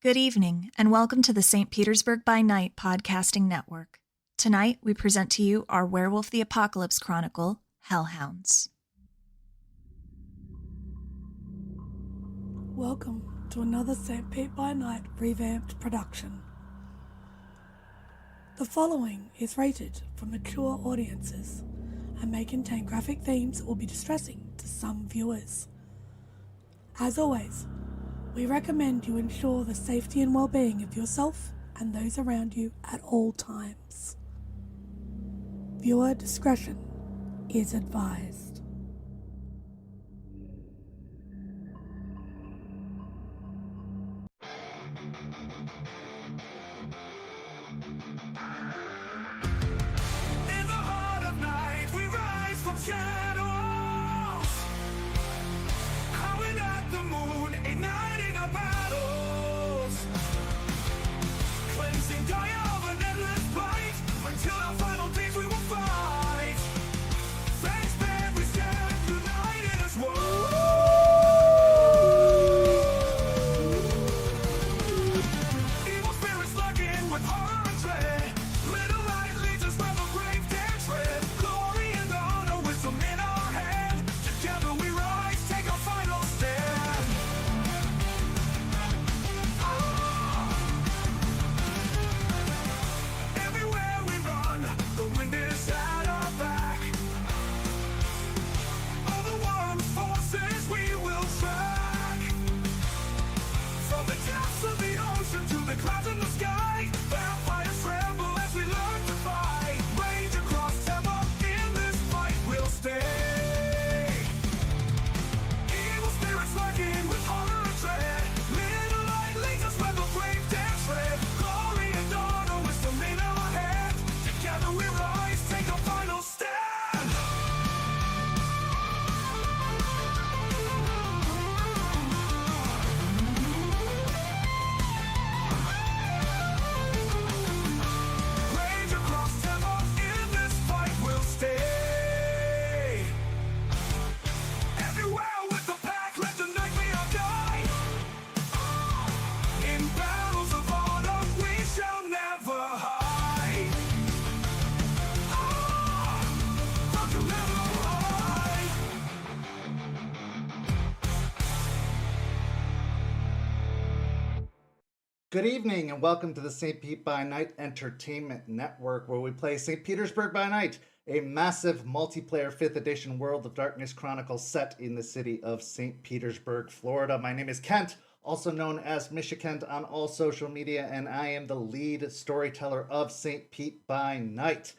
Good evening, and welcome to the St. Petersburg by Night podcasting network. Tonight, we present to you our Werewolf the Apocalypse Chronicle, Hounds. Welcome to another St. Pete by Night revamped production. The following is rated for mature audiences and may contain graphic themes that will be distressing to some viewers. As always, we recommend you ensure the safety and well-being of yourself and those around you at all times. Viewer discretion is advised. In the heart of night, we rise from shadows, howling at the moon, igniting our battles, cleansing Gaia of an endless fight, until our final days we will fight. Thanks, man, we stand united as one. Evil spirits lurking with horror and dread. Little light leads us where the brave dare tread. Glory and honor, wisdom in our hand. Together we rise, take our final stand. Everywhere we run, the wind is at our back. All the world's forces we will track. From the depths of the ocean to the clouds in the sky, vampires tremble as we learn to fight. Rage across Tampa, in this fight we'll stay. Evil spirits lurking with horror and dread. Little light leads us where the brave dare tread. Glory and honor, wisdom in our hand. Together we rise, take a final stand. Rage across Tampa, in this fight we'll stay. Everywhere with the pack, let the night be our guide. In battles of honor, we shall never hide. Don't you never hide. Good evening and welcome to the St. Pete by Night Entertainment Network, where we play St. Petersburg by Night, a massive multiplayer 5th edition World of Darkness Chronicle set in the city of St. Petersburg, Florida. My name is Kent, also known as Misha Kent on all social media, and I am the lead storyteller of St. Pete by Night.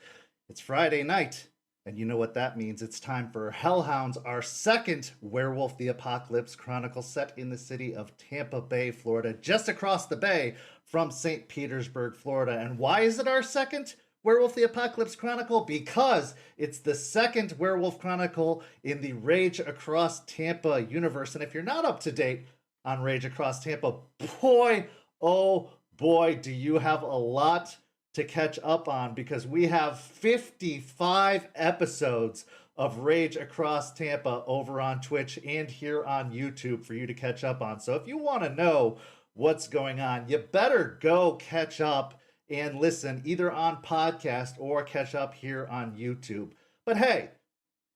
It's Friday night, and you know what that means. It's time for Hounds, our second Werewolf the Apocalypse Chronicle set in the city of Tampa Bay, Florida, just across the bay from St. Petersburg, Florida. And why is it our second Werewolf the Apocalypse Chronicle? Because it's the second Werewolf Chronicle in the Rage Across Tampa universe. And if you're not up to date on Rage Across Tampa, boy, oh boy, do you have a lot to catch up on, because we have 55 episodes of Rage Across Tampa over on Twitch and here on YouTube for you to catch up on. So if you want to know what's going on, you better go catch up and listen either on podcast or catch up here on YouTube. But hey,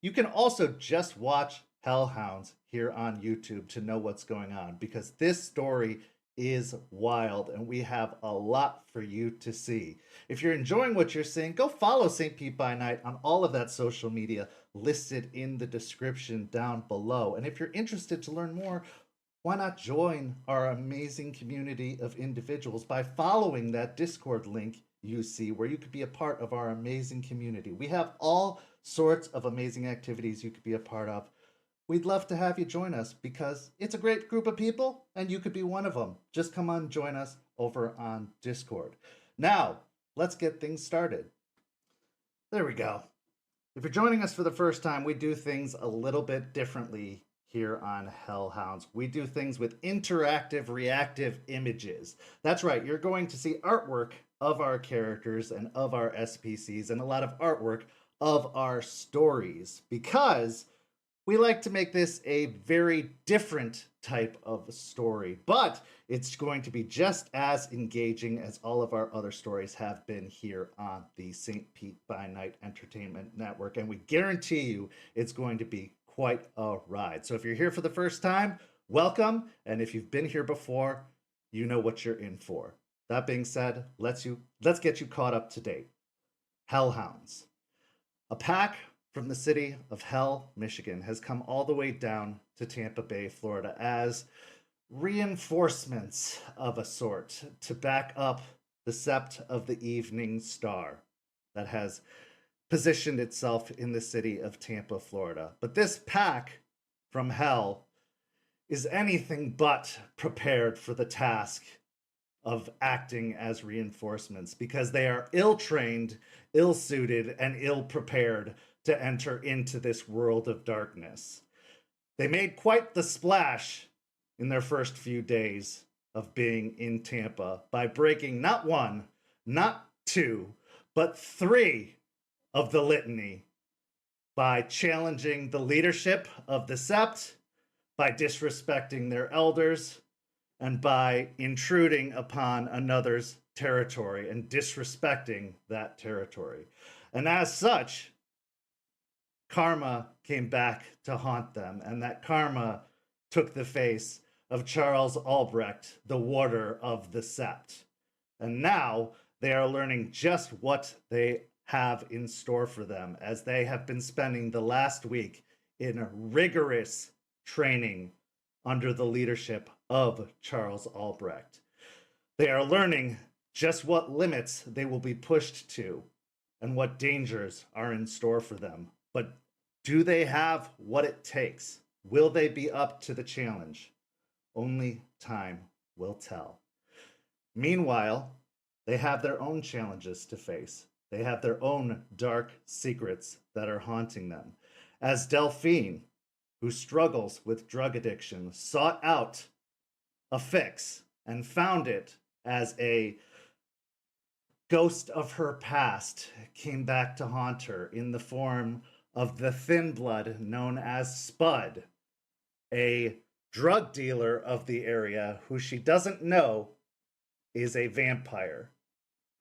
you can also just watch Hounds here on YouTube to know what's going on, because this story is wild and we have a lot for you to see. If you're enjoying what you're seeing, go follow St. Pete by Night on all of that social media listed in the description down below. And if you're interested to learn more, why not join our amazing community of individuals by following that Discord link you see, where you could be a part of our amazing community. We have all sorts of amazing activities you could be a part of. We'd love to have you join us because it's a great group of people and you could be one of them. Just come on, join us over on Discord. Now, let's get things started. There we go. If you're joining us for the first time, we do things a little bit differently here on Hounds. We do things with interactive, reactive images. That's right, you're going to see artwork of our characters and of our SPCs and a lot of artwork of our stories, because We like to make this a very different type of story, but it's going to be just as engaging as all of our other stories have been here on the St. Pete by Night Entertainment Network, and we guarantee you it's going to be quite a ride. So if you're here for the first time, welcome, and if you've been here before, you know what you're in for. That being said, let's get you caught up to date. Hellhounds. A pack from the city of Hell, Michigan, has come all the way down to Tampa Bay, Florida, as reinforcements of a sort to back up the Sept of the Evening Star that has positioned itself in the city of Tampa, Florida. But this pack from Hell is anything but prepared for the task of acting as reinforcements, because they are ill-trained, ill-suited, and ill-prepared to enter into this world of darkness. They made quite the splash in their first few days of being in Tampa by breaking not one, not two, but three of the litany, by challenging the leadership of the Sept, by disrespecting their elders, and by intruding upon another's territory and disrespecting that territory. And as such, karma came back to haunt them, and that karma took the face of Charles Albrecht, the warder of the Sept. And now they are learning just what they have in store for them, as they have been spending the last week in rigorous training under the leadership of Charles Albrecht. They are learning just what limits they will be pushed to and what dangers are in store for them. But do they have what it takes? Will they be up to the challenge? Only time will tell. Meanwhile, they have their own challenges to face. They have their own dark secrets that are haunting them. As Delphine, who struggles with drug addiction, sought out a fix and found it as a ghost of her past came back to haunt her in the form of the thin blood known as Spud, a drug dealer of the area who she doesn't know is a vampire,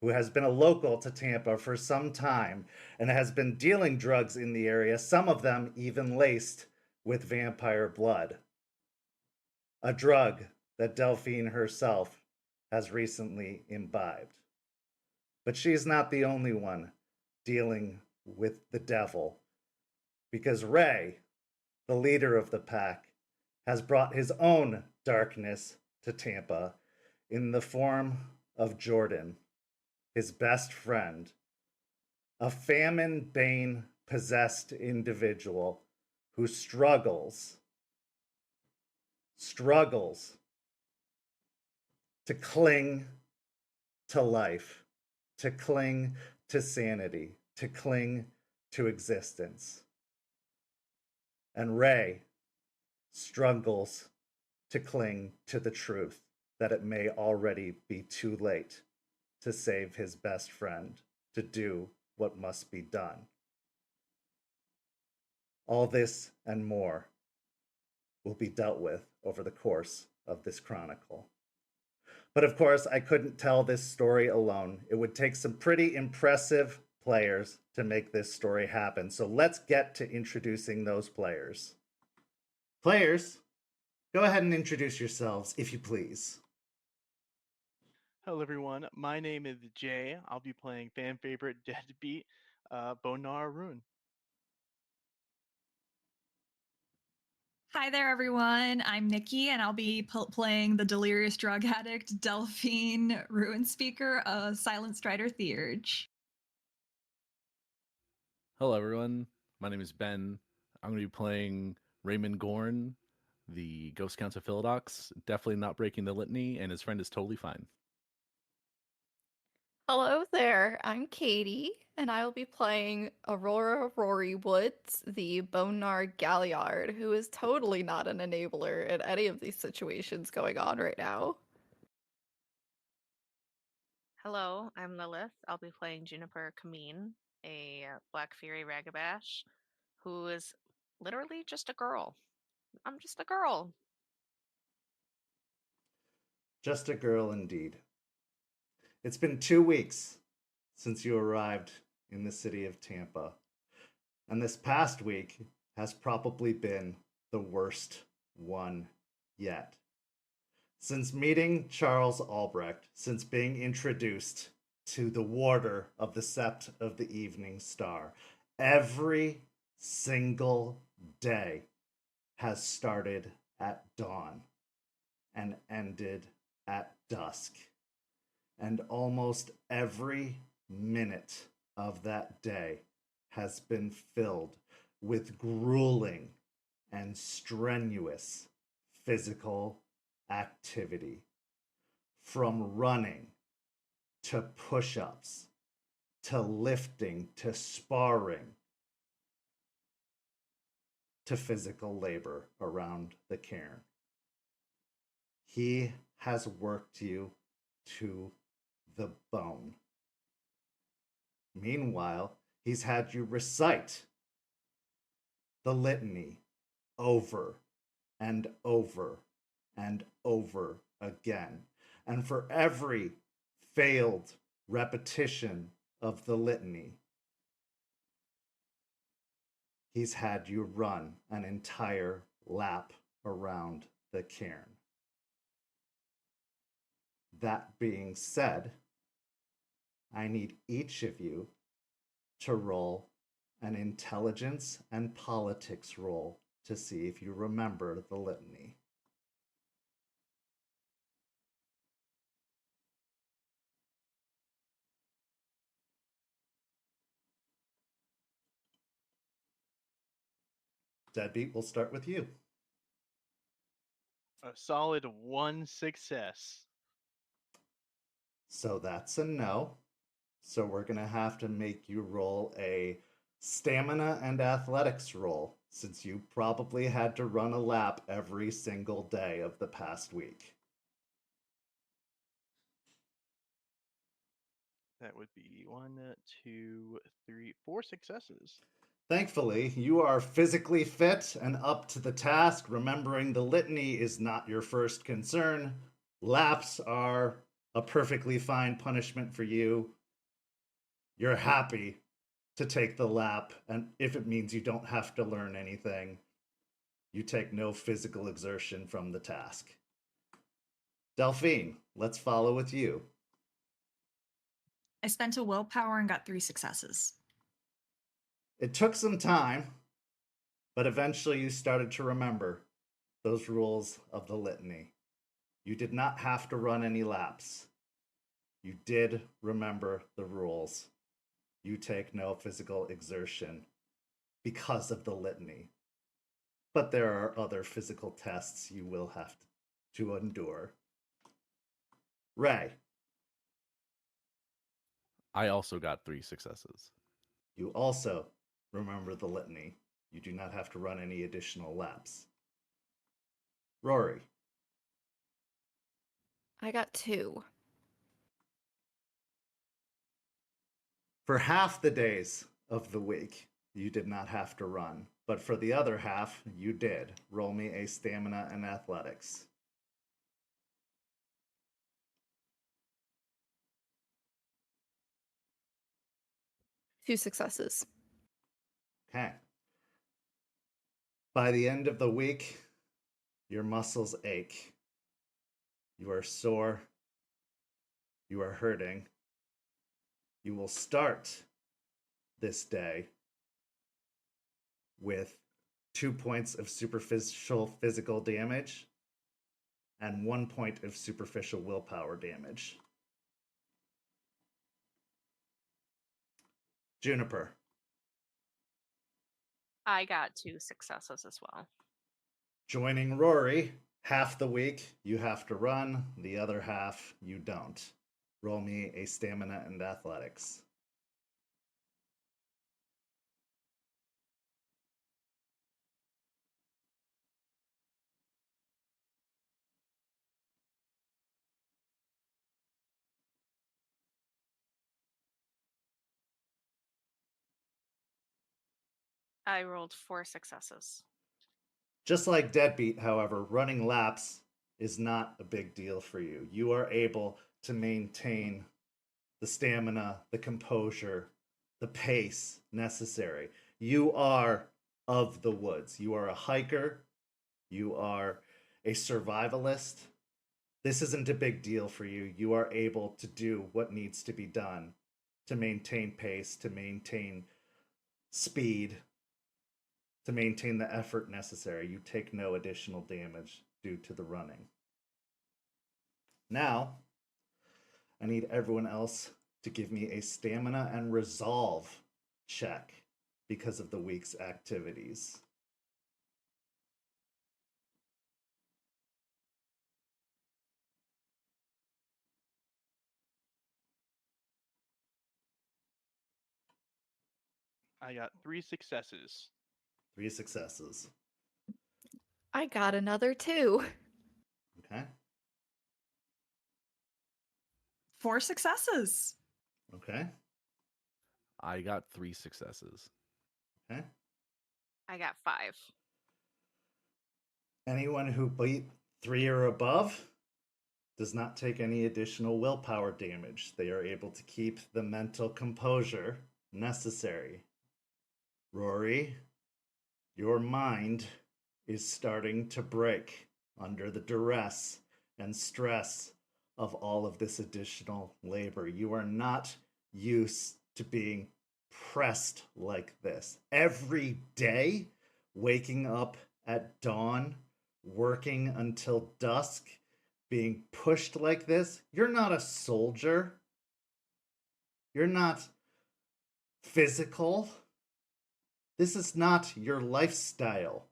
who has been a local to Tampa for some time and has been dealing drugs in the area, some of them even laced with vampire blood. A drug that Delphine herself has recently imbibed. But she's not the only one dealing with the devil, because Ray, the leader of the pack, has brought his own darkness to Tampa in the form of Jordan, his best friend, a famine-bane possessed individual who struggles to cling to life, to cling to sanity, to cling to existence. And Ray struggles to cling to the truth that it may already be too late to save his best friend, to do what must be done. All this and more will be dealt with over the course of this chronicle. But of course, I couldn't tell this story alone. It would take some pretty impressive players to make this story happen. So let's get to introducing those players. Players, go ahead and introduce yourselves, if you please. Hello everyone, my name is Jay. I'll be playing fan favorite Deadbeat, Bonar Rune. Hi there, everyone. I'm Nikki, and I'll be playing the delirious drug addict Delphine Ruinspeaker, Silent Strider Theurge. Hello, everyone. My name is Ben. I'm going to be playing Raymond Gorn, the Ghost Count of Philodox. Definitely not breaking the litany, and his friend is totally fine. Hello there, I'm Caity, and I will be playing Aurora Rory Woods, the Bonar Galliard, who is totally not an enabler in any of these situations going on right now. Hello, I'm Lilith. I'll be playing Juniper Camine, a Black Fury Ragabash, who is Literally just a girl. I'm just a girl. Just a girl indeed. It's been 2 weeks since you arrived in the city of Tampa, and this past week has probably been the worst one yet. Since meeting Charles Albrecht, since being introduced to the warder of the Sept of the Evening Star, every single day has started at dawn and ended at dusk. And almost every minute of that day has been filled with grueling and strenuous physical activity. From running to push ups to lifting to sparring to physical labor around the cairn. He has worked you to the bone. Meanwhile, he's had you recite the litany over and over and over again. And for every failed repetition of the litany, he's had you run an entire lap around the cairn. That being said, I need each of you to roll an intelligence and politics roll to see if you remember the litany. Deadbeat, we'll start with you. A solid 1 success. So that's a no. So we're going to have to make you roll a stamina and athletics roll, since you probably had to run a lap every single day of the past week. That would be 1, 2, 3, 4 successes. Thankfully, you are physically fit and up to the task. Remembering the litany is not your first concern. Laps are a perfectly fine punishment for you. You're happy to take the lap, and if it means you don't have to learn anything, you take no physical exertion from the task. Delphine, let's follow with you. I spent a willpower and got 3 successes. It took some time, but eventually you started to remember those rules of the litany. You did not have to run any laps. You did remember the rules. You take no physical exertion because of the litany. But there are other physical tests you will have to endure. Ray, I also got 3 successes. you also remember the litany. You do not have to run any additional laps. Rory, I got 2. for half the days of the week, you did not have to run. But for the other half, you did. Roll me a stamina and athletics. Two successes. Okay. By the end of the week, your muscles ache. You are sore. You are hurting. You will start this day with 2 points of superficial physical damage and 1 point of superficial willpower damage. Juniper, I got 2 successes as well. joining Rory, half the week you have to run, the other half you don't. Roll me a stamina and athletics. I rolled 4 successes. Just like Deadbeat, however, running laps is not a big deal for you. You are able to maintain the stamina, the composure, the pace necessary. You are of the woods. You are a hiker. You are a survivalist. This isn't a big deal for you. You are able to do what needs to be done to maintain pace, to maintain speed, to maintain the effort necessary. You take no additional damage due to the running. Now, I need everyone else to give me a stamina and resolve check because of the week's activities. I got 3 successes. 3 successes. I got another 2. Okay. 4 successes. Okay. I got 3 successes. Okay. I got 5. Anyone who beat 3 or above does not take any additional willpower damage. They are able to keep the mental composure necessary. Rory, your mind is starting to break under the duress and stress of all of this additional labor. You are not used to being pressed like this. Every day, waking up at dawn, working until dusk, being pushed like this, you're not a soldier. You're not physical. This is not your lifestyle.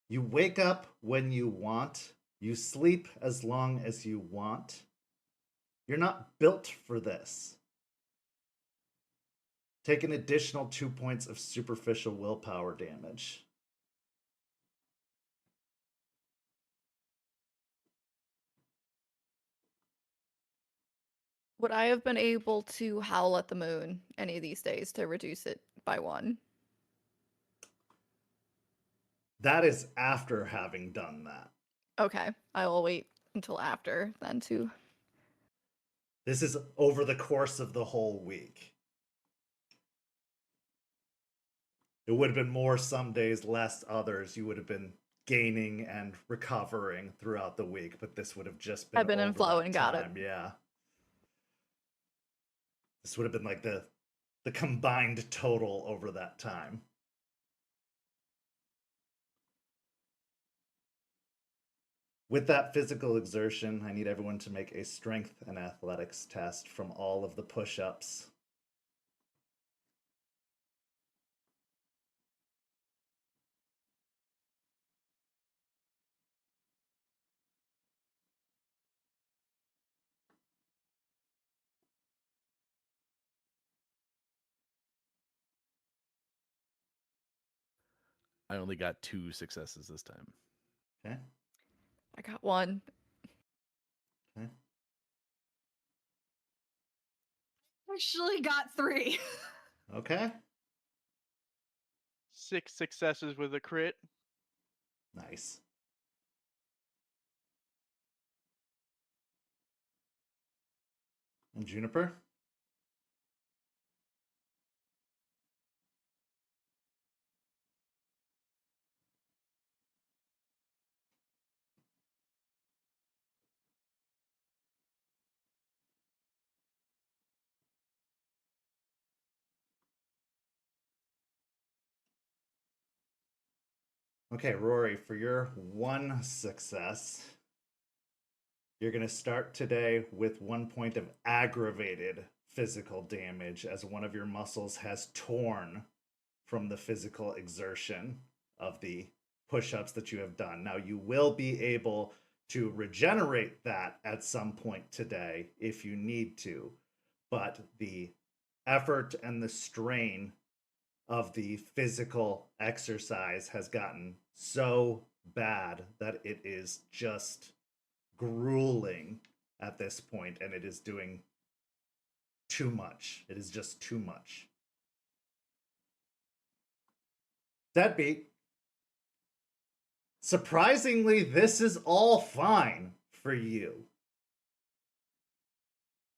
You wake up when you want. You sleep as long as you want. You're not built for this. Take an additional 2 points of superficial willpower damage. Would I have been able to howl at the moon any of these days to reduce it by 1? That is after having done that. Okay, I will wait until after then to. This is over the course of the whole week. It would have been more some days, less others. You would have been gaining and recovering throughout the week, but this would have just been I've been in over flow that and got it. time. Yeah. This would have been like the combined total over that time. With that physical exertion, I need everyone to make a strength and athletics test from all of the push-ups. I only got 2 successes this time. Okay. I got 1. Okay. Actually got 3. Okay. 6 successes with a crit. Nice. And Juniper? Okay, Rory, for your 1 success, you're going to start today with 1 point of aggravated physical damage as one of your muscles has torn from the physical exertion of the push-ups that you have done. Now, you will be able to regenerate that at some point today if you need to, but the effort and the strain of the physical exercise has gotten so bad that it is just grueling at this point, and it is doing too much. It is just too much. Deadbeat. Surprisingly, this is all fine for you.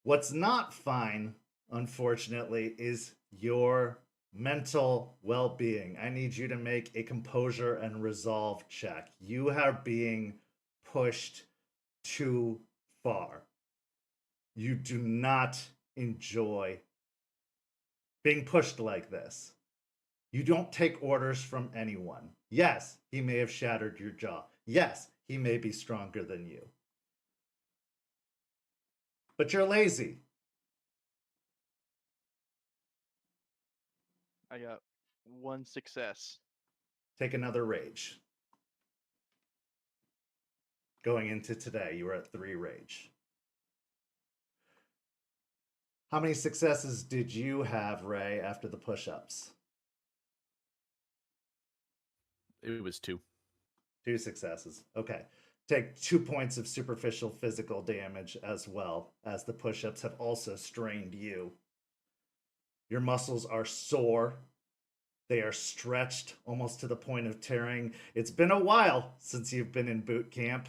What's not fine, unfortunately, is your mental well-being. I need you to make a composure and resolve check. You are being pushed too far. You do not enjoy being pushed like this. You don't take orders from anyone. Yes, he may have shattered your jaw. Yes, he may be stronger than you. But you're lazy. I got 1 success. Take another rage. Going into today, you were at 3 rage. How many successes did you have, Ray, after the push-ups? It was 2. 2 successes. Okay. Take 2 points of superficial physical damage as well, as the push-ups have also strained you. Your muscles are sore. They are stretched almost to the point of tearing. It's been a while since you've been in boot camp.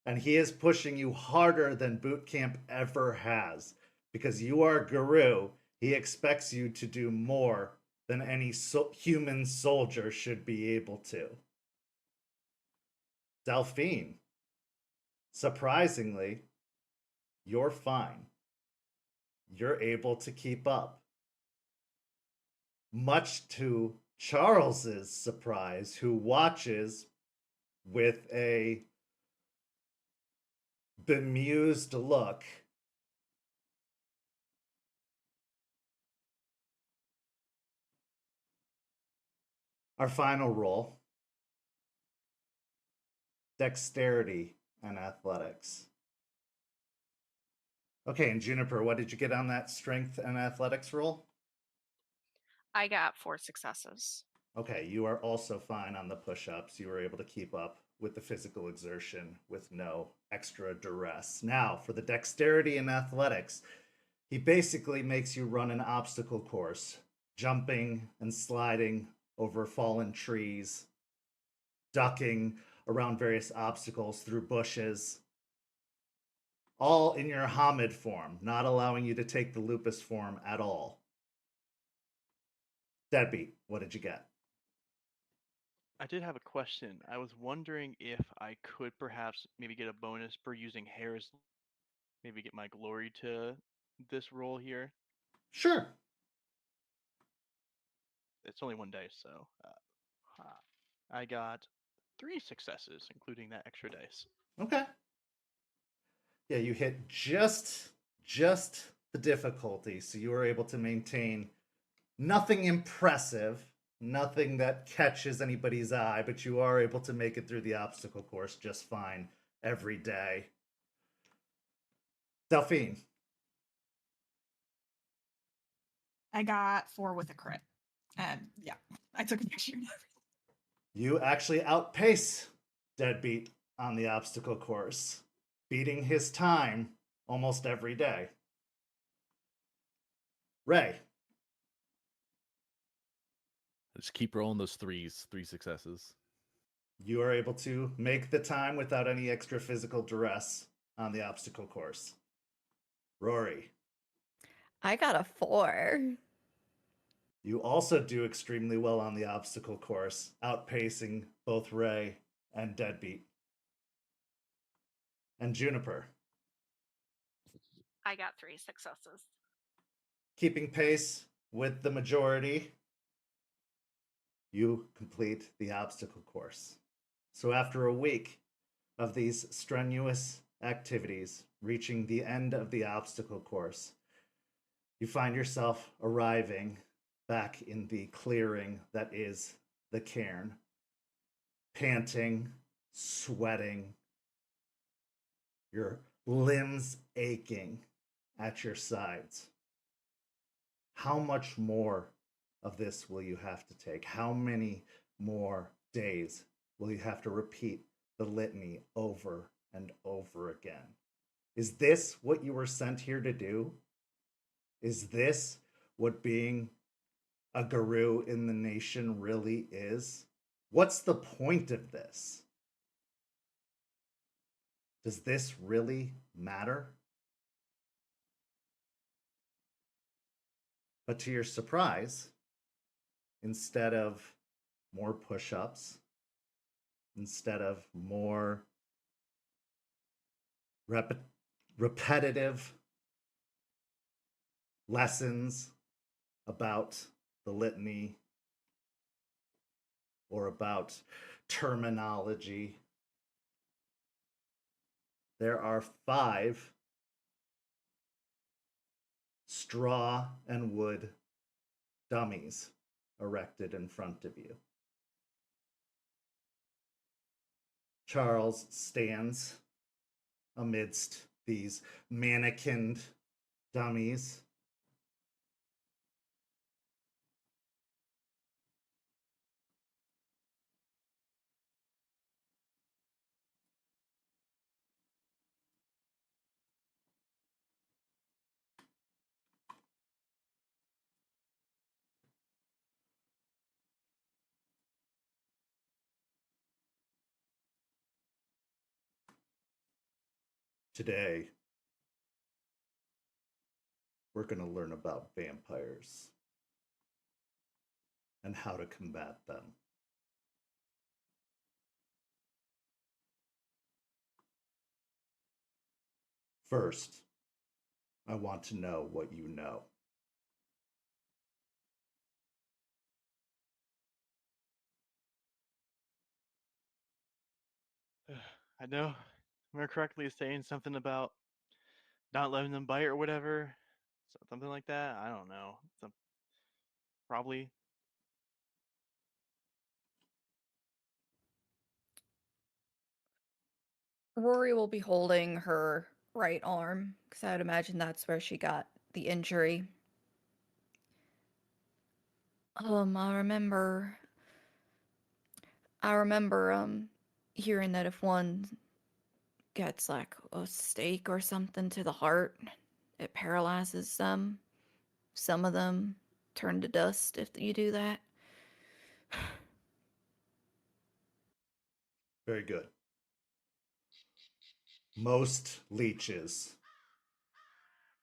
And he is pushing you harder than boot camp ever has. Because you are Guru, he expects you to do more than any human soldier should be able to. Delphine, surprisingly, you're fine. You're able to keep up. Much to Charles's surprise, who watches with a bemused look. Our final roll. Dexterity and athletics. Okay, and Juniper, what did you get on that strength and athletics roll? I got 4 successes. Okay, you are also fine on the push-ups. You were able to keep up with the physical exertion with no extra duress. Now, for the dexterity and athletics, he basically makes you run an obstacle course, jumping and sliding over fallen trees, ducking around various obstacles through bushes, all in your Hamid form, not allowing you to take the lupus form at all. Deadbeat, what did you get? I did have a question. I was wondering if I could perhaps maybe get a bonus for using hairs, maybe get my glory to this roll here. Sure. It's only 1 dice, so I got 3 successes, including that extra dice. Okay. Yeah, you hit just the difficulty, so you were able to maintain nothing impressive, nothing that catches anybody's eye, but you are able to make it through the obstacle course just fine every day. Delphine. I got 4 with a crit. And yeah, I took a picture and everything. You actually outpace Deadbeat on the obstacle course, beating his time almost every day. Ray. Just keep rolling those 3s, 3 successes. You are able to make the time without any extra physical duress on the obstacle course. Rory. I got a 4. You also do extremely well on the obstacle course, outpacing both Ray and Deadbeat. And Juniper. I got 3 successes. Keeping pace with the majority, you complete the obstacle course. So after a week of these strenuous activities, reaching the end of the obstacle course, you find yourself arriving back in the clearing that is the cairn, panting, sweating, your limbs aching at your sides. How much more of this will you have to take? How many more days will you have to repeat the litany over and over again? Is this what you were sent here to do? Is this what being a guru in the nation really is? What's the point of this? Does this really matter? But to your surprise, instead of more push-ups, instead of more repetitive lessons about the litany or about terminology, there are 5 straw and wood dummies erected in front of you. Charles stands amidst these mannequined dummies. Today, we're going to learn about vampires and how to combat them. First, I want to know what you know. I know. Am I correctly saying something about not letting them bite or whatever? Something like that? I don't know. Probably. Rory will be holding her right arm, because I would imagine that's where she got the injury. I remember hearing that if one gets like a stake or something to the heart, it paralyzes them. Some of them turn to dust if you do that. Very good. Most leeches,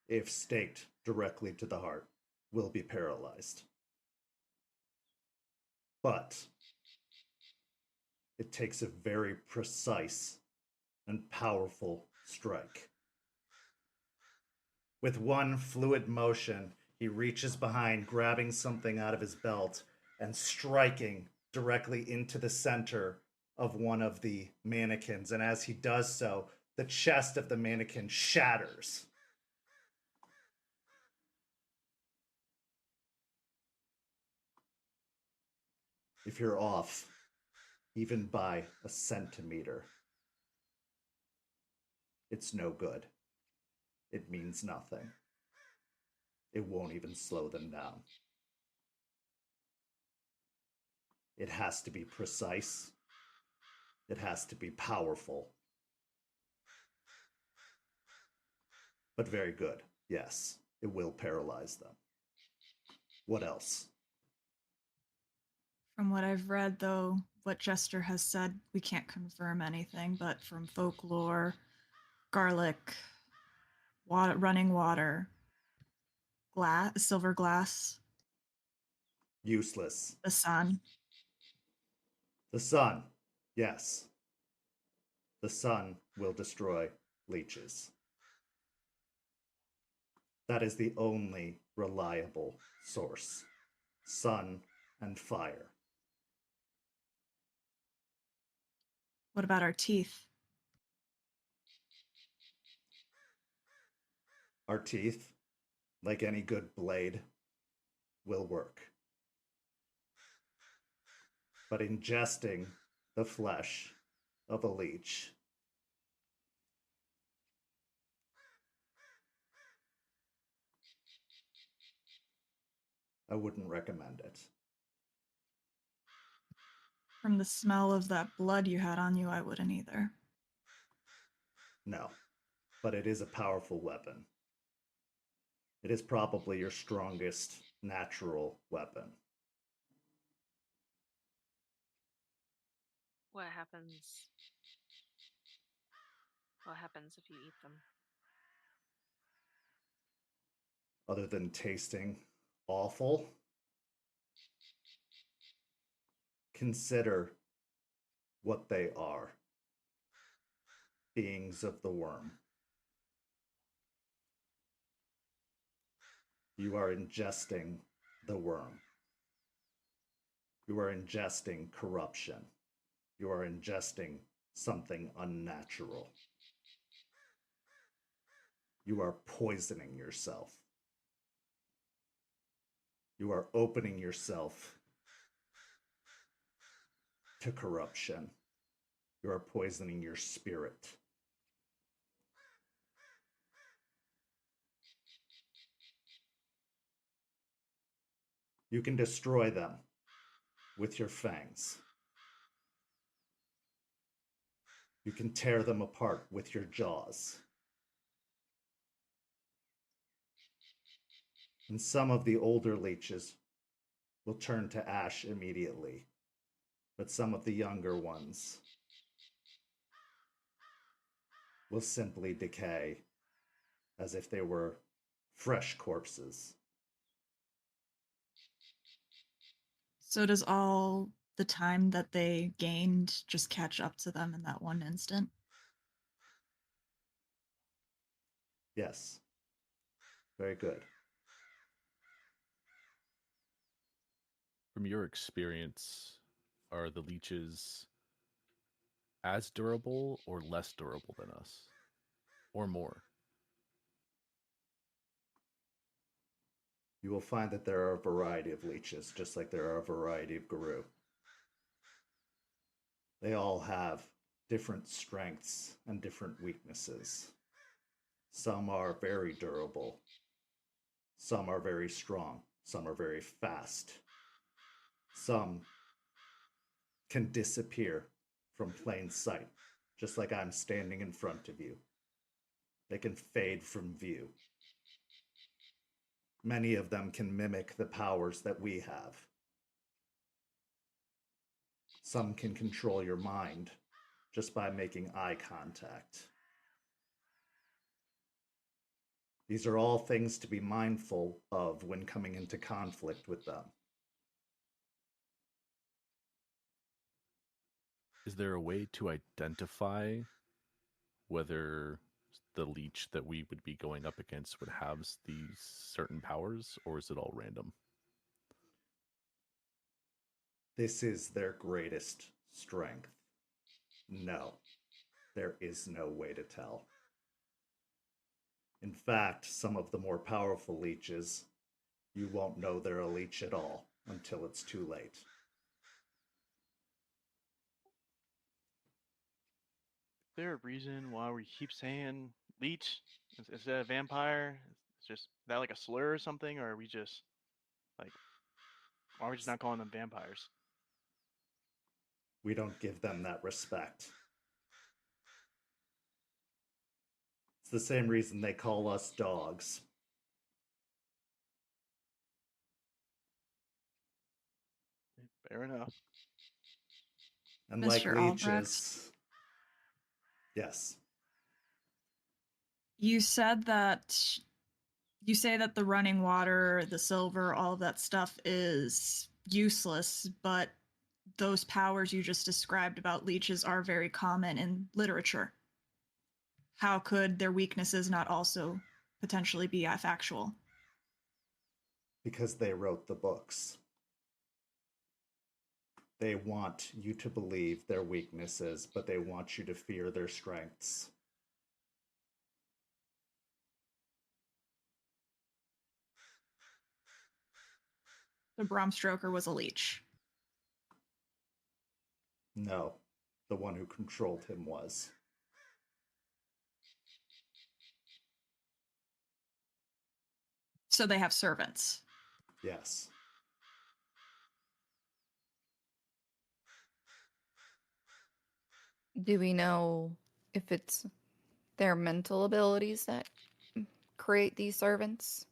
if staked directly to the heart, will be paralyzed. But it takes a very precise and powerful strike. With one fluid motion, he reaches behind, grabbing something out of his belt and striking directly into the center of one of the mannequins. And as he does so, the chest of the mannequin shatters. If you're off, even by a centimeter, it's no good. It means nothing. It won't even slow them down. It has to be precise. It has to be powerful. But very good. Yes, it will paralyze them. What else? From what I've read, though, what Jester has said, we can't confirm anything, but from folklore, garlic, running water, silver glass, Useless. the sun. The sun. Yes. The sun will destroy leeches. That is the only reliable source. Sun and fire. What about our teeth? Our teeth, like any good blade, will work. But ingesting the flesh of a leech I wouldn't recommend it. From the smell of that blood you had on you, I wouldn't either. No, but it is a powerful weapon. It is probably your strongest natural weapon. What happens? What happens if you eat them? Other than tasting awful, consider what they are. Beings of the worm. You are ingesting the worm. You are ingesting corruption. You are ingesting something unnatural. You are poisoning yourself. You are opening yourself to corruption. You are poisoning your spirit. You can destroy them with your fangs. You can tear them apart with your jaws. And some of the older leeches will turn to ash immediately, but some of the younger ones will simply decay as if they were fresh corpses. So does all the time that they gained just catch up to them in that one instant? Yes. Very good. From your experience, are the leeches as durable or less durable than us? Or more? You will find that there are a variety of leeches, just like there are a variety of Guru. They all have different strengths and different weaknesses. Some are very durable. Some are very strong. Some are very fast. Some can disappear from plain sight, just like I'm standing in front of you. They can fade from view. Many of them can mimic the powers that we have. Some can control your mind just by making eye contact. These are all things to be mindful of when coming into conflict with them. Is there a way to identify whether the leech that we would be going up against would have these certain powers, or is it all random? This is their greatest strength. No, there is no way to tell. In fact, some of the more powerful leeches, you won't know they're a leech at all until it's too late. Is there a reason why we keep saying leech instead of vampire? It's just, is that like a slur or something, or are we just like, why are we just not calling them vampires? We don't give them that respect. It's the same reason they call us dogs. Fair enough. And like Mr. Albrecht? leeches, yes. You said that you say that the running water, the silver, all of that stuff is useless, but those powers you just described about leeches are very common in literature. How could their weaknesses not also potentially be factual? Because they wrote the books. They want you to believe their weaknesses, but they want you to fear their strengths. The Bromstroker was a leech. No, the one who controlled him was. So they have servants. Yes. Do we know if it's their mental abilities that create these servants?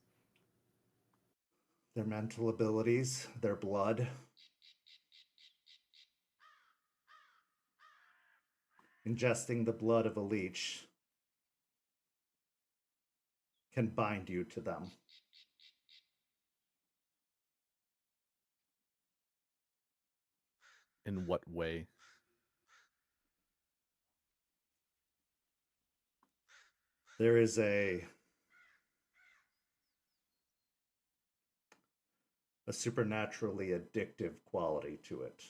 Their mental abilities, their blood. Ingesting the blood of a leech can bind you to them. In what way? There is a supernaturally addictive quality to it.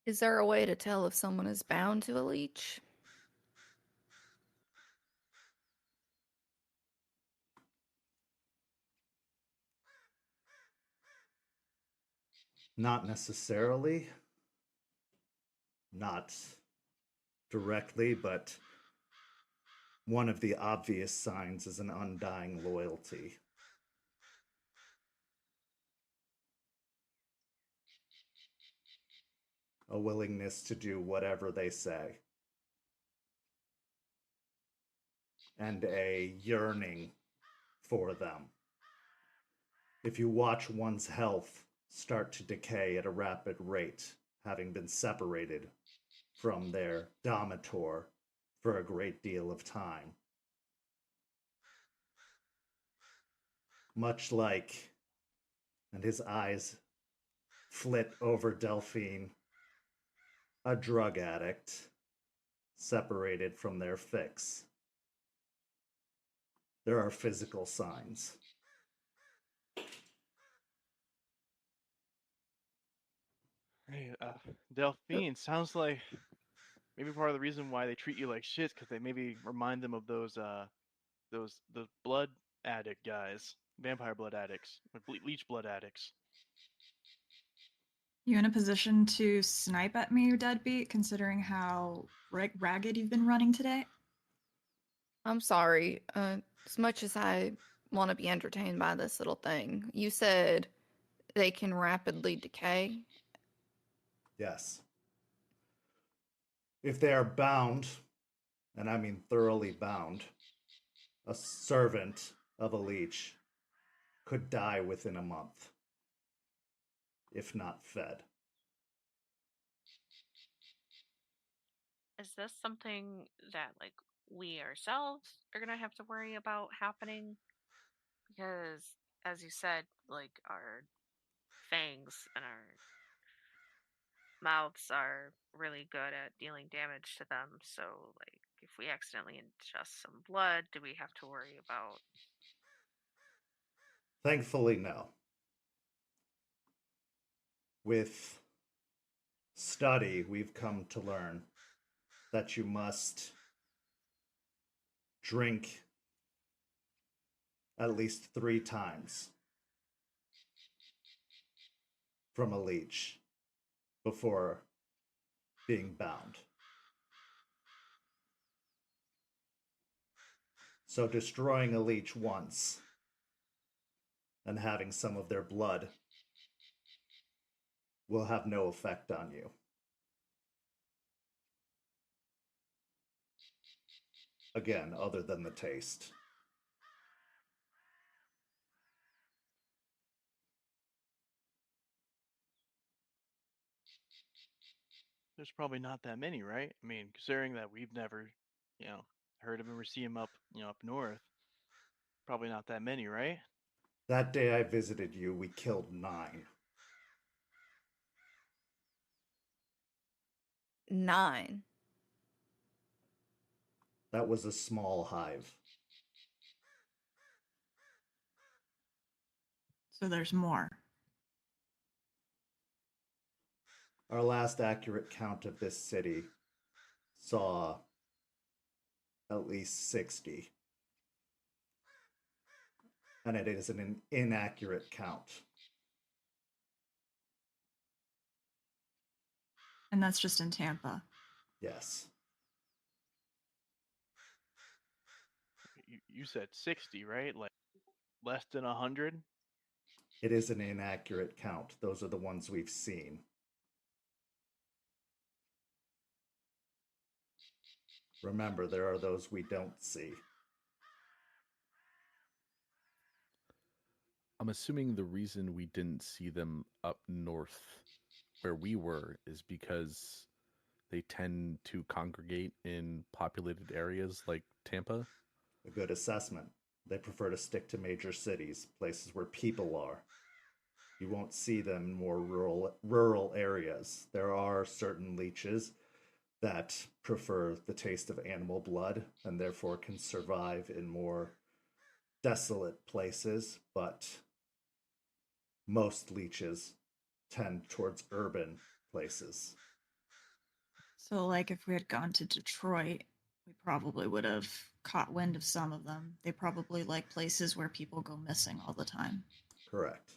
Is there a way to tell if someone is bound to a leech? Not necessarily, not directly, but one of the obvious signs is an undying loyalty. A willingness to do whatever they say. And a yearning for them. If you watch one's health start to decay at a rapid rate, having been separated from their domitor for a great deal of time, much like, and his eyes flit over Delphine, a drug addict separated from their fix. There are physical signs. Hey, Delphine, sounds like maybe part of the reason why they treat you like shit because they maybe remind them of those blood addict guys, vampire blood addicts, or leech blood addicts. You in a position to snipe at me, Deadbeat, considering how ragged you've been running today? I'm sorry. As much as I want to be entertained by this little thing, you said they can rapidly decay. Yes. If they are bound, and I mean thoroughly bound, a servant of a leech could die within a month, if not fed. Is this something that, like, we ourselves are gonna have to worry about happening? Because, as you said, like, our fangs and our mouths are really good at dealing damage to them. So, like, if we accidentally ingest some blood, do we have to worry about? Thankfully, no. With study, we've come to learn that you must drink at least 3 times from a leech before being bound. So destroying a leech once and having some of their blood will have no effect on you. Again, other than the taste. There's probably not that many, right? I mean, considering that we've never, heard of them or see them up, up north. Probably not that many, right? That day I visited you, we killed 9. 9. That was a small hive. So there's more. Our last accurate count of this city saw at least 60. And it is an inaccurate count. And that's just in Tampa. Yes. You said 60, right? Like less than 100? It is an inaccurate count. Those are the ones we've seen. Remember, there are those we don't see. I'm assuming the reason we didn't see them up north where we were is because they tend to congregate in populated areas like Tampa. A good assessment. They prefer to stick to major cities, places where people are. You won't see them in more rural areas. There are certain leeches that prefer the taste of animal blood and therefore can survive in more desolate places, but most leeches tend towards urban places. So, like, if we had gone to Detroit, we probably would have caught wind of some of them. They probably like places where people go missing all the time. Correct.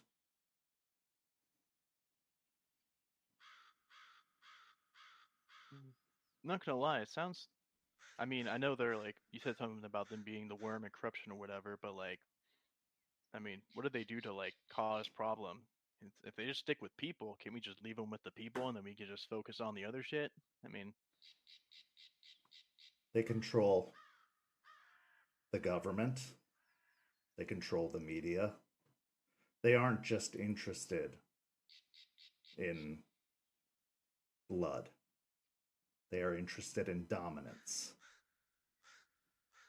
Not gonna lie, it sounds. I mean, I know they're like you said something about them being the worm and corruption or whatever, but like, I mean, what do they do to like cause problem? If they just stick with people, can we just leave them with the people and then we can just focus on the other shit? I mean, They control the government. They control the media. They aren't just interested in blood. They are interested in dominance.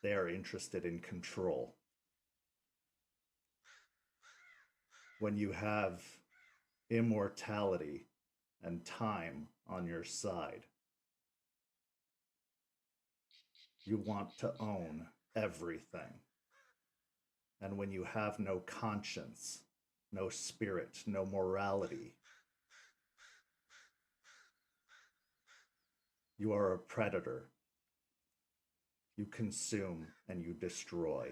They are interested in control. When you have immortality and time on your side, you want to own everything. And when you have no conscience, no spirit, no morality, you are a predator. You consume and you destroy.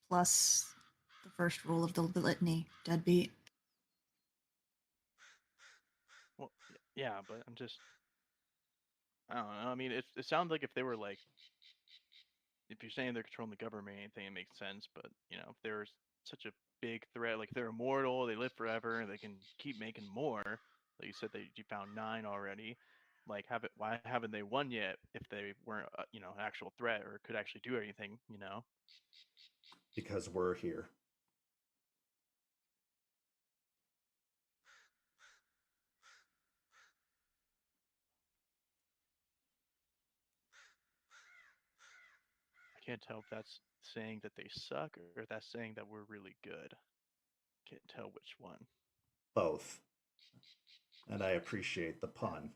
Plus the first rule of the litany, deadbeat. well, yeah, but I'm just. I don't know. I mean, it sounds like if they were like, if you're saying they're controlling the government or anything, it makes sense. But you know, if they're such a big threat, like they're immortal, they live forever, they can keep making more. Like you said, you found 9 already. Like, why haven't they won yet? If they weren't, you know, an actual threat or could actually do anything, you know? Because we're here. I can't tell if that's saying that they suck or if that's saying that we're really good. Can't tell which one. Both. And I appreciate the pun.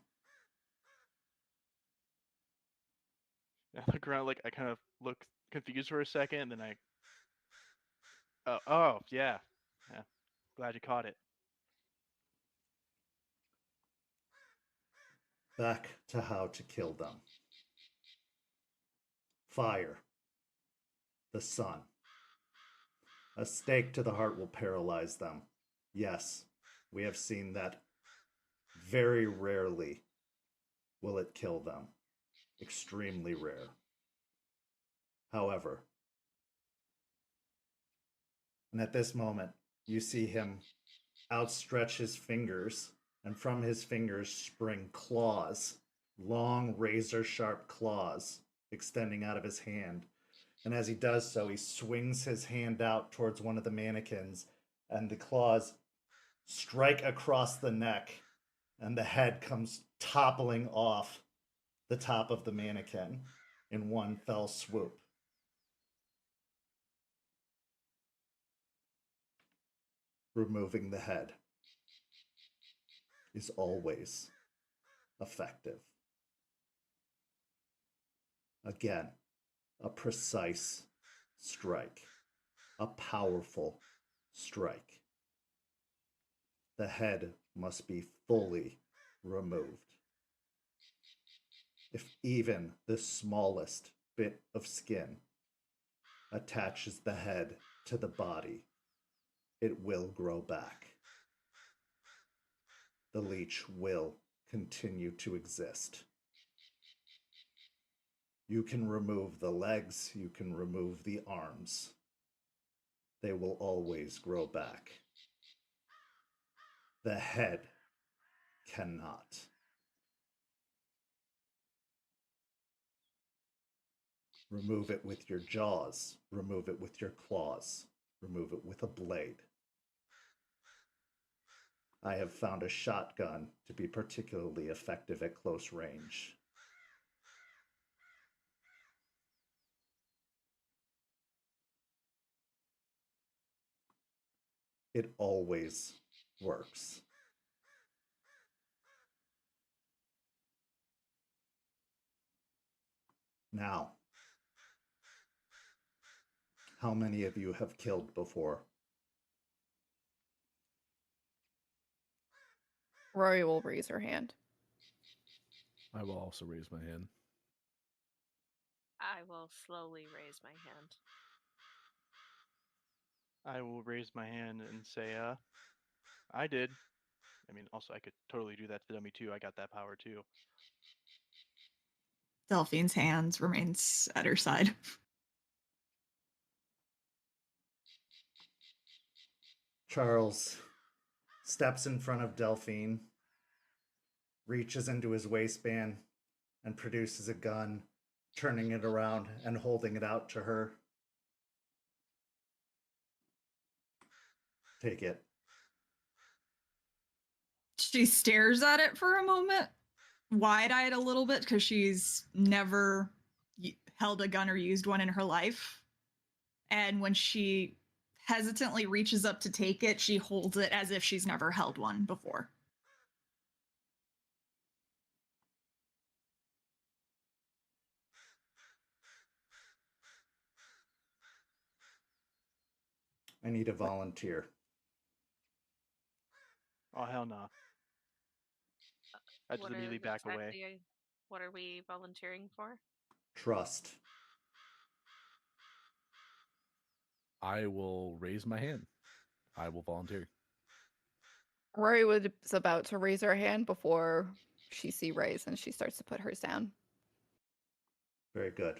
I look around, like I kind of look confused for a second, and then oh yeah, yeah. Glad you caught it. Back to how to kill them. Fire. The sun. A stake to the heart will paralyze them. Yes, we have seen that. Very rarely will it kill them. Extremely rare. However, and at this moment, you see him outstretch his fingers, and from his fingers spring claws, long razor sharp claws extending out of his hand. And as he does so, he swings his hand out towards one of the mannequins, and the claws strike across the neck, and the head comes toppling off the top of the mannequin in one fell swoop. Removing the head is always effective. Again, a precise strike, a powerful strike. The head must be fully removed. If even the smallest bit of skin attaches the head to the body, it will grow back. The leech will continue to exist. You can remove the legs, you can remove the arms. They will always grow back. The head cannot. Remove it with your jaws. Remove it with your claws. Remove it with a blade. I have found a shotgun to be particularly effective at close range. It always works. Now, how many of you have killed before? Rory will raise her hand. I will also raise my hand. I will slowly raise my hand. I will raise my hand and say, I did. I mean, also, I could totally do that to dummy too. I got that power too. Delphine's hands remains at her side. Charles steps in front of Delphine, reaches into his waistband, and produces a gun, turning it around and holding it out to her. Take it. She stares at it for a moment, wide-eyed a little bit, because she's never held a gun or used one in her life. And when she hesitantly reaches up to take it, she holds it as if she's never held one before. I need a volunteer. Oh, hell no. I just immediately back away. What are we volunteering for? Trust. I will raise my hand. I will volunteer. Rory was about to raise her hand before she sees raise, and she starts to put hers down. Very good.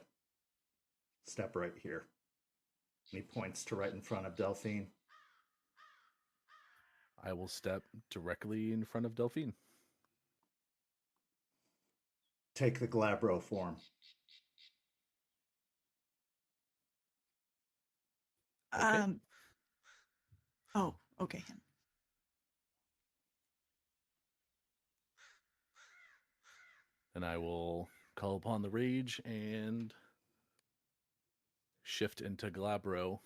Step right here. And he points to right in front of Delphine. I will step directly in front of Delphine. Take the Glabro form. Okay. Oh, okay. And I will call upon the rage and shift into Glabro.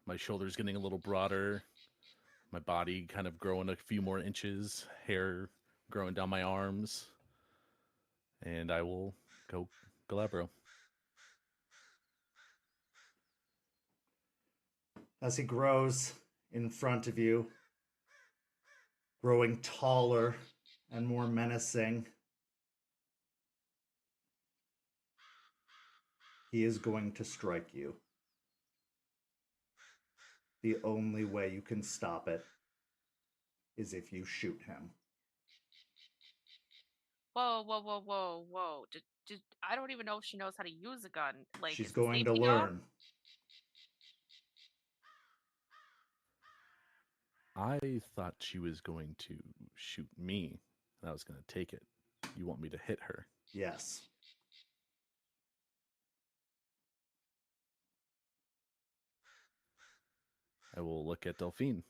My shoulders getting a little broader. My body kind of growing a few more inches. Hair growing down my arms. And I will go Glabro. As he grows in front of you, growing taller and more menacing, he is going to strike you. The only way you can stop it is if you shoot him. Whoa, whoa, whoa, whoa, whoa. I don't even know if she knows how to use a gun. Like, She's is the going to safety off? learn. I thought she was going to shoot me, and I was going to take it. You want me to hit her? Yes. I will look at Delphine.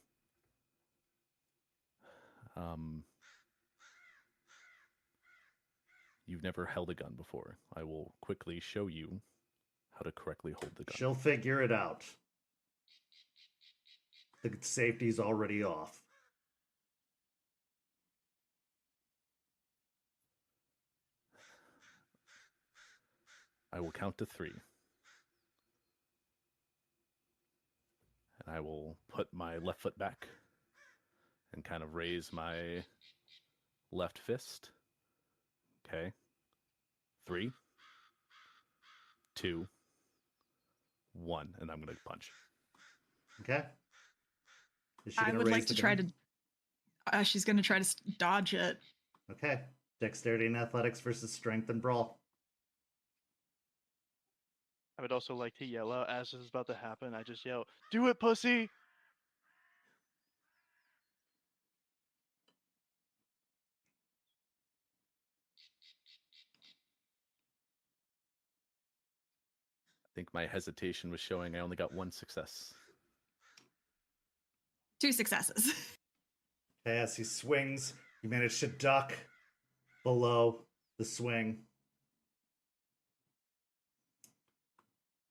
You've never held a gun before. I will quickly show you how to correctly hold the gun. She'll figure it out. The safety's already off. I will count to 3. And I will put my left foot back and kind of raise my left fist. Okay. 3, 2, 1, and I'm going to punch. Okay. Is she I gonna would raise like the to try gun? to. She's going to try to dodge it. Okay. Dexterity and athletics versus strength and brawl. I would also like to yell out as this is about to happen. I just yell, "Do it, pussy!" think my hesitation was showing. I only got 1 success. 2 successes. As he swings, you manage to duck below the swing.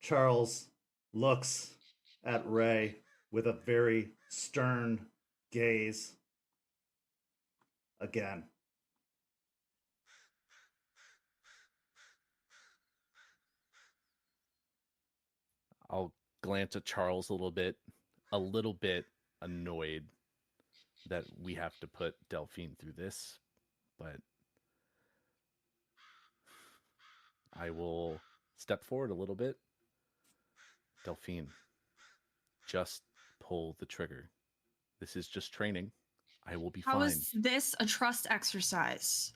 Charles looks at Ray with a very stern gaze. Again. I'll glance at Charles a little bit annoyed that we have to put Delphine through this, but I will step forward a little bit. Delphine, just pull the trigger. This is just training. I will be How fine. is this a trust exercise?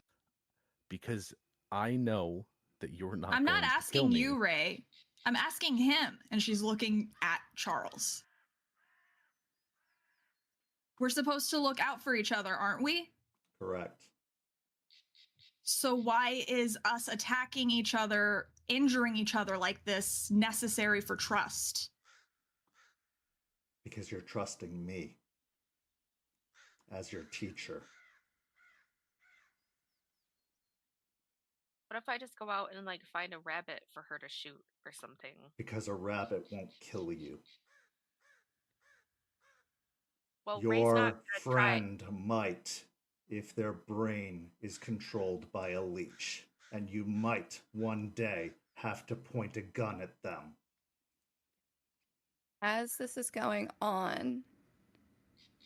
Because I know that you're not I'm not going to kill asking me. you, Ray. I'm asking him. And she's looking at Charles. We're supposed to look out for each other, aren't we? Correct. So why is us attacking each other, injuring each other like this necessary for trust? Because you're trusting me as your teacher. What if I just go out and like find a rabbit for her to shoot or something? Because a rabbit won't kill you. Well, Ray's not Your gonna friend might, if their brain is controlled by a leech, and you might one day have to point a gun at them. As this is going on,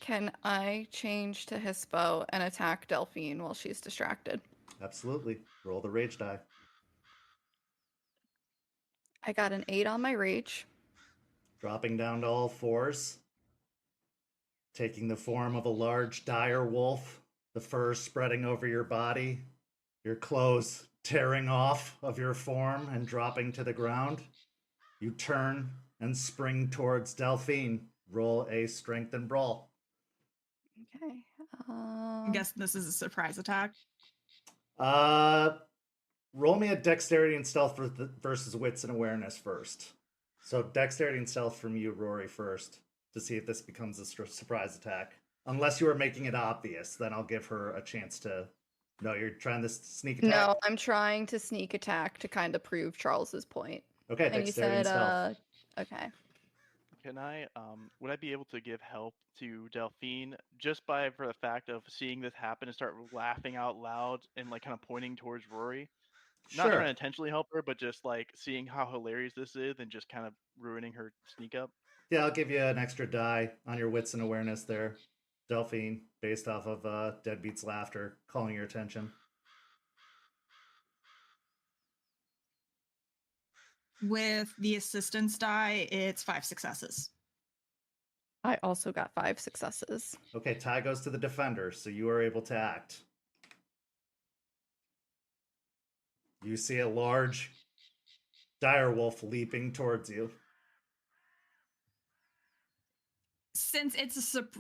can I change to Hispo and attack Delphine while she's distracted? Absolutely. Roll the rage die. I got an 8 on my rage. Dropping down to all fours. Taking the form of a large dire wolf, the fur spreading over your body, your clothes tearing off of your form and dropping to the ground. You turn and spring towards Delphine. Roll a strength and brawl. Okay. I'm guessing this is a surprise attack. Roll me a dexterity and stealth versus wits and awareness first. So dexterity and stealth from you, Rory, first, to see if this becomes a surprise attack. Unless you are making it obvious, then I'll give her a chance to... No, you're trying to sneak attack? No, I'm trying to sneak attack to kind of prove Charles's point. Okay, And you dexterity and said, stealth. okay. Can I, would I be able to give help to Delphine just for the fact of seeing this happen and start laughing out loud and like kind of pointing towards Rory? Not Sure. trying to intentionally help her, but just like seeing how hilarious this is and just kind of ruining her sneak up. Yeah, I'll give you an extra die on your wits and awareness there, Delphine, based off of Deadbeat's laughter, calling your attention. With the assistance die, it's 5 successes. I also got 5 successes. Okay, tie goes to the defender, so you are able to act. You see a large direwolf leaping towards you. Since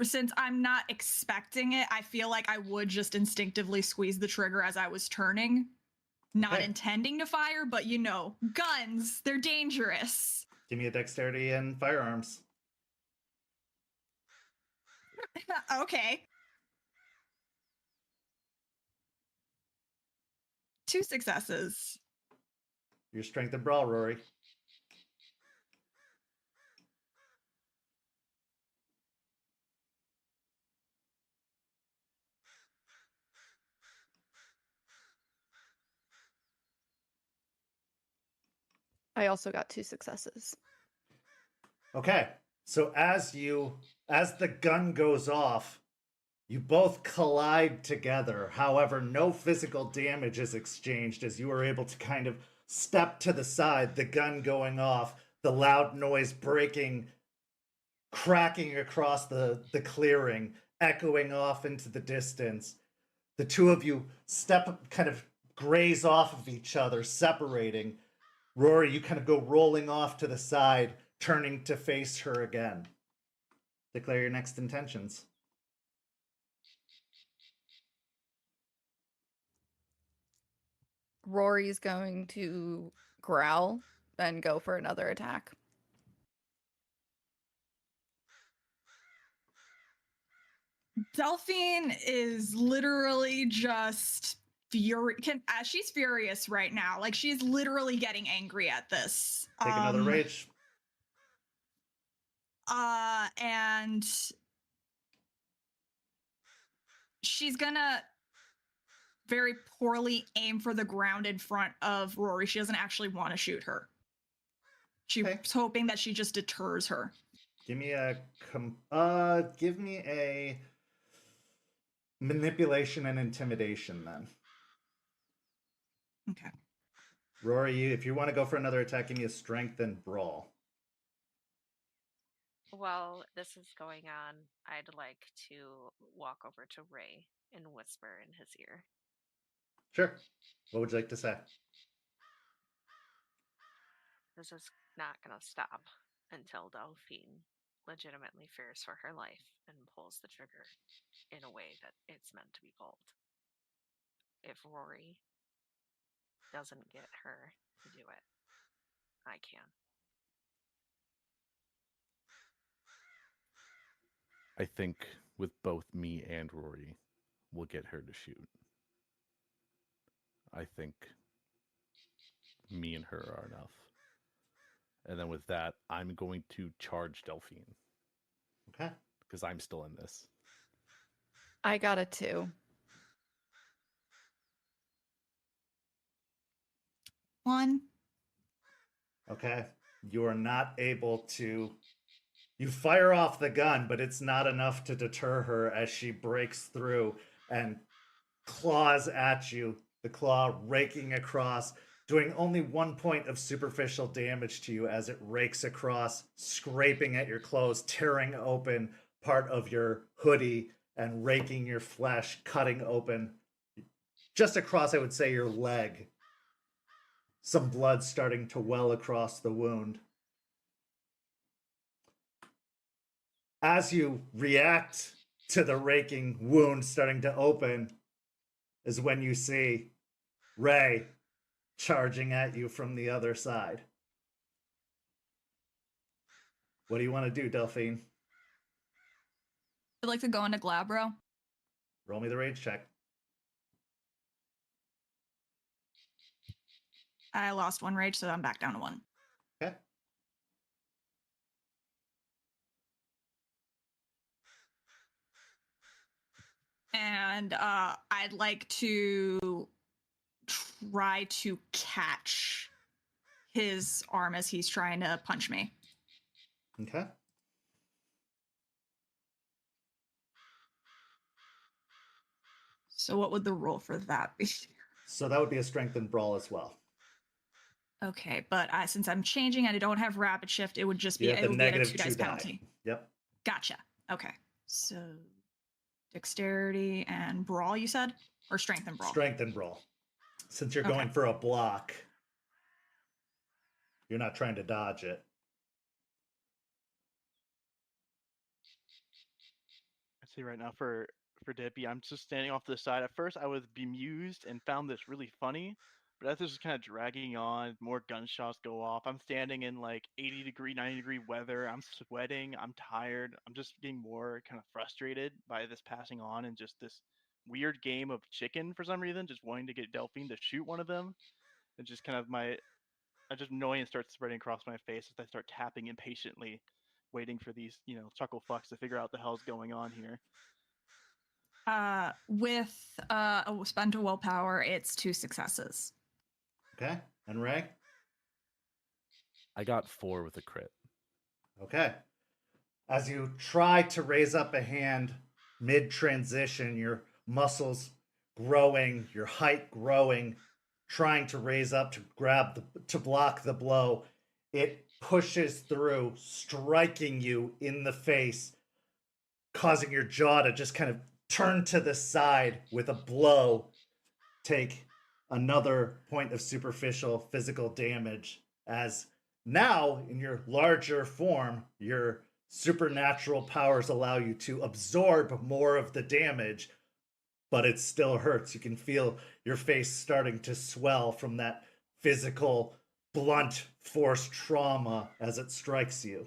since I'm not expecting it, I feel like I would just instinctively squeeze the trigger as I was turning. Not Okay. intending to fire, but you know, guns, they're dangerous. Give me a dexterity and firearms. Okay. 2 successes. Your strength and brawl, Rory. I also got 2 successes. Okay, so as the gun goes off, you both collide together. However, no physical damage is exchanged as you are able to kind of step to the side, the gun going off, the loud noise breaking, cracking across the clearing, echoing off into the distance. The two of you kind of graze off of each other, separating. Rory, you kind of go rolling off to the side, turning to face her again. Declare your next intentions. Rory's going to growl and go for another attack. Delphine is literally just she's furious right now. Like, she's literally getting angry at this. Take another rage. And she's gonna very poorly aim for the ground in front of Rory. She doesn't actually want to shoot her. She's hoping that she just deters her. Give me a manipulation and intimidation then. Okay. Rory, if you want to go for another attack, give me a strength and brawl. While this is going on, I'd like to walk over to Ray and whisper in his ear. Sure. What would you like to say? This is not going to stop until Delphine legitimately fears for her life and pulls the trigger in a way that it's meant to be pulled. If Rory doesn't get her to do it, I can. I think with both me and Rory, we'll get her to shoot. I think me and her are enough. And then with that, I'm going to charge Delphine. Okay. Because I'm still in this. I got a 2. 1. Okay. You are not able to... You fire off the gun, but it's not enough to deter her as she breaks through and claws at you. The claw raking across, doing only 1 point of superficial damage to you as it rakes across, scraping at your clothes, tearing open part of your hoodie and raking your flesh, cutting open just across, I would say, your leg. Some blood starting to well across the wound. As you react to the raking wound starting to open is when you see Ray charging at you from the other side. What do you want to do, Delphine? I'd like to go into Glabro. Roll me the rage check. I lost 1 rage, so I'm back down to 1. Okay. And I'd like to try to catch his arm as he's trying to punch me. Okay. So what would the roll for that be? So that would be a strength and brawl as well. Okay, but since I'm changing and I don't have rapid shift, it would just be, You have it the would be at a negative 2 dice 2 die. penalty. Yep. Gotcha. Okay. So dexterity and brawl, you said? Or strength and brawl? Strength and brawl. Since you're Okay. going for a block, you're not trying to dodge it. I see right now for Deadbeat, I'm just standing off to the side. At first, I was bemused and found this really funny, but as this is kind of dragging on, more gunshots go off. I'm standing in like 80-degree, 90-degree weather. I'm sweating. I'm tired. I'm just getting more kind of frustrated by this passing on and just this weird game of chicken for some reason, just wanting to get Delphine to shoot one of them. And just kind of just annoyance starts spreading across my face as I start tapping impatiently, waiting for these, chuckle fucks to figure out the hell's going on here. With a spend to willpower, it's 2 successes. Okay. And Ray? I got 4 with a crit. Okay. As you try to raise up a hand mid-transition, your muscles growing, your height growing, trying to raise up to to block the blow, it pushes through, striking you in the face, causing your jaw to just kind of turn to the side with a blow. Take another point of superficial physical damage as now in your larger form, your supernatural powers allow you to absorb more of the damage, but it still hurts. You can feel your face starting to swell from that physical blunt force trauma as it strikes you.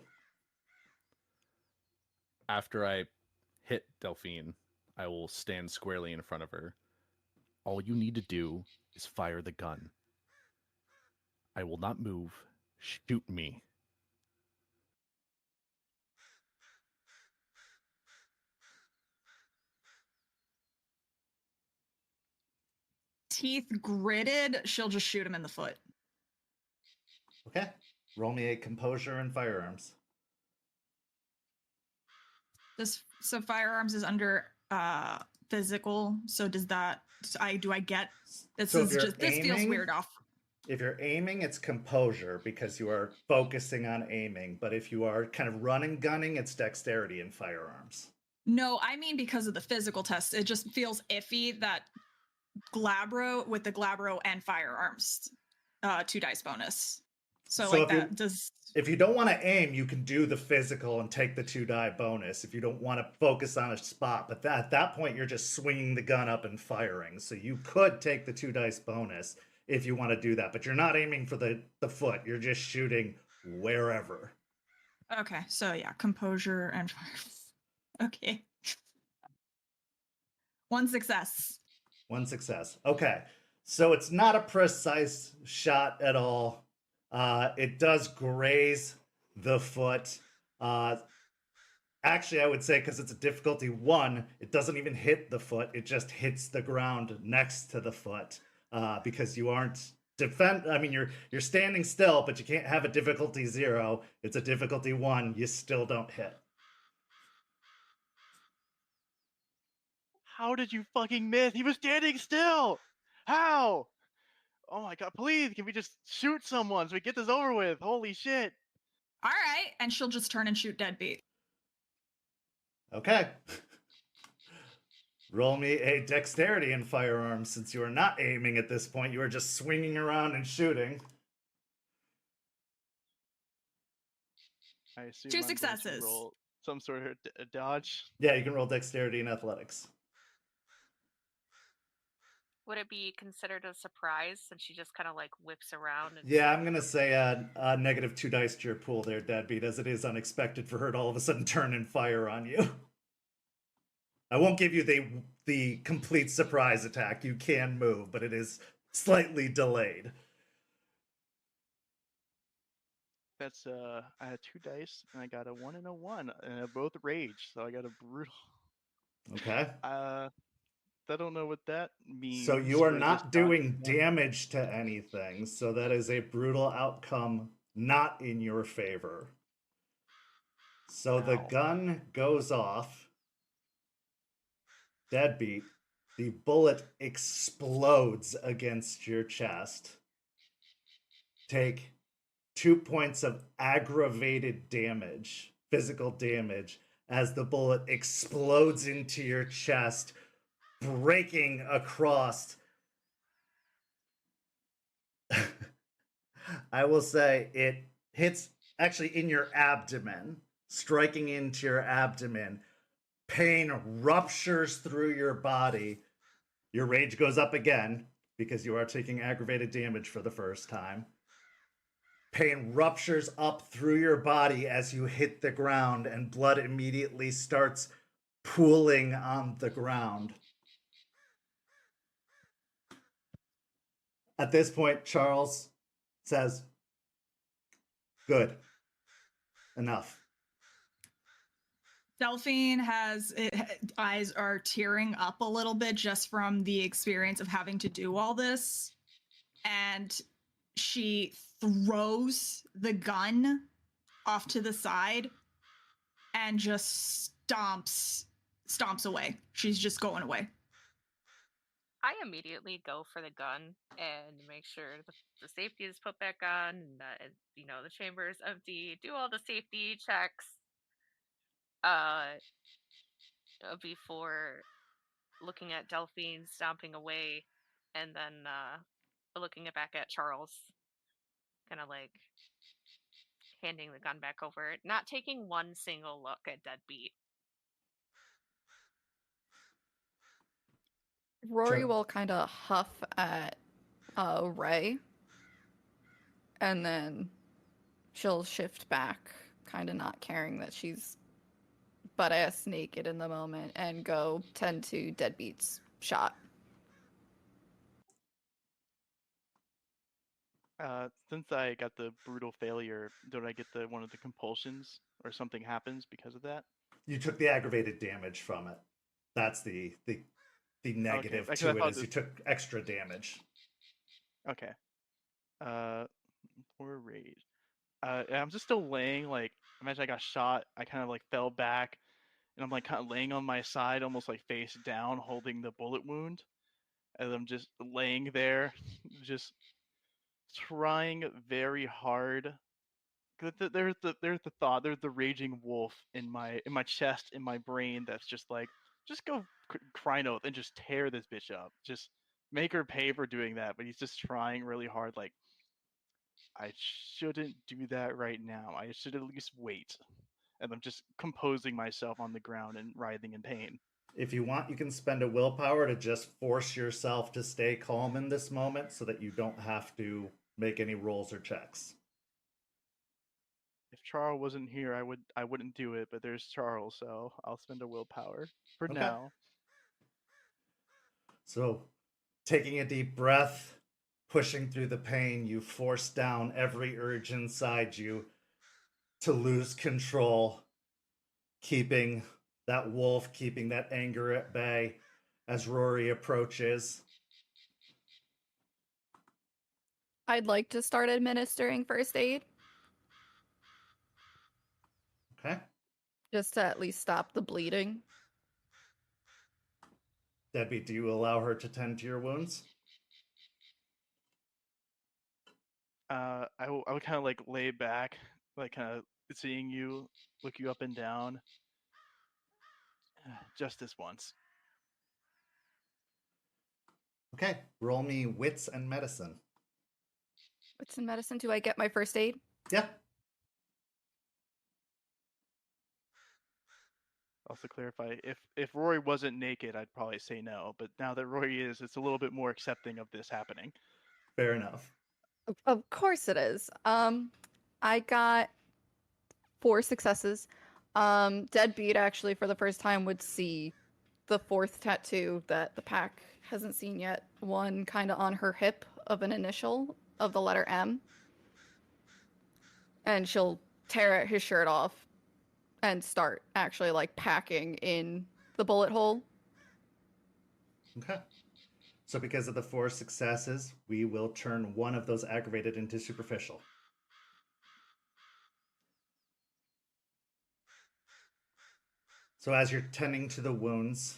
After I hit Delphine, I will stand squarely in front of her. All you need to do is fire the gun. I will not move. Shoot me. Teeth gritted, she'll just shoot him in the foot. Okay. Roll me a composure and firearms. So firearms is under physical. So does that? Do I get? This So if is you're just. This feels aiming- weird. Off. If you're aiming, it's composure because you are focusing on aiming. But if you are kind of running, gunning, it's dexterity and firearms. No, I mean because of the physical test. It just feels iffy that Glabro with the Glabro and firearms, 2 dice bonus. So like that does. If you don't want to aim, you can do the physical and take the 2 die bonus if you don't want to focus on a spot. But at that point, you're just swinging the gun up and firing. So you could take the 2 dice bonus if you want to do that. But you're not aiming for the foot. You're just shooting wherever. Okay, so yeah, composure and fire. Okay. 1 success. 1 success. Okay. So it's not a precise shot at all. It does graze the foot. Actually, I would say because it's a difficulty 1, it doesn't even hit the foot. It just hits the ground next to the foot because you aren't you're standing still, but you can't have a difficulty 0. It's a difficulty 1. You still don't hit. How did you fucking miss? He was standing still. How? Oh my god, please, can we just shoot someone so we get this over with? Holy shit. All right, and she'll just turn and shoot Deadbeat. Okay. Roll me a dexterity in firearms since you are not aiming at this point. You are just swinging around and shooting. I assume 2 I'm going to successes. roll some sort of dodge. Yeah, you can roll dexterity and athletics. Would it be considered a surprise since she just kind of like whips around? And Yeah, I'm going to say a negative 2 dice to your pool there, Deadbeat, as it is unexpected for her to all of a sudden turn and fire on you. I won't give you the complete surprise attack. You can move, but it is slightly delayed. That's I had 2 dice and I got a 1 and a 1 and both rage, so I got a brutal. Okay. I don't know what that means. So you are for not this doing document. damage to anything, so that is a brutal outcome not in your favor. So the Ow. gun goes off. Deadbeat. The bullet explodes against your chest. Take 2 points of aggravated damage, physical damage, as the bullet explodes into your chest, breaking across. I will say it hits actually in your abdomen, striking into your abdomen. Pain ruptures through your body. Your rage goes up again because you are taking aggravated damage for the first time. Pain ruptures up through your body as you hit the ground, and blood immediately starts pooling on the ground. At this point, Charles says, "Good. Enough." Delphine eyes are tearing up a little bit just from the experience of having to do all this. And she throws the gun off to the side and just stomps away. She's just going away. I immediately go for the gun and make sure the safety is put back on, and the chamber is empty. Do all the safety checks before looking at Delphine stomping away, and then looking back at Charles, kind of like handing the gun back over, not taking one single look at Deadbeat. Rory Sure. will kind of huff at Ray And then she'll shift back, kind of not caring that she's butt-ass naked in the moment, and go tend to Deadbeat's shot. Since I got the brutal failure, don't I get one of the compulsions or something happens because of that? You took the aggravated damage from it. That's the negative because to I it thought is you this- took extra damage. Okay. Poor rage. And I'm just still laying, like, imagine I got shot, I kind of like fell back, and I'm like kind of laying on my side, almost like face down, holding the bullet wound. As I'm just laying there, just trying very hard. There's the thought, there's the raging wolf in my chest, in my brain, that's just like, just go cry oath and just tear this bitch up. Just make her pay for doing that. But he's just trying really hard, like, I shouldn't do that right now. I should at least wait. And I'm just composing myself on the ground and writhing in pain. If you want, you can spend a willpower to just force yourself to stay calm in this moment so that you don't have to make any rolls or checks. If Charles wasn't here, I wouldn't do it, but there's Charles, so I'll spend a willpower for Okay. now. So, taking a deep breath, pushing through the pain, you force down every urge inside you to lose control, keeping that wolf, keeping that anger at bay as Rory approaches. I'd like to start administering first aid, Okay. just to at least stop the bleeding. Deadbeat, do you allow her to tend to your wounds? I would kind of like lay back, like kind of seeing you, look you up and down. Just this once. Okay. Roll me wits and medicine. What's in medicine? Do I get my first aid? Yeah. Also clarify, if Rory wasn't naked, I'd probably say no. But now that Rory is, it's a little bit more accepting of this happening. Fair enough. Of course it is. I got 4 successes. Deadbeat actually for the first time would see the 4th tattoo that the pack hasn't seen yet. One kind of on her hip of an initial of the letter M. And she'll tear his shirt off and start actually like packing in the bullet hole. Okay. So because of the 4 successes, we will turn one of those aggravated into superficial. So as you're tending to the wounds,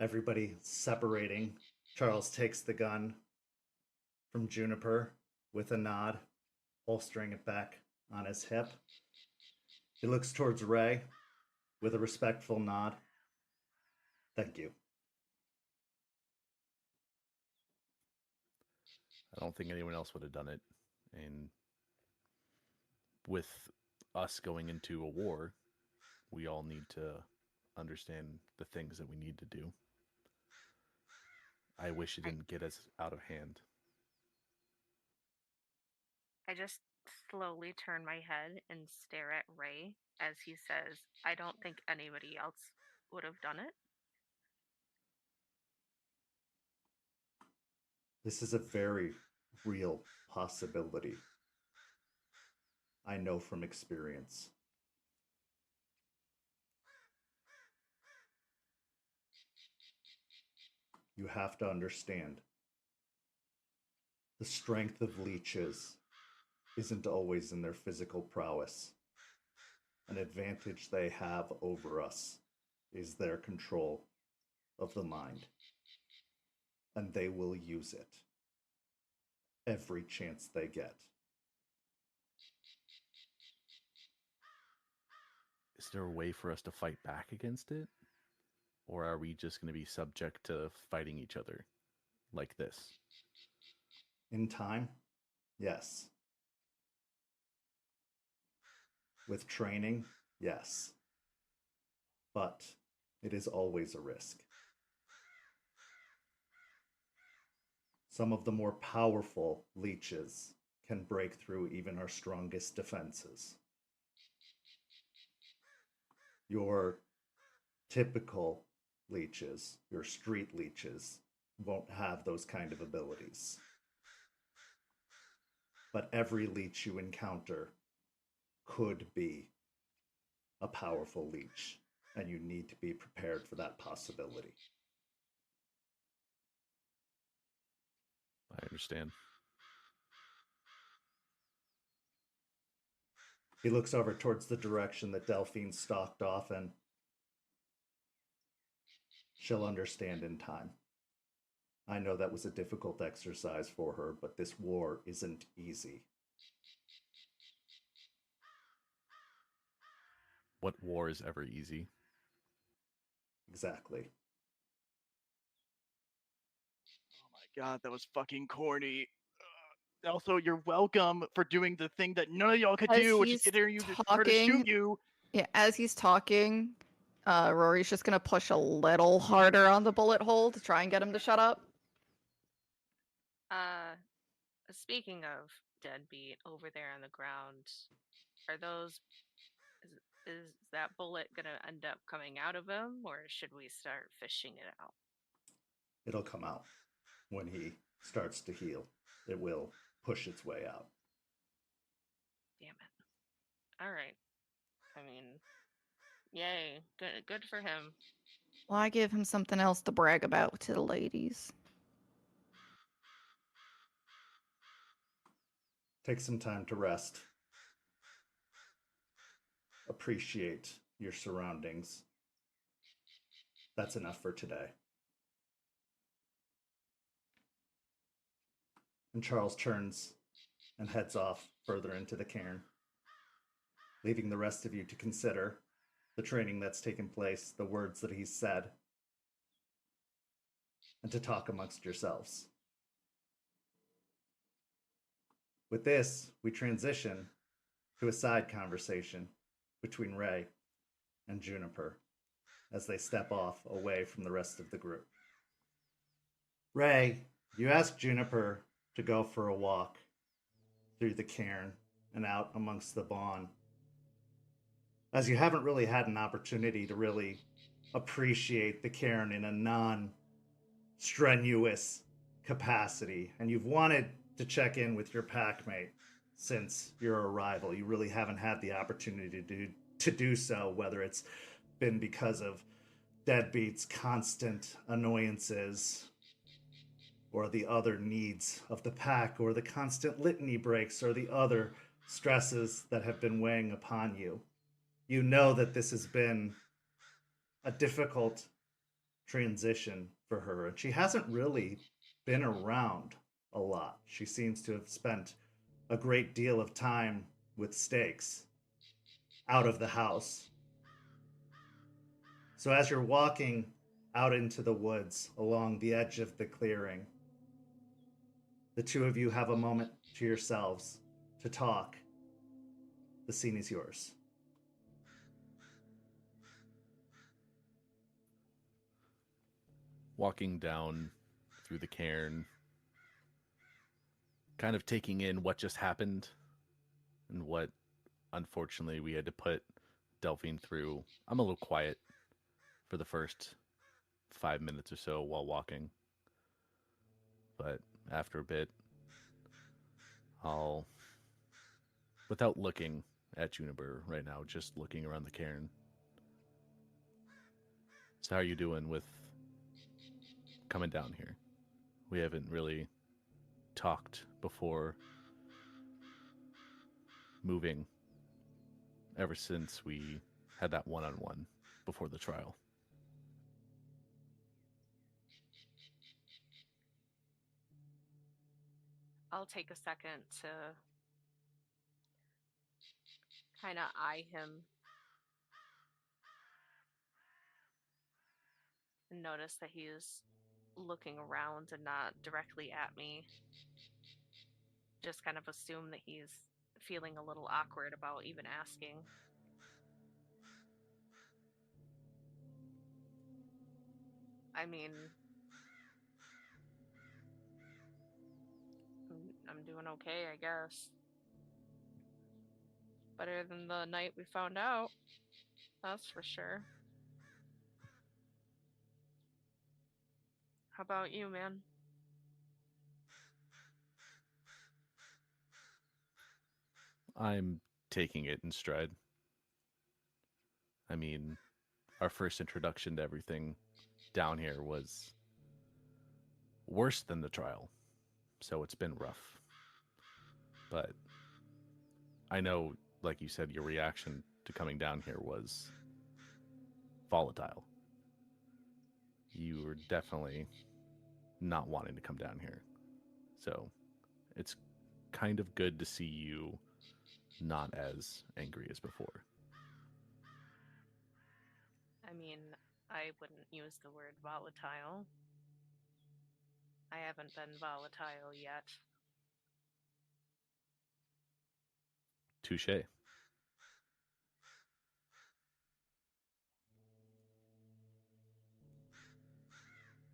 everybody separating, Charles takes the gun from Juniper with a nod, holstering it back on his hip. He looks towards Ray with a respectful nod. Thank you. I don't think anyone else would have done it. And with us going into a war, we all need to understand the things that we need to do. I wish it didn't get us out of hand. I just slowly turn my head and stare at Ray as he says, I don't think anybody else would have done it. This is a very real possibility. I know from experience. You have to understand. The strength of leeches isn't always in their physical prowess. An advantage they have over us is their control of the mind. And they will use it every chance they get. Is there a way for us to fight back against it? Or are we just going to be subject to fighting each other like this? In time, yes. With training, yes. But it is always a risk. Some of the more powerful leeches can break through even our strongest defenses. Your typical leeches, your street leeches, won't have those kind of abilities. But every leech you encounter could be a powerful leech, and you need to be prepared for that possibility. I understand. He looks over towards the direction that Delphine stalked off, and she'll understand in time. I know that was a difficult exercise for her, but this war isn't easy. What war is ever easy? Exactly. Oh my god, that was fucking corny. Also, you're welcome for doing the thing that none of y'all could As do, which is he's getting her to shoot talking- you. Yeah, as he's talking, Rory's just gonna push a little harder on the bullet hole to try and get him to shut up. Speaking of Deadbeat over there on the ground, are those is that bullet gonna end up coming out of him, or should we start fishing it out? It'll come out when he starts to heal. It will push its way out. Damn it. All right. I mean, yay. Good for him. Well, I give him something else to brag about to the ladies. Take some time to rest. Appreciate your surroundings. That's enough for today. And Charles turns and heads off further into the cairn, leaving the rest of you to consider the training that's taken place, the words that he's said, and to talk amongst yourselves. With this, we transition to a side conversation between Ray and Juniper as they step off away from the rest of the group. Ray, you ask Juniper to go for a walk through the cairn and out amongst the bawn, as you haven't really had an opportunity to really appreciate the cairn in a non-strenuous capacity, and you've wanted to check in with your packmate since your arrival. You really haven't had the opportunity to do so, whether it's been because of Deadbeat's constant annoyances, or the other needs of the pack, or the constant litany breaks, or the other stresses that have been weighing upon you. You know that this has been a difficult transition for her, and she hasn't really been around a lot. She seems to have spent a great deal of time with stakes out of the house. So as you're walking out into the woods along the edge of the clearing, the two of you have a moment to yourselves to talk. The scene is yours. Walking down through the cairn, kind of taking in what just happened and what, unfortunately, we had to put Delphine through. I'm a little quiet for the first 5 minutes or so while walking, but after a bit, I'll, without looking at Juniper right now, just looking around the cairn. So how are you doing with coming down here? We haven't really talked before moving ever since we had that one-on-one before the trial. I'll take a second to kind of eye him and notice that he is looking around and not directly at me. Just kind of assume that he's feeling a little awkward about even asking. I mean, I'm doing okay, I guess. Better than the night we found out. That's for sure. How about you, man? I'm taking it in stride. I mean, our first introduction to everything down here was worse than the trial, so it's been rough. But I know, like you said, your reaction to coming down here was volatile. You were definitely not wanting to come down here. So it's kind of good to see you not as angry as before. I mean, I wouldn't use the word volatile. I haven't been volatile yet. Touche.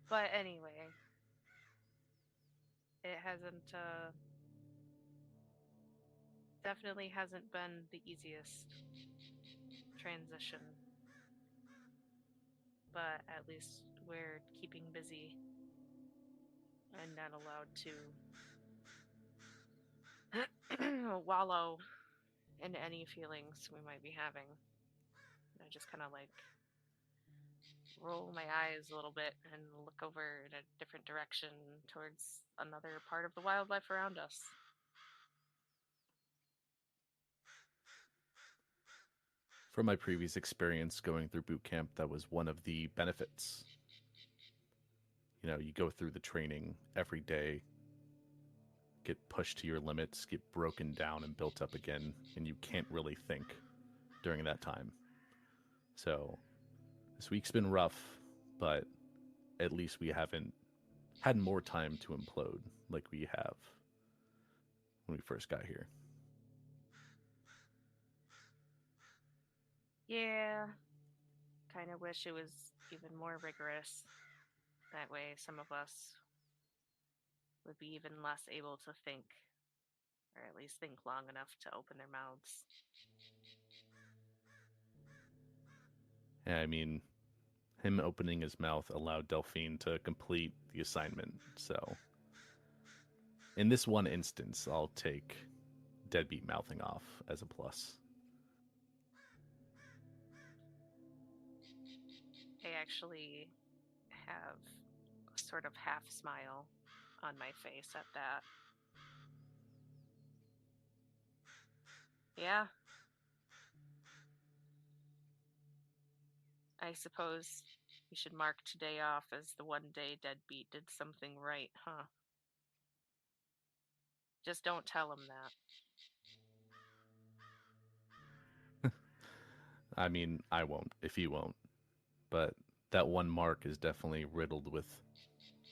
But anyway, it hasn't, definitely hasn't been the easiest transition. But at least we're keeping busy and not allowed to wallow in any feelings we might be having. I just kind of like roll my eyes a little bit and look over in a different direction towards another part of the wildlife around us. From my previous experience going through boot camp, that was one of the benefits. You know, you go through the training every day, get pushed to your limits, get broken down and built up again, and you can't really think during that time. So this week's been rough, but at least we haven't had more time to implode like we have when we first got here. Yeah, kind of wish it was even more rigorous. That way some of us would be even less able to think, or at least think long enough to open their mouths. And I mean, him opening his mouth allowed Delphine to complete the assignment. So in this one instance, I'll take Deadbeat mouthing off as a plus. I actually have a sort of half smile on my face at that. Yeah. I suppose we should mark today off as the one day Deadbeat did something right, huh? Just don't tell him that. I mean, I won't if you won't. But that one mark is definitely riddled with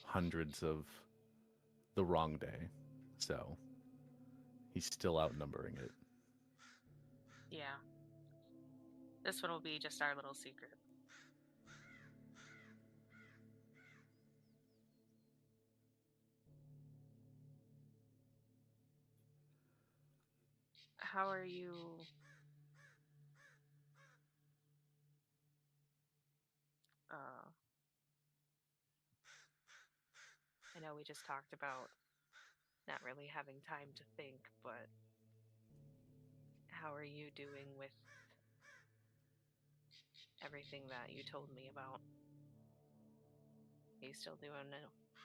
hundreds of the wrong day. So he's still outnumbering it. Yeah. This one will be just our little secret. How are you? I know we just talked about not really having time to think, but how are you doing with everything that you told me about? Are you still doing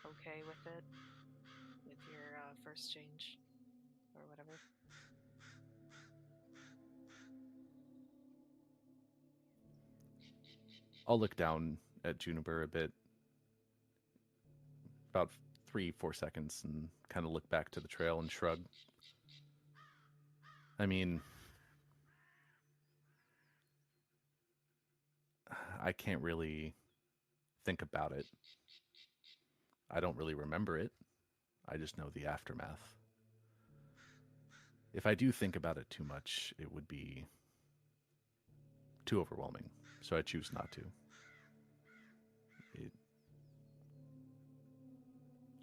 okay with it? With your first change or whatever? I'll look down at Juniper a bit, about 3-4 seconds, and kind of look back to the trail and shrug. I mean, I can't really think about it. I don't really remember it. I just know the aftermath. If I do think about it too much, it would be too overwhelming, so I choose not to.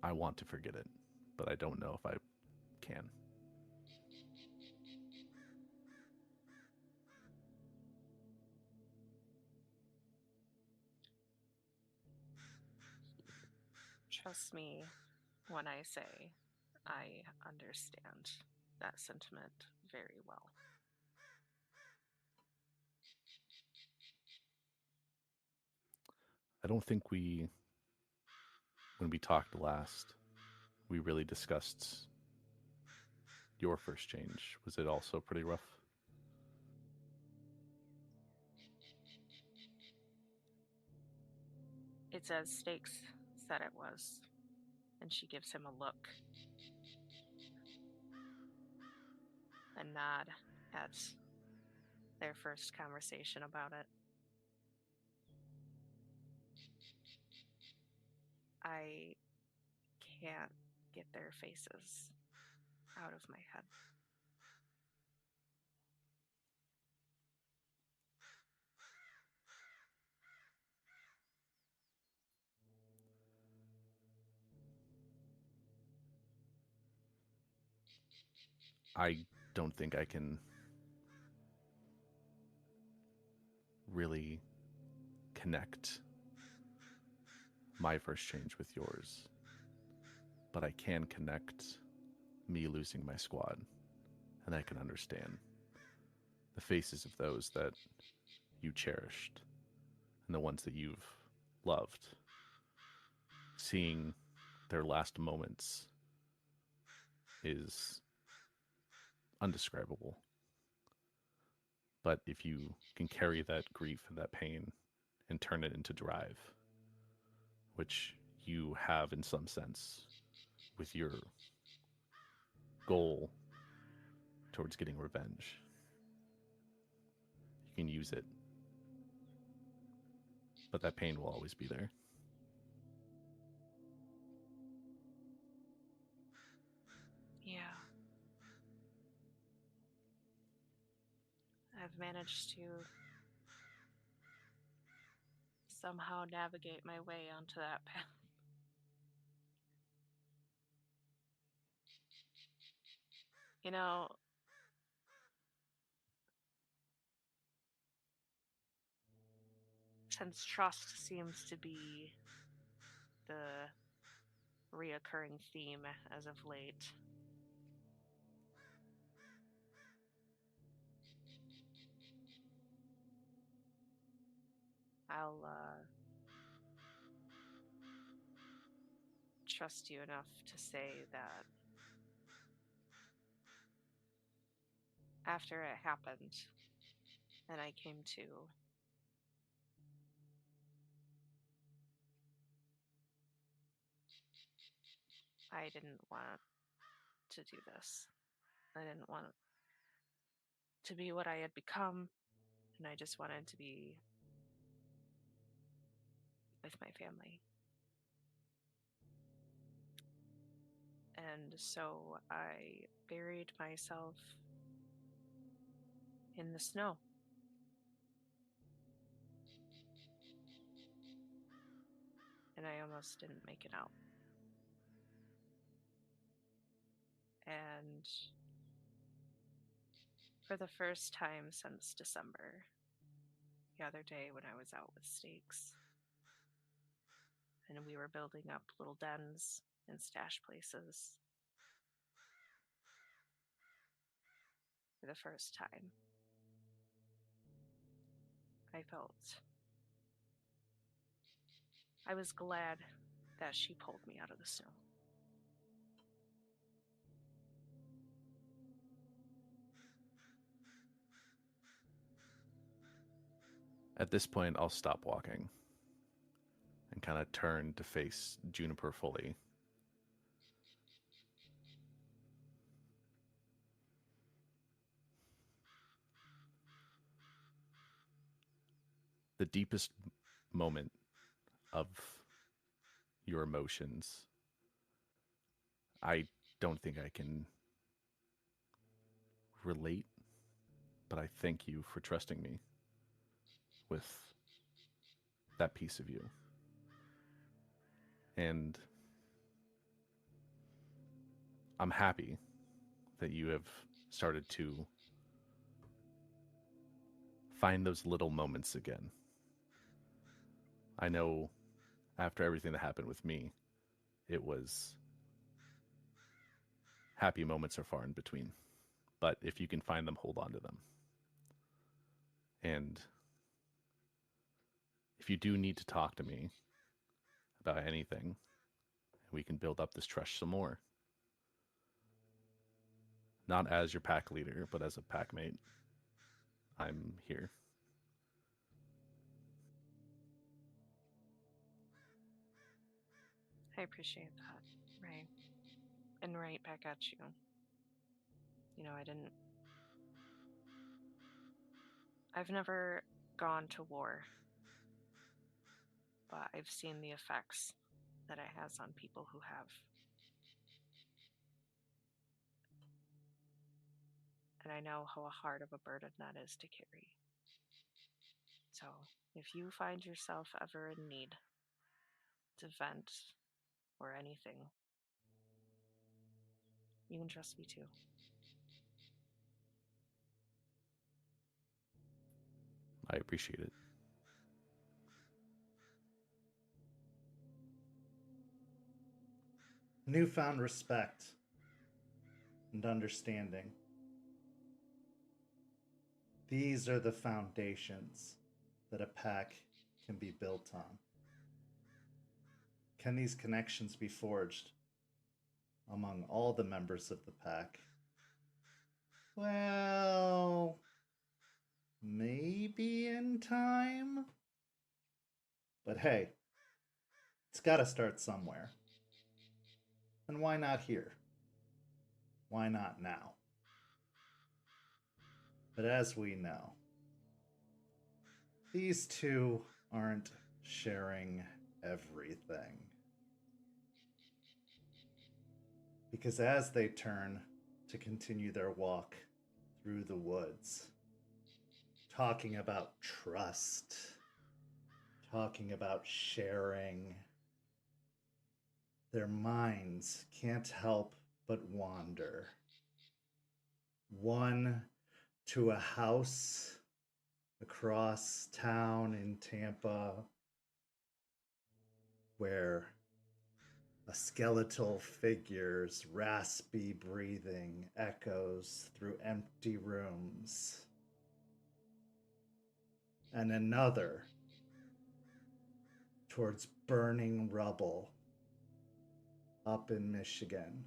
I want to forget it, but I don't know if I can. Trust me when I say I understand that sentiment very well. I don't think when we talked last, we really discussed your first change. Was it also pretty rough? It's as Stakes said it was, and she gives him a look, a nod at their first conversation about it. I can't get their faces out of my head. I don't think I can really connect my first change with yours, but I can connect me losing my squad, and I can understand the faces of those that you cherished and the ones that you've loved. Seeing their last moments is undescribable. But if you can carry that grief and that pain and turn it into drive, which you have in some sense with your goal towards getting revenge, you can use it. But that pain will always be there. Yeah. I've managed to somehow navigate my way onto that path. You know, since trust seems to be the reoccurring theme as of late, I'll trust you enough to say that after it happened and I came to, I didn't want to do this. I didn't want to be what I had become, and I just wanted to be with my family. And so I buried myself in the snow. And I almost didn't make it out. And for the first time since December, the other day when I was out with Stakes, and we were building up little dens and stash places, for the first time, I was glad that she pulled me out of the snow. At this point, I'll stop walking and kind of turn to face Juniper fully. The deepest moment of your emotions, I don't think I can relate, but I thank you for trusting me with that piece of you. And I'm happy that you have started to find those little moments again. I know after everything that happened with me, it was happy moments are far in between. But if you can find them, hold on to them. And if you do need to talk to me about anything, we can build up this trust some more. Not as your pack leader, but as a pack mate. I'm here. I appreciate that, Ray. And right back at you. You know, I've never gone to war, but I've seen the effects that it has on people who have. And I know how hard of a burden that is to carry. So, if you find yourself ever in need to vent or anything, you can trust me too. I appreciate it. Newfound respect and understanding. These are the foundations that a pack can be built on. Can these connections be forged among all the members of the pack? Well, maybe in time. But hey, it's got to start somewhere. And why not here? Why not now? But as we know, these two aren't sharing everything. Because as they turn to continue their walk through the woods, talking about trust, talking about sharing, their minds can't help but wander. One to a house across town in Tampa where a skeletal figure's raspy breathing echoes through empty rooms. And another towards burning rubble up in Michigan.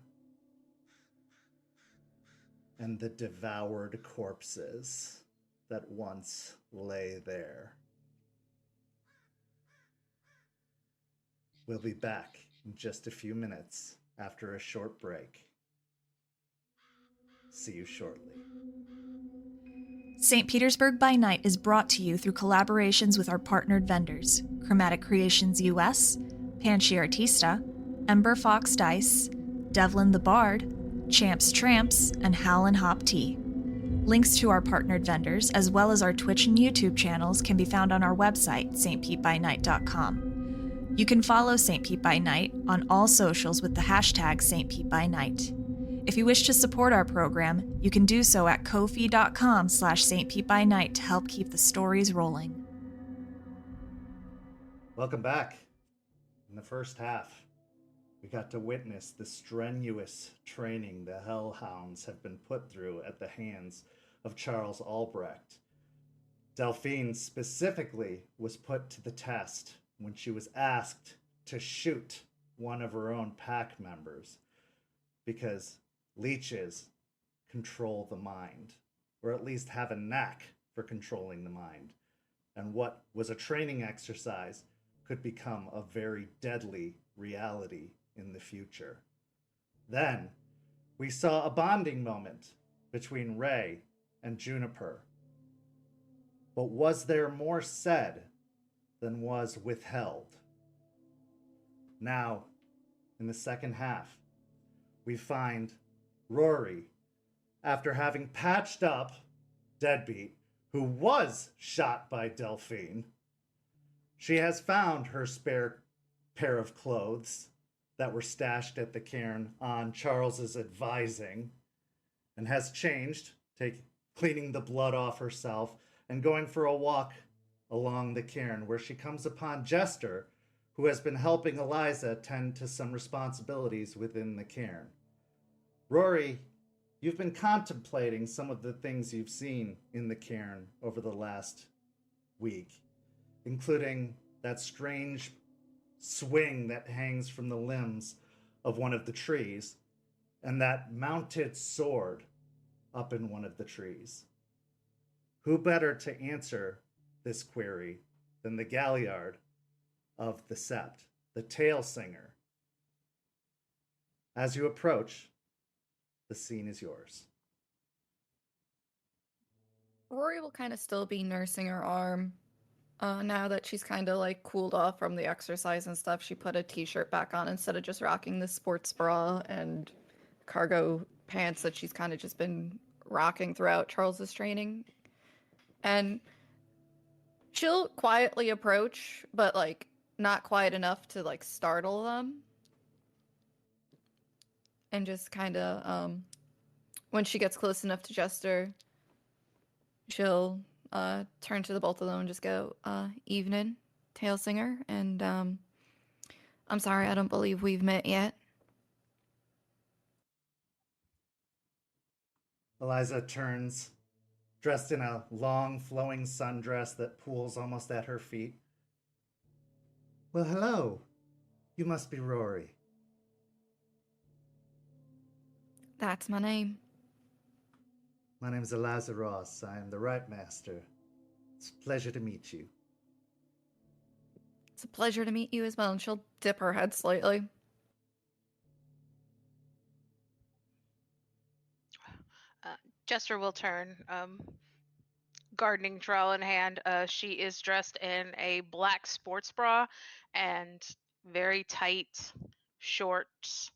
And the devoured corpses that once lay there. We'll be back in just a few minutes after a short break. See you shortly. St. Petersburg by Night is brought to you through collaborations with our partnered vendors, Chromatic Creations US, Panchi Artista, Ember Fox Dice, Devlin the Bard, Champs Tramps, and Howlin' Hop Tea. Links to our partnered vendors, as well as our Twitch and YouTube channels, can be found on our website, stpetebynight.com. You can follow St. Pete by Night on all socials with the hashtag St. Pete by Night. If you wish to support our program, you can do so at ko-fi.com/stpetebynight to help keep the stories rolling. Welcome back. In the first half, we got to witness the strenuous training the Hellhounds have been put through at the hands of Charles Albrecht. Delphine specifically was put to the test when she was asked to shoot one of her own pack members because leeches control the mind, or at least have a knack for controlling the mind. And what was a training exercise could become a very deadly reality in the future. Then we saw a bonding moment between Ray and Juniper. But was there more said than was withheld? Now, in the second half, we find Rory, after having patched up Deadbeat, who was shot by Delphine. She has found her spare pair of clothes that were stashed at the cairn on Charles's advising. and has changed, cleaning the blood off herself and going for a walk along the cairn, where she comes upon Jester, who has been helping Eliza tend to some responsibilities within the cairn. Rory, you've been contemplating some of the things you've seen in the cairn over the last week, including that strange swing that hangs from the limbs of one of the trees, and that mounted sword up in one of the trees. Who better to answer this query than the Galliard of the Sept, the tale singer? As you approach, the scene is yours. Rory will kind of still be nursing her arm. Now that she's kind of like cooled off from the exercise and stuff, she put a t-shirt back on instead of just rocking the sports bra and cargo pants that she's kind of just been rocking throughout Charles's training. And she'll quietly approach, but like not quiet enough to like startle them. And just kind of, when she gets close enough to Jester, she'll turn to the both of them and just go, evening, tale singer, and I'm sorry, I don't believe we've met yet. Eliza turns, dressed in a long, flowing sundress that pools almost at her feet. Well, hello. You must be Rory. That's my name. My name's Eliza Ross. I am the Right Master. It's a pleasure to meet you. It's a pleasure to meet you as well. And she'll dip her head slightly. Jester will turn, gardening trowel in hand. She is dressed in a black sports bra and very tight shorts,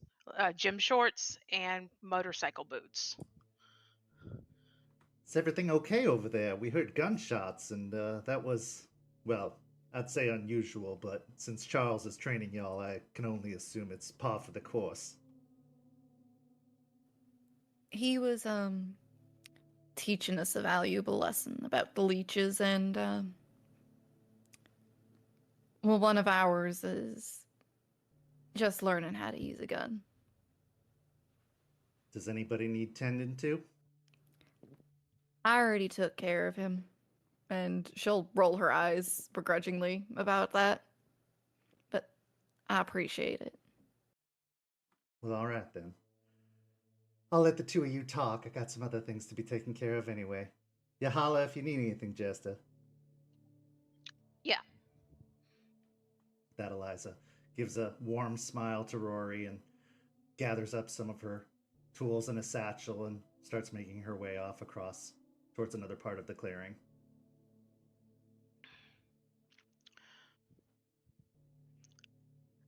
gym shorts, and motorcycle boots. Is everything okay over there? We heard gunshots, and that was, well, I'd say unusual, but since Charles is training y'all, I can only assume it's par for the course. He was teaching us a valuable lesson about the leeches, and well, one of ours is just learning how to use a gun. Does anybody need tending to? I already took care of him, and she'll roll her eyes begrudgingly about that, but I appreciate it. Well, all right then. I'll let the two of you talk. I got some other things to be taken care of anyway. You holla if you need anything, Jester. Yeah. That Eliza gives a warm smile to Rory and gathers up some of her tools in a satchel and starts making her way off across towards another part of the clearing.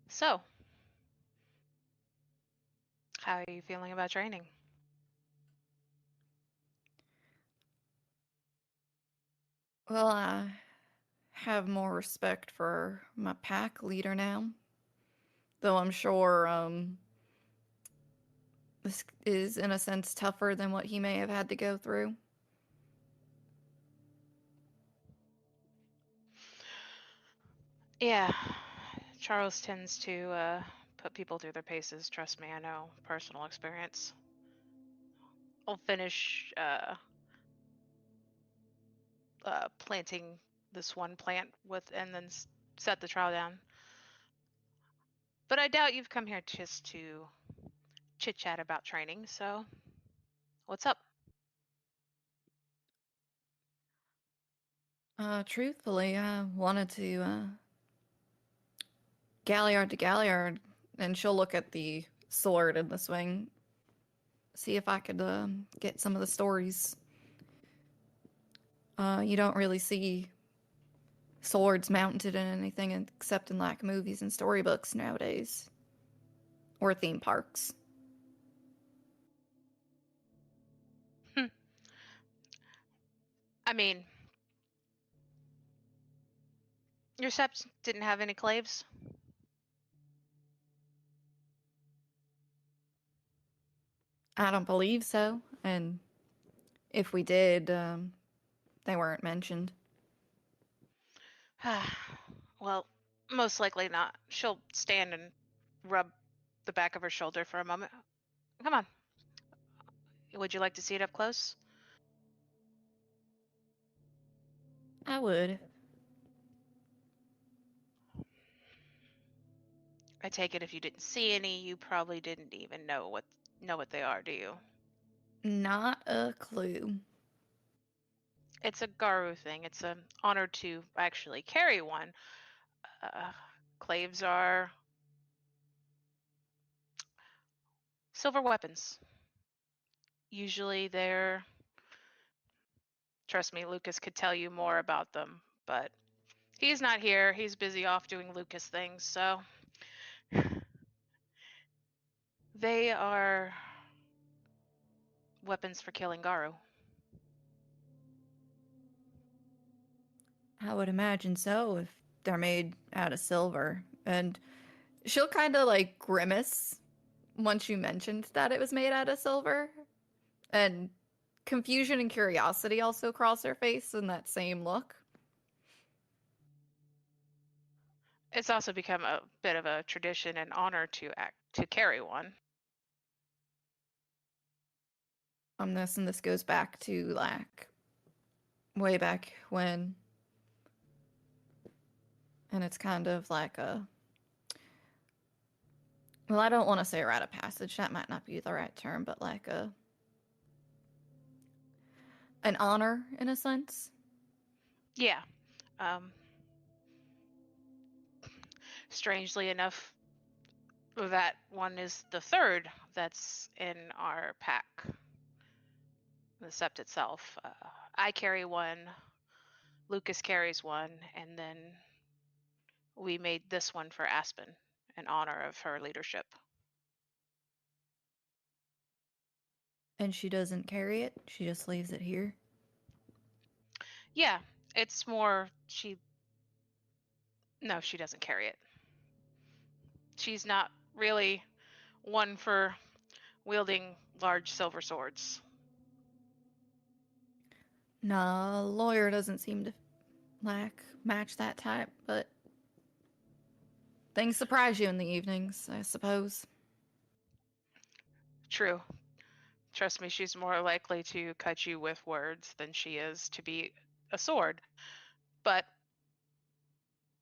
So, how are you feeling about training? Well, I have more respect for my pack leader now, though I'm sure this is in a sense tougher than what he may have had to go through. Yeah, Charles tends to put people through their paces. Trust me, I know. Personal experience. I'll finish planting this one plant and then set the trowel down. But I doubt you've come here just to chit-chat about training, so what's up? Truthfully, I wanted to Galliard to Galliard, and she'll look at the sword in the swing, see if I could get some of the stories. You don't really see swords mounted in anything except in like movies and storybooks nowadays, or theme parks. I mean, your Sept didn't have any claves? I don't believe so. And if we did, they weren't mentioned. Well, most likely not. She'll stand and rub the back of her shoulder for a moment. Come on. Would you like to see it up close? I would. I take it if you didn't see any, you probably didn't even know what they are, do you? Not a clue. It's a Garu thing. It's an honor to actually carry one. Claves are silver weapons. Usually they're... Trust me, Lucas could tell you more about them, but he's not here. He's busy off doing Lucas things, so... They are weapons for killing Garu. I would imagine so if they're made out of silver. And she'll kind of like grimace once you mentioned that it was made out of silver. And confusion and curiosity also cross her face in that same look. It's also become a bit of a tradition and honor to carry one. And this goes back to like way back when. And it's kind of like a... Well, I don't want to say a rite of passage. That might not be the right term, but like an honor in a sense. Yeah. Strangely enough, that one is the third that's in our pack. The Sept itself. I carry one, Lucas carries one, and then we made this one for Aspen in honor of her leadership. And she doesn't carry it? She just leaves it here? Yeah, it's more No, she doesn't carry it. She's not really one for wielding large silver swords. Nah, lawyer doesn't seem to match that type, but things surprise you in the evenings, I suppose. True. Trust me, she's more likely to cut you with words than she is to be a sword. But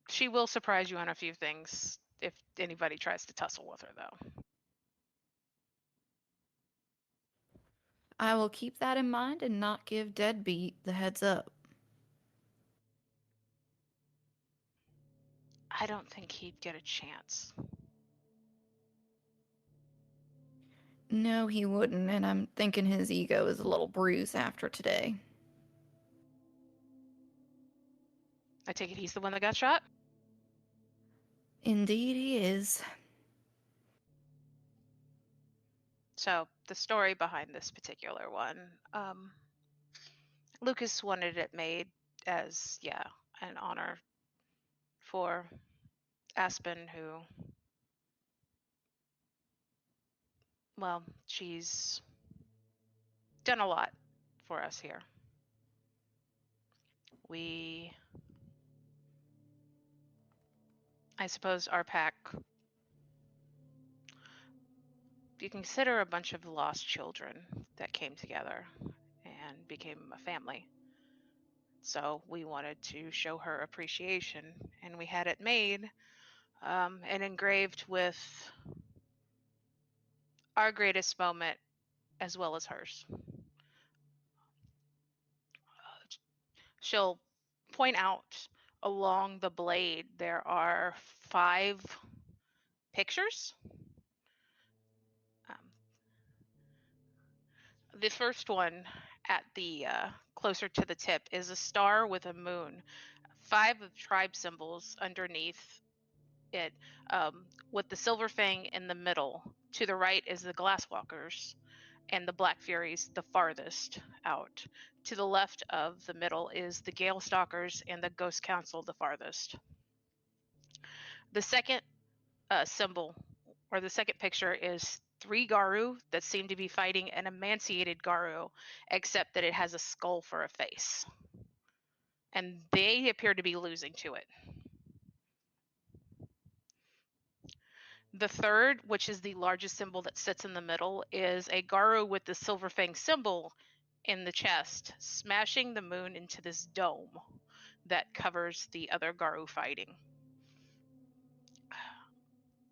she will surprise you on a few things if anybody tries to tussle with her, though. I will keep that in mind and not give Deadbeat the heads up. I don't think he'd get a chance. No, he wouldn't, and I'm thinking his ego is a little bruised after today. I take it he's the one that got shot? Indeed he is. So, the story behind this particular one, Lucas wanted it made as, an honor for Aspen, who, well, she's done a lot for us here. I suppose our pack, you can consider a bunch of lost children that came together and became a family. So we wanted to show her appreciation, and we had it made and engraved with our greatest moment as well as hers. She'll point out along the blade there are 5 pictures. The first one at the closer to the tip is a star with a moon, 5 of tribe symbols underneath it, with the Silver Fang in the middle. To the right is the Glasswalkers, and the Black Furies the farthest out. To the left of the middle is the Gale Stalkers and the Ghost Council the farthest. The second symbol, or the second picture, is 3 Garu that seem to be fighting an emaciated Garu, except that it has a skull for a face. And they appear to be losing to it. The third, which is the largest symbol that sits in the middle, is a Garu with the Silver Fang symbol in the chest, smashing the moon into this dome that covers the other Garu fighting.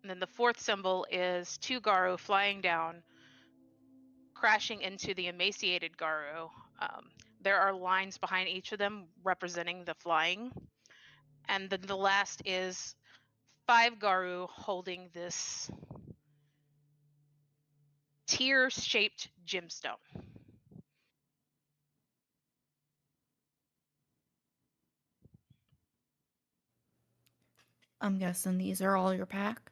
And then the fourth symbol is 2 Garu flying down, crashing into the emaciated Garu. There are lines behind each of them representing the flying. And then the last is 5 Garu holding this tear-shaped gemstone. I'm guessing these are all your pack?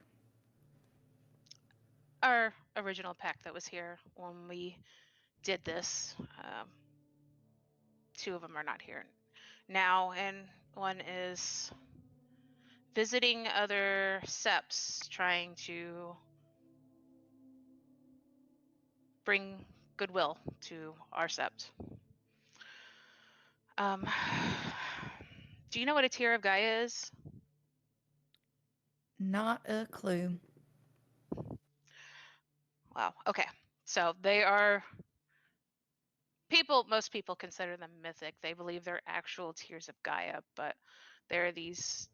Our original pack that was here when we did this. 2 of them are not here now, and one is visiting other Septs, trying to bring goodwill to our Sept. Do you know what a Tear of Gaia is? Not a clue. Wow. Okay. So they are most people consider them mythic. They believe they're actual Tears of Gaia, but they're these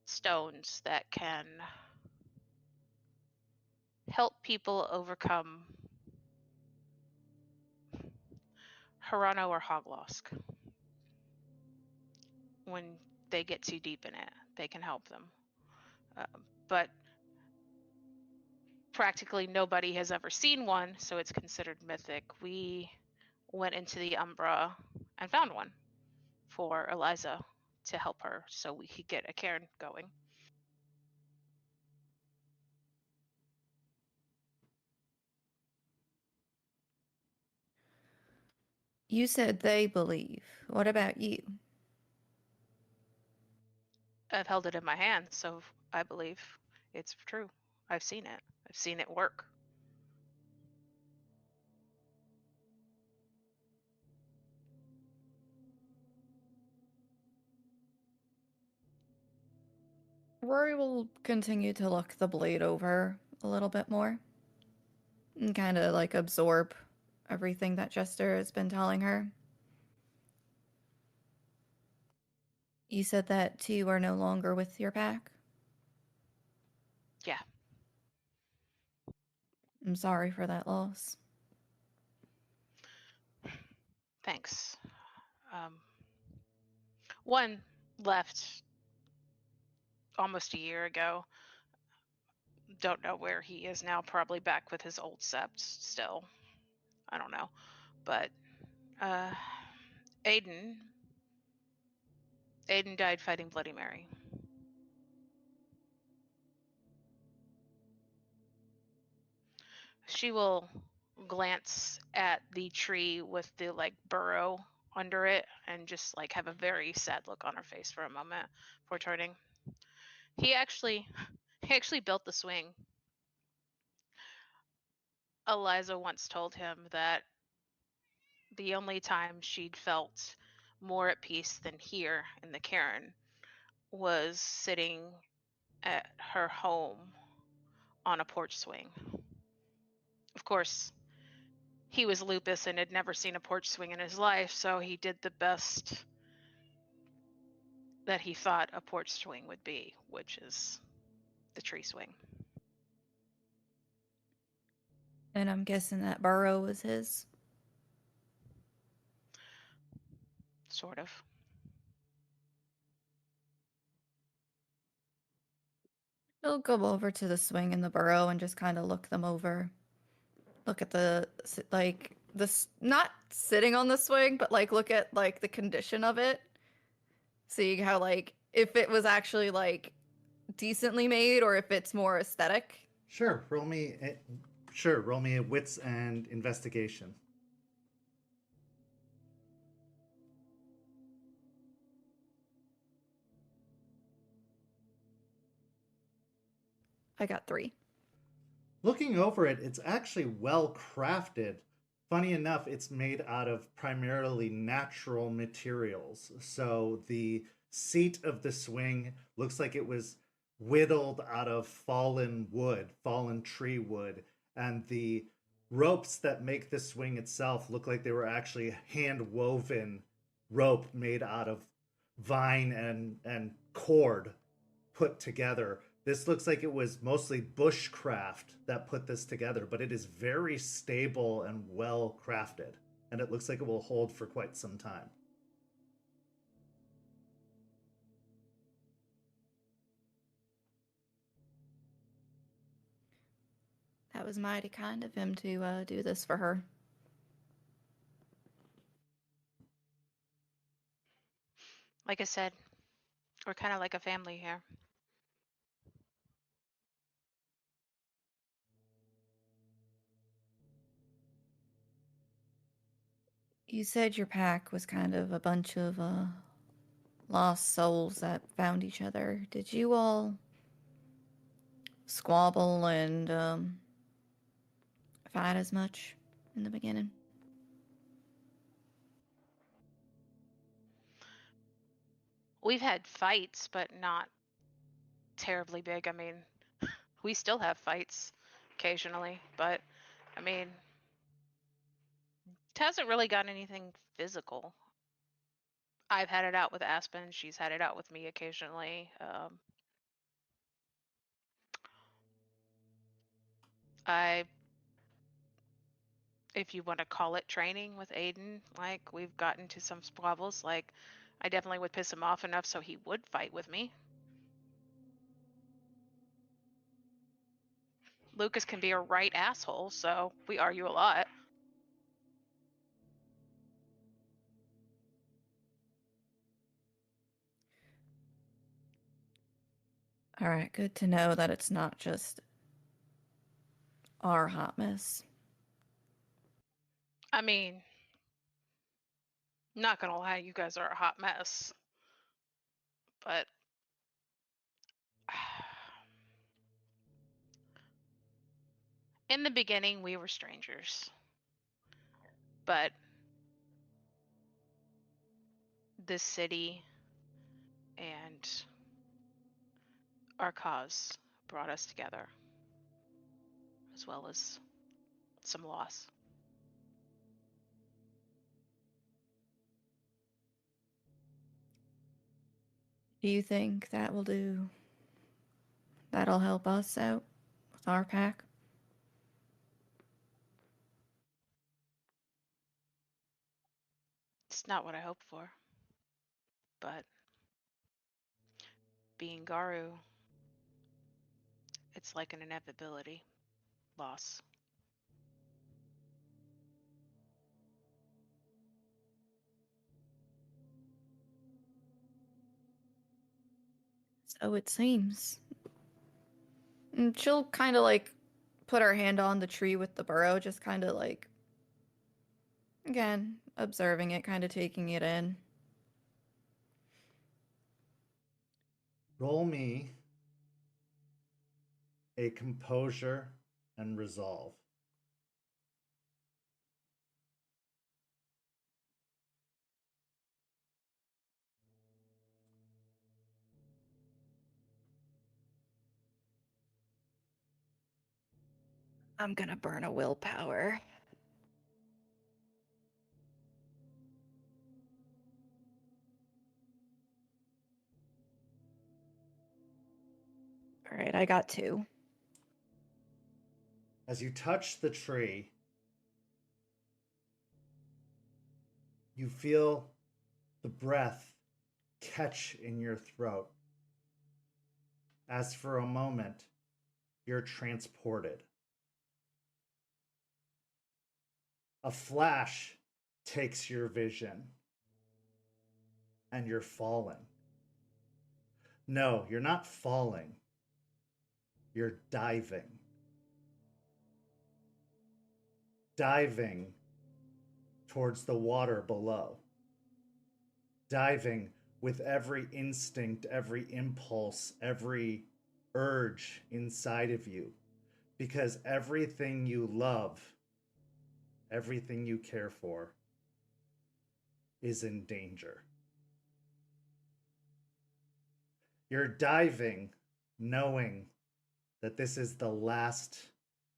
stones that can help people overcome Hirano or Hoglosk. When they get too deep in it, they can help them. But practically nobody has ever seen one, so it's considered mythic. We went into the Umbra and found one for Eliza to help her so we could get a cairn going. You said they believe. What about you? I've held it in my hand, so I believe it's true. I've seen it. I've seen it work. Rory will continue to look the blade over a little bit more and kind of like absorb everything that Jester has been telling her. You said that 2 are no longer with your pack? Yeah. I'm sorry for that loss. Thanks. One left almost a year ago. Don't know where he is now. Probably back with his old Sept still. I don't know. But Aiden died fighting Bloody Mary. She will glance at the tree with the like burrow under it and just like have a very sad look on her face for a moment before turning. He actually built the swing. Eliza once told him that the only time she'd felt more at peace than here in the cairn was sitting at her home on a porch swing. Of course, he was lupus and had never seen a porch swing in his life, so he did the best that he thought a porch swing would be, which is the tree swing. And I'm guessing that burrow was his? Sort of. He'll go over to the swing and the burrow and just kind of look them over. Look at the, like, this, not sitting on the swing, but like look at like the condition of it. Seeing how like, if it was actually like decently made or if it's more aesthetic. Sure, roll me a wits and investigation. I got 3. Looking over it, it's actually well crafted. Funny enough, it's made out of primarily natural materials. So the seat of the swing looks like it was whittled out of fallen wood, fallen tree wood, and the ropes that make the swing itself look like they were actually hand woven rope made out of vine and cord put together. This looks like it was mostly bushcraft that put this together, but it is very stable and well crafted, and it looks like it will hold for quite some time. That was mighty kind of him to do this for her. Like I said, we're kind of like a family here. You said your pack was kind of a bunch of lost souls that found each other. Did you all squabble and fight as much in the beginning? We've had fights, but not terribly big. I mean, we still have fights occasionally, but I mean, it hasn't really gotten anything physical. I've had it out with Aspen. She's had it out with me occasionally. If you want to call it training with Aiden, like we've gotten to some squabbles. Like, I definitely would piss him off enough so he would fight with me. Lucas can be a right asshole, so we argue a lot. All right, good to know that it's not just our hot mess. I mean, not gonna lie, you guys are a hot mess. But in the beginning, we were strangers. But this city and our cause brought us together, as well as some loss. Do you think that will do? That'll help us out with our pack? It's not what I hoped for. But being Garu, it's like an inevitability. Loss. So it seems. And she'll kind of like put her hand on the tree with the burrow, just kind of like, again, observing it, kind of taking it in. Roll me a composure and resolve. I'm gonna burn a willpower. All right, I got 2. As you touch the tree, you feel the breath catch in your throat. As for a moment, you're transported. A flash takes your vision, and you're falling. No, you're not falling. You're diving. Diving towards the water below. Diving with every instinct, every impulse, every urge inside of you. Because everything you love, everything you care for, is in danger. You're diving knowing that this is the last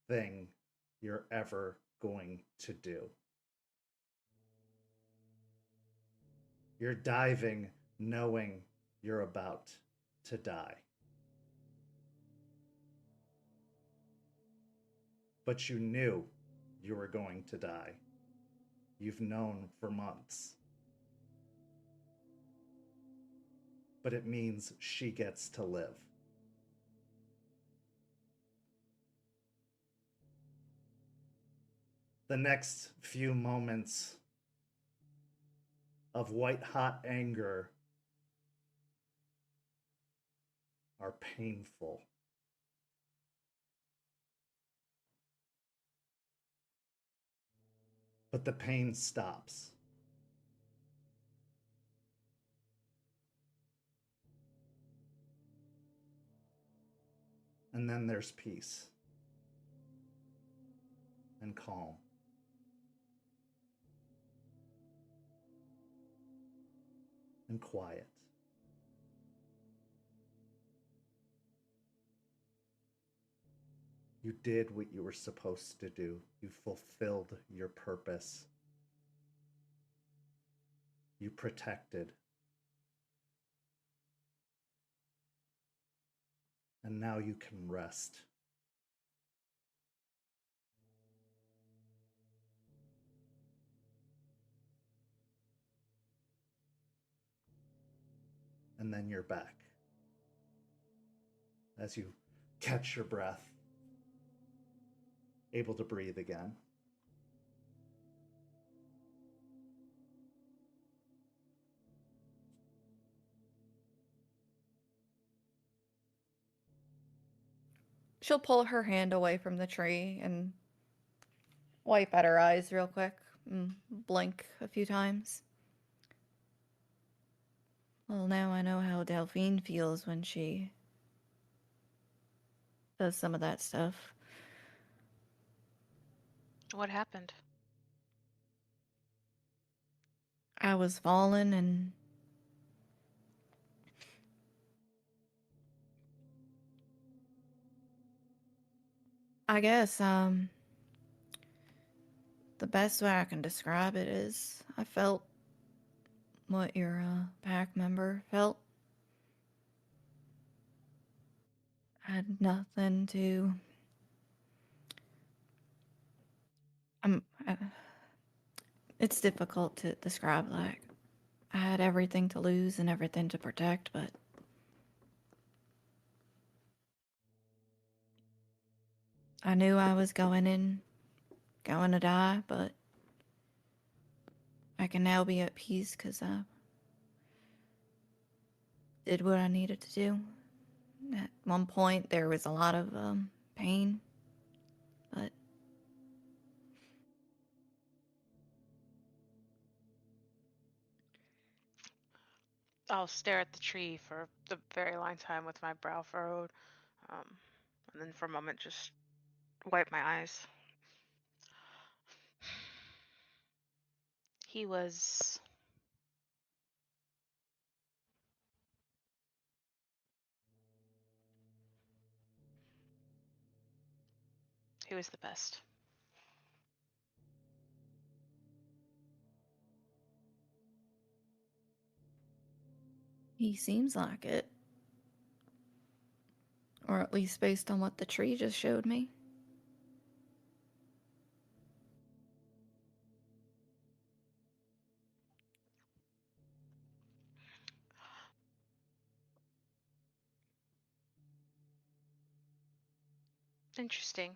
thing you're ever going to do. You're diving knowing you're about to die. But you knew you were going to die. You've known for months. But it means she gets to live. The next few moments of white-hot anger are painful. But the pain stops. And then there's peace and calm. And quiet. You did what you were supposed to do. You fulfilled your purpose. You protected. And now you can rest. And then you're back. As you catch your breath, able to breathe again. She'll pull her hand away from the tree and wipe at her eyes real quick and blink a few times. Well, now I know how Delphine feels when she does some of that stuff. What happened? I was falling and I guess the best way I can describe it is I felt what your pack member felt. I had nothing to it's difficult to describe. Like, I had everything to lose and everything to protect, but I knew I was going to die, but I can now be at peace because I did what I needed to do. At one point, there was a lot of pain, but I'll stare at the tree for a very long time with my brow furrowed, and then for a moment just wipe my eyes. He was the best. he seems like it. Or at least based on what the tree just showed me. Interesting.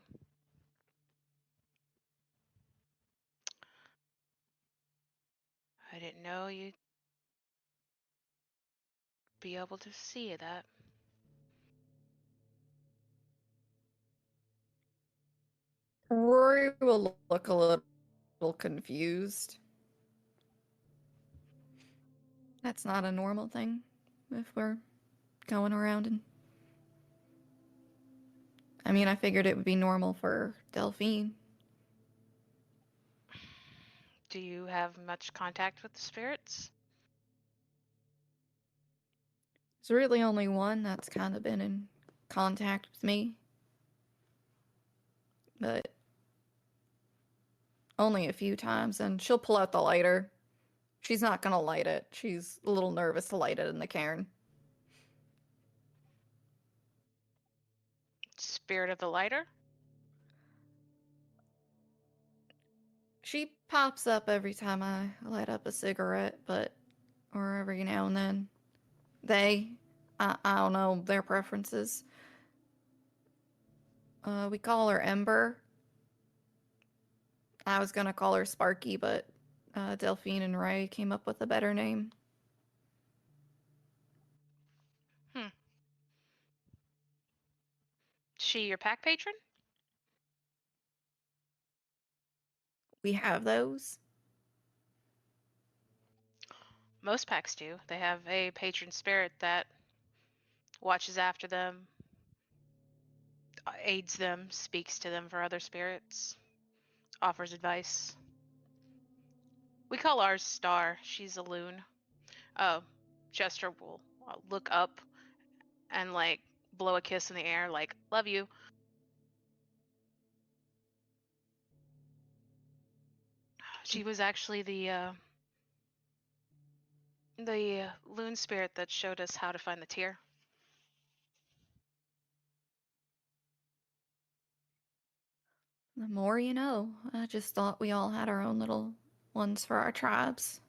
I didn't know you'd be able to see that. Rory will look a little confused. That's not a normal thing if we're going around and I mean, I figured it would be normal for Delphine. Do you have much contact with the spirits? There's really only one that's kind of been in contact with me. But only a few times, and she'll pull out the lighter. She's not gonna light it. She's a little nervous to light it in the cairn. Spirit of the lighter? She pops up every time I light up a cigarette, or every now and then. I don't know their preferences. We call her Ember. I was gonna call her Sparky, but Delphine and Ray came up with a better name. She your pack patron? We have those. Most packs do. They have a patron spirit that watches after them, aids them, speaks to them for other spirits, offers advice. We call ours Star. She's a loon. Jester will look up and like blow a kiss in the air, like, love you. She was actually the loon spirit that showed us how to find the tear. The more you know. I just thought we all had our own little ones for our tribes.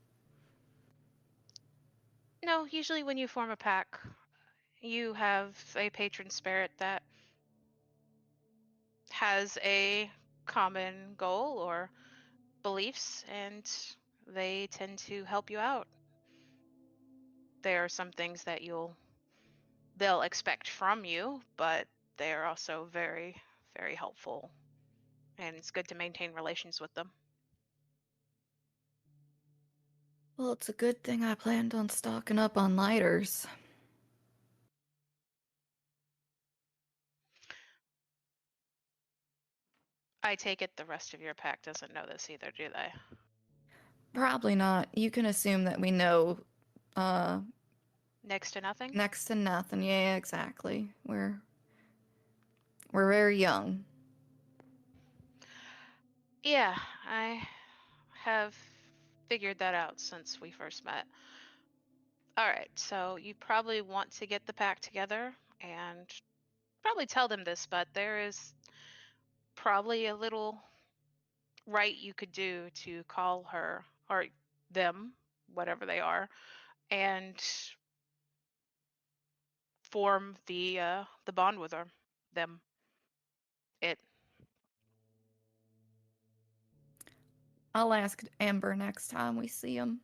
No, usually when you form a pack, you have a patron spirit that has a common goal or beliefs, and they tend to help you out. There are some things that they'll expect from you, but they are also very, very helpful, and it's good to maintain relations with them. Well, it's a good thing I planned on stocking up on lighters. I take it the rest of your pack doesn't know this either, do they? Probably not. You can assume that we know Next to nothing? next to nothing. Yeah, exactly. We're very young. Yeah, I have figured that out since we first met. Alright, so you probably want to get the pack together and probably tell them this, but there is probably a little rite you could do to call her or them, whatever they are, and form the bond with her. Them. It. I'll ask Amber next time we see him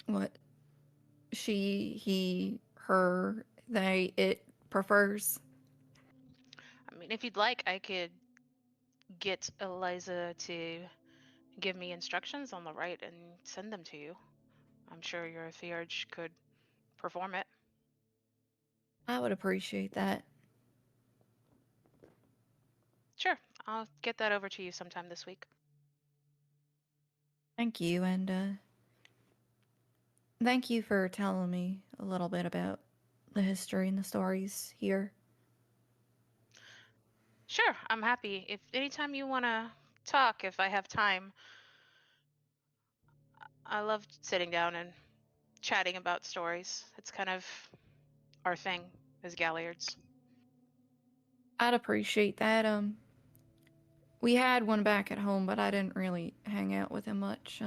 what she, he, her, they, it prefers. I mean, if you'd like, I could get Eliza to give me instructions on the rite and send them to you. I'm sure your Theurge could perform it. I would appreciate that. Sure, I'll get that over to you sometime this week. Thank you, and thank you for telling me a little bit about the history and the stories here. Sure, I'm happy. If anytime you want to talk, if I have time, I love sitting down and chatting about stories. It's kind of our thing as Galliards. I'd appreciate that. We had one back at home, but I didn't really hang out with him much.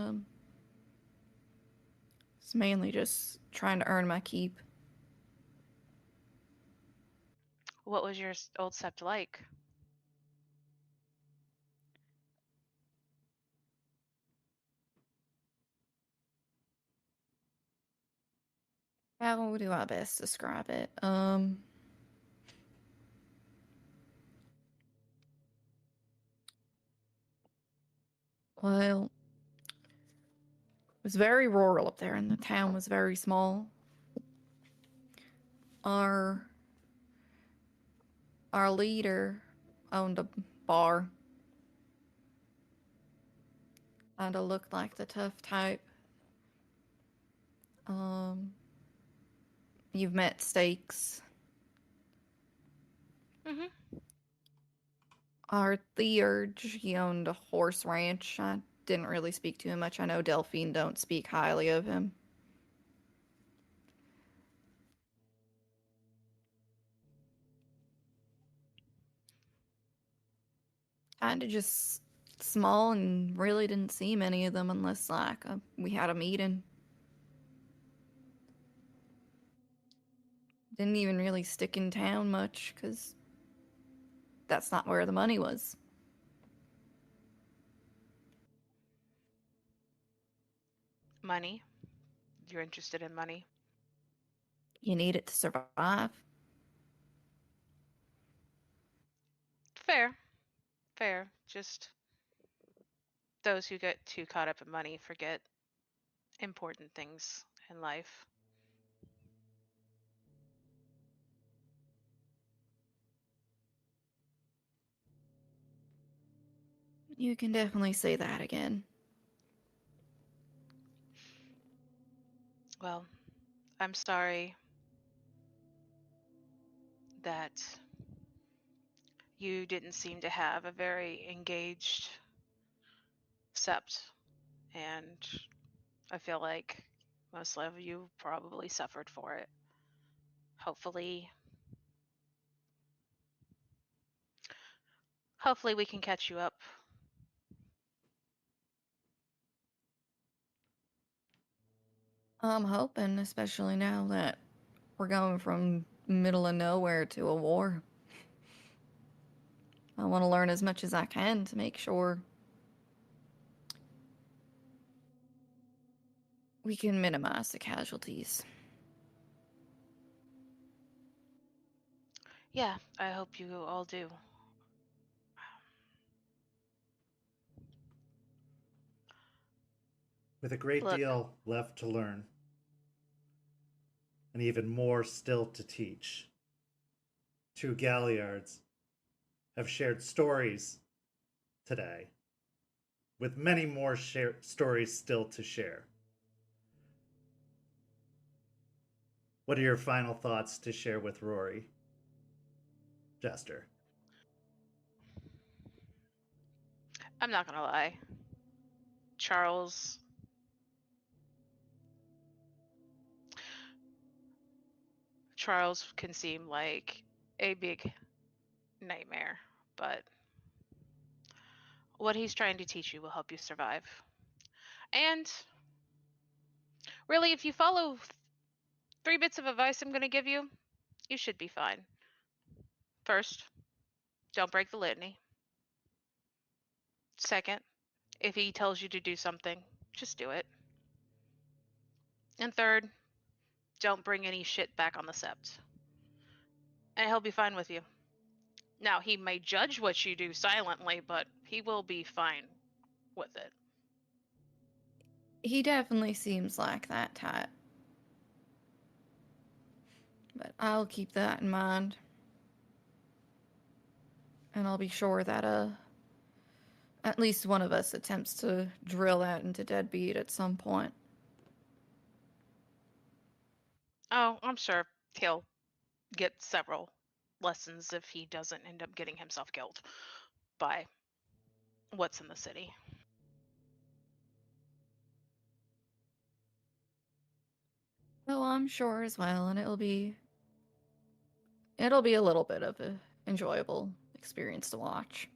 It's mainly just trying to earn my keep. What was your old Sept like? How do I best describe it? Well, it was very rural up there, and the town was very small. Our Our leader owned a bar. Kinda looked like the tough type. You've met Stakes. Mm-hmm. Our Theurge, he owned a horse ranch. I didn't really speak to him much. I know Delphine don't speak highly of him. Kinda just small and really didn't see many of them unless, like, we had a meeting. Didn't even really stick in town much, because that's not where the money was. Money. You're interested in money? You need it to survive. Fair. Fair. Just those who get too caught up in money forget important things in life. You can definitely say that again. Well, I'm sorry that you didn't seem to have a very engaged Sept, and I feel like most of you probably suffered for it. Hopefully we can catch you up. I'm hoping, especially now that we're going from middle of nowhere to a war. I want to learn as much as I can to make sure we can minimize the casualties. Yeah, I hope you all do. With a great Look. deal left to learn, and even more still to teach, two galliards have shared stories today, with many more stories still to share. What are your final thoughts to share with Rory? Jester. I'm not gonna lie. Charles can seem like a big nightmare, but what he's trying to teach you will help you survive. And really, if you follow 3 bits of advice I'm going to give you, you should be fine. First, don't break the litany. Second, if he tells you to do something, just do it. And third, don't bring any shit back on the Sept. And he'll be fine with you. Now, he may judge what you do silently, but he will be fine with it. He definitely seems like that type. But I'll keep that in mind. And I'll be sure that at least one of us attempts to drill that into Deadbeat at some point. Oh, I'm sure he'll get several lessons if he doesn't end up getting himself killed by what's in the city. Well, I'm sure as well, and it'll be a little bit of an enjoyable experience to watch.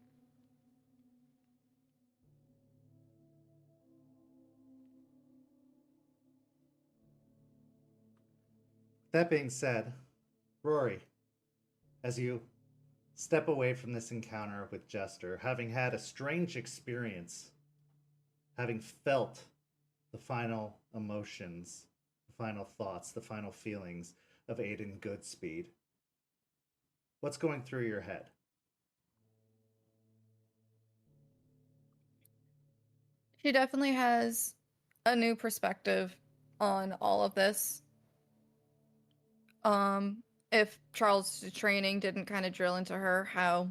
That being said, Rory, as you step away from this encounter with Jester, having had a strange experience, having felt the final emotions, the final thoughts, the final feelings of Aiden Goodspeed, what's going through your head? She definitely has a new perspective on all of this. if Charles' training didn't kind of drill into her how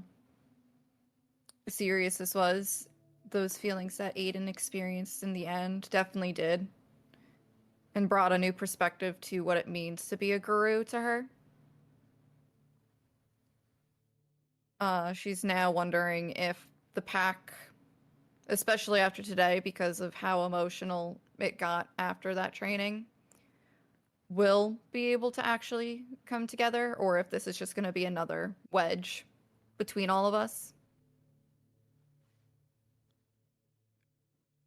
serious this was, those feelings that Aiden experienced in the end definitely did, and brought a new perspective to what it means to be a guru to her. She's now wondering if the pack, especially after today because of how emotional it got after that training, will be able to actually come together, or if this is just going to be another wedge between all of us.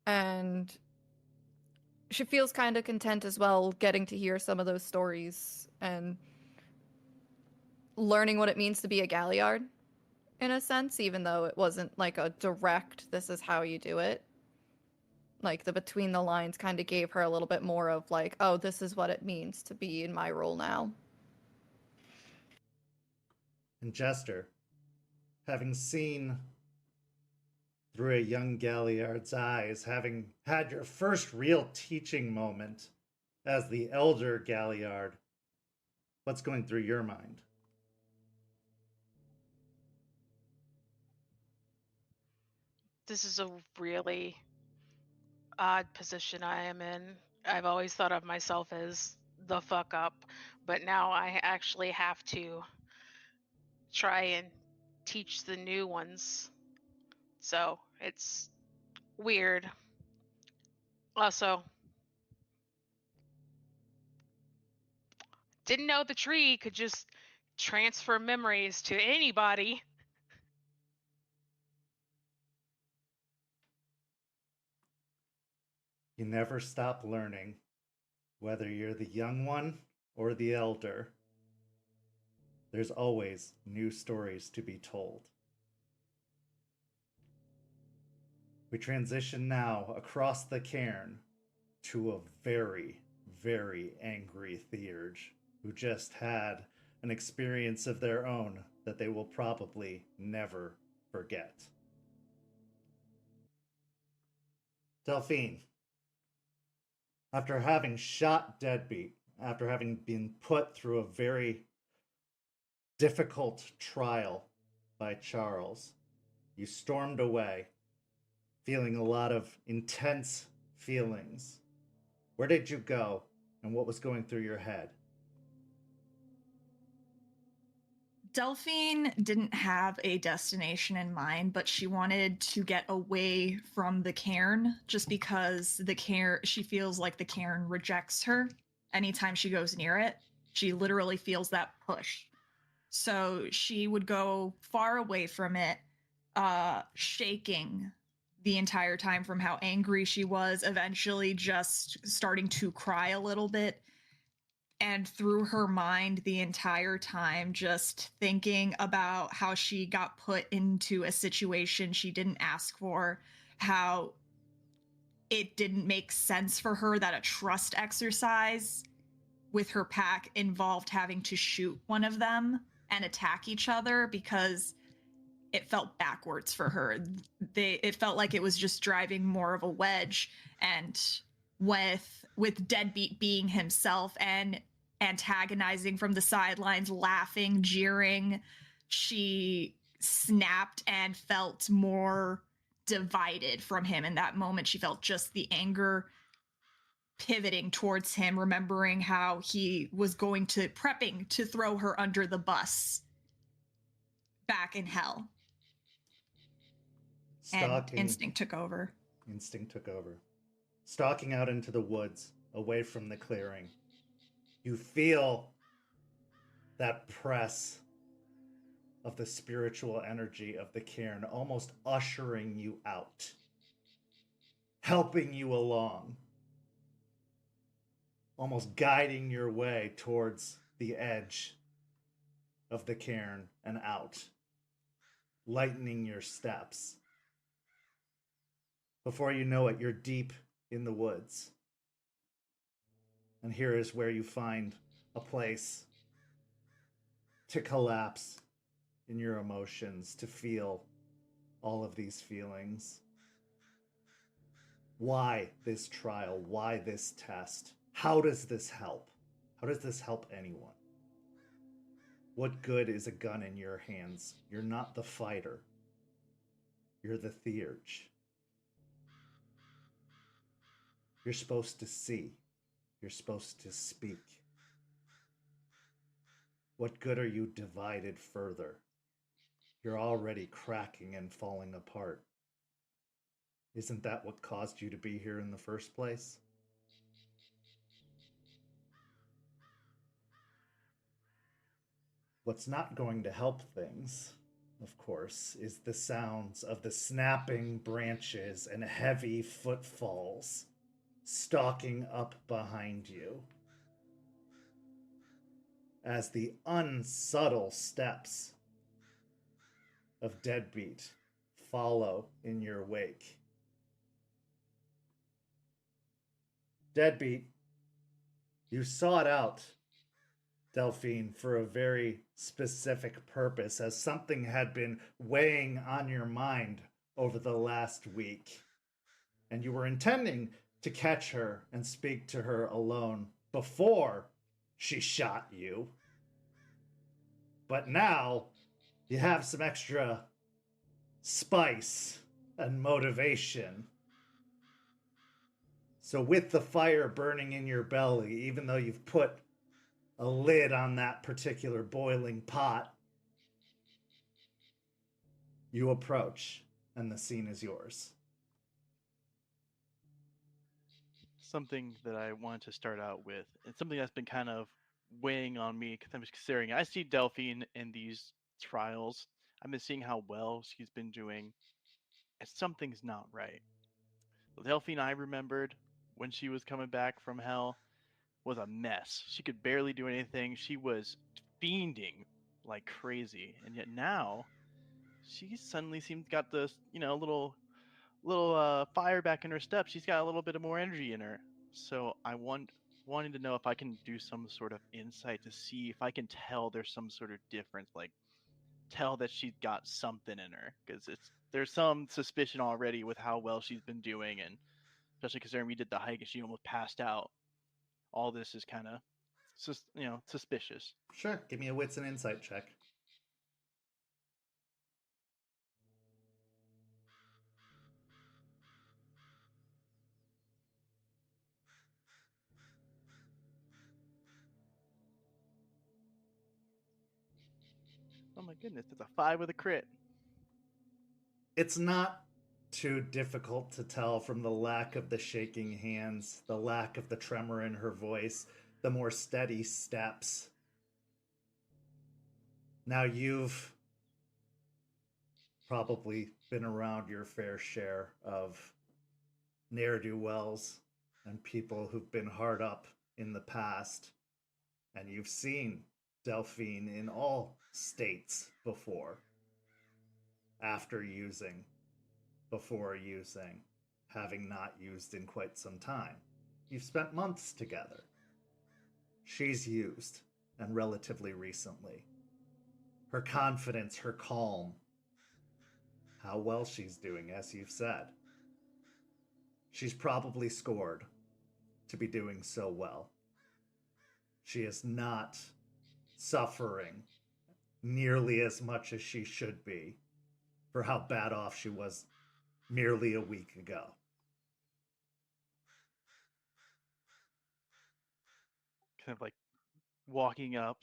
And she feels kind of content as well, getting to hear some of those stories and learning what it means to be a Galliard, in a sense, even though it wasn't like a direct, this is how you do it. Like, the between the lines kind of gave her a little bit more of like, oh, this is what it means to be in my role now. And Jester, having seen through a young Galliard's eyes, having had your first real teaching moment as the elder Galliard, what's going through your mind? This is a really odd position I am in. I've always thought of myself as the fuck up, but now I actually have to try and teach the new ones. So it's weird. Also, didn't know the tree could just transfer memories to anybody. You never stop learning, whether you're the young one or the elder. There's always new stories to be told. We transition now across the cairn to a very, very angry Theurge who just had an experience of their own that they will probably never forget. Delphine, after having shot Deadbeat, after having been put through a very difficult trial by Charles, you stormed away, feeling a lot of intense feelings. Where did you go, and what was going through your head? Delphine didn't have a destination in mind, but she wanted to get away from the cairn just because the cairn, she feels like the cairn rejects her anytime she goes near it. She literally feels that push. So she would go far away from it, shaking the entire time from how angry she was, eventually just starting to cry a little bit. And through her mind the entire time, just thinking about how she got put into a situation she didn't ask for, how it didn't make sense for her that a trust exercise with her pack involved having to shoot one of them and attack each other, because it felt backwards for her. It felt like it was just driving more of a wedge, and with Deadbeat being himself and antagonizing from the sidelines, laughing, jeering, she snapped and felt more divided from him in that moment. She felt just the anger pivoting towards him, remembering how he was prepping to throw her under the bus back in hell. And instinct took over. Instinct took over. Stalking out into the woods, away from the clearing, you feel that press of the spiritual energy of the cairn almost ushering you out, helping you along, almost guiding your way towards the edge of the cairn and out, lightening your steps. Before you know it, you're deep in the woods. And here is where you find a place to collapse in your emotions, to feel all of these feelings. Why this trial? Why this test? How does this help? How does this help anyone? What good is a gun in your hands? You're not the fighter. You're the Theurge. You're supposed to see. You're supposed to speak. What good are you divided further? You're already cracking and falling apart. Isn't that what caused you to be here in the first place? What's not going to help things, of course, is the sounds of the snapping branches and heavy footfalls stalking up behind you as the unsubtle steps of Deadbeat follow in your wake. Deadbeat, you sought out Delphine for a very specific purpose, as something had been weighing on your mind over the last week. And you were intending to catch her and speak to her alone before she shot you. But now you have some extra spice and motivation. So with the fire burning in your belly, even though you've put a lid on that particular boiling pot, you approach, and the scene is yours. Something that I wanted to start out with, and something that's been kind of weighing on me because I'm just considering. I see Delphine in these trials. I've been seeing how well she's been doing, and something's not right. The Delphine I remembered when she was coming back from hell was a mess. She could barely do anything. She was fiending like crazy, and yet now she suddenly seems got this, little fire back in her step. She's got a little bit of more energy in her. So I wanting to know if I can do some sort of insight to see if I can tell there's some sort of difference, like tell that she's got something in her, because there's some suspicion already with how well she's been doing, and especially considering we did the hike and she almost passed out. All this is kind of suspicious. Sure, give me a wits and insight check. Oh my goodness, it's a 5 with a crit. It's not too difficult to tell from the lack of the shaking hands, the lack of the tremor in her voice, the more steady steps. Now you've probably been around your fair share of ne'er-do-wells and people who've been hard up in the past, and you've seen Delphine in all states before, after using, before using, having not used in quite some time. You've spent months together. She's used, and relatively recently. Her confidence, her calm, how well she's doing, as you've said. She's probably scored to be doing so well. She is not suffering nearly as much as she should be for how bad off she was merely a week ago. Kind of like walking up,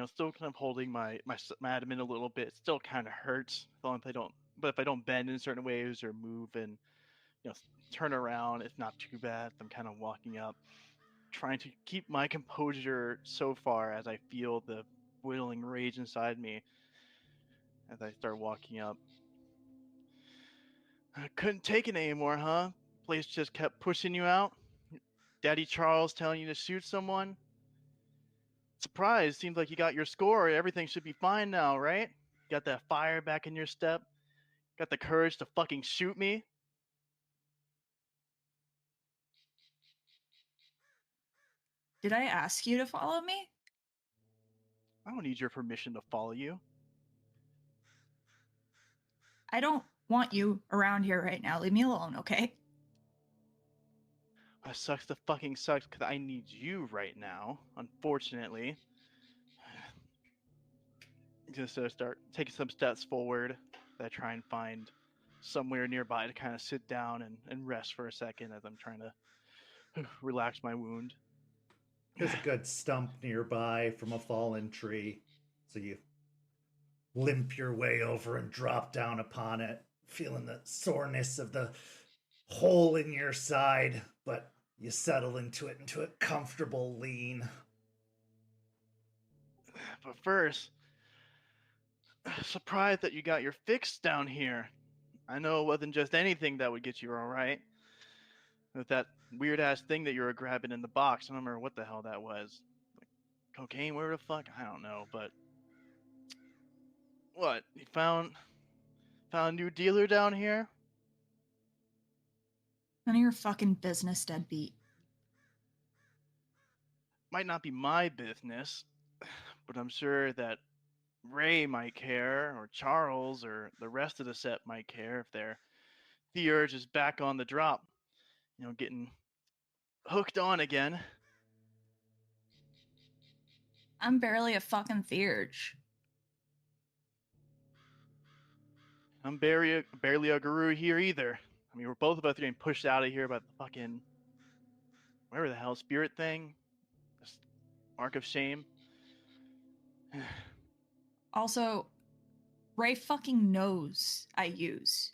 still kind of holding my adamant a little bit. It still kind of hurts. If I don't bend in certain ways or move and turn around, it's not too bad. I'm kind of walking up, trying to keep my composure so far as I feel the boiling rage inside me as I start walking up. I couldn't take it anymore, huh? Place just kept pushing you out. Daddy Charles telling you to shoot someone. Surprise, seems like you got your score. Everything should be fine now, right? Got that fire back in your step. Got the courage to fucking shoot me. Did I ask you to follow me? I don't need your permission to follow you. I don't want you around here right now. Leave me alone, okay? That sucks to fucking sucks because I need you right now, unfortunately. Just start taking some steps forward. I try and find somewhere nearby to kind of sit down and rest for a second as I'm trying to relax my wound. There's a good stump nearby from a fallen tree, so you limp your way over and drop down upon it, feeling the soreness of the hole in your side, but you settle into a comfortable lean. But first, surprised that you got your fix down here. I know it wasn't just anything that would get you all right. With that weird ass thing that you were grabbing in the box, I don't remember what the hell that was. Like cocaine, where the fuck? I don't know, but what? You found a new dealer down here? None of your fucking business, Deadbeat. Might not be my business, but I'm sure that Ray might care, or Charles, or the rest of the Sept might care if their Theurge is back on the drop. You know, getting hooked on again. I'm barely a fucking Theurge. I'm barely a guru here either. I mean, we're both of us getting pushed out of here by the fucking whatever the hell spirit thing, this mark of shame. Also, Ray fucking knows I use.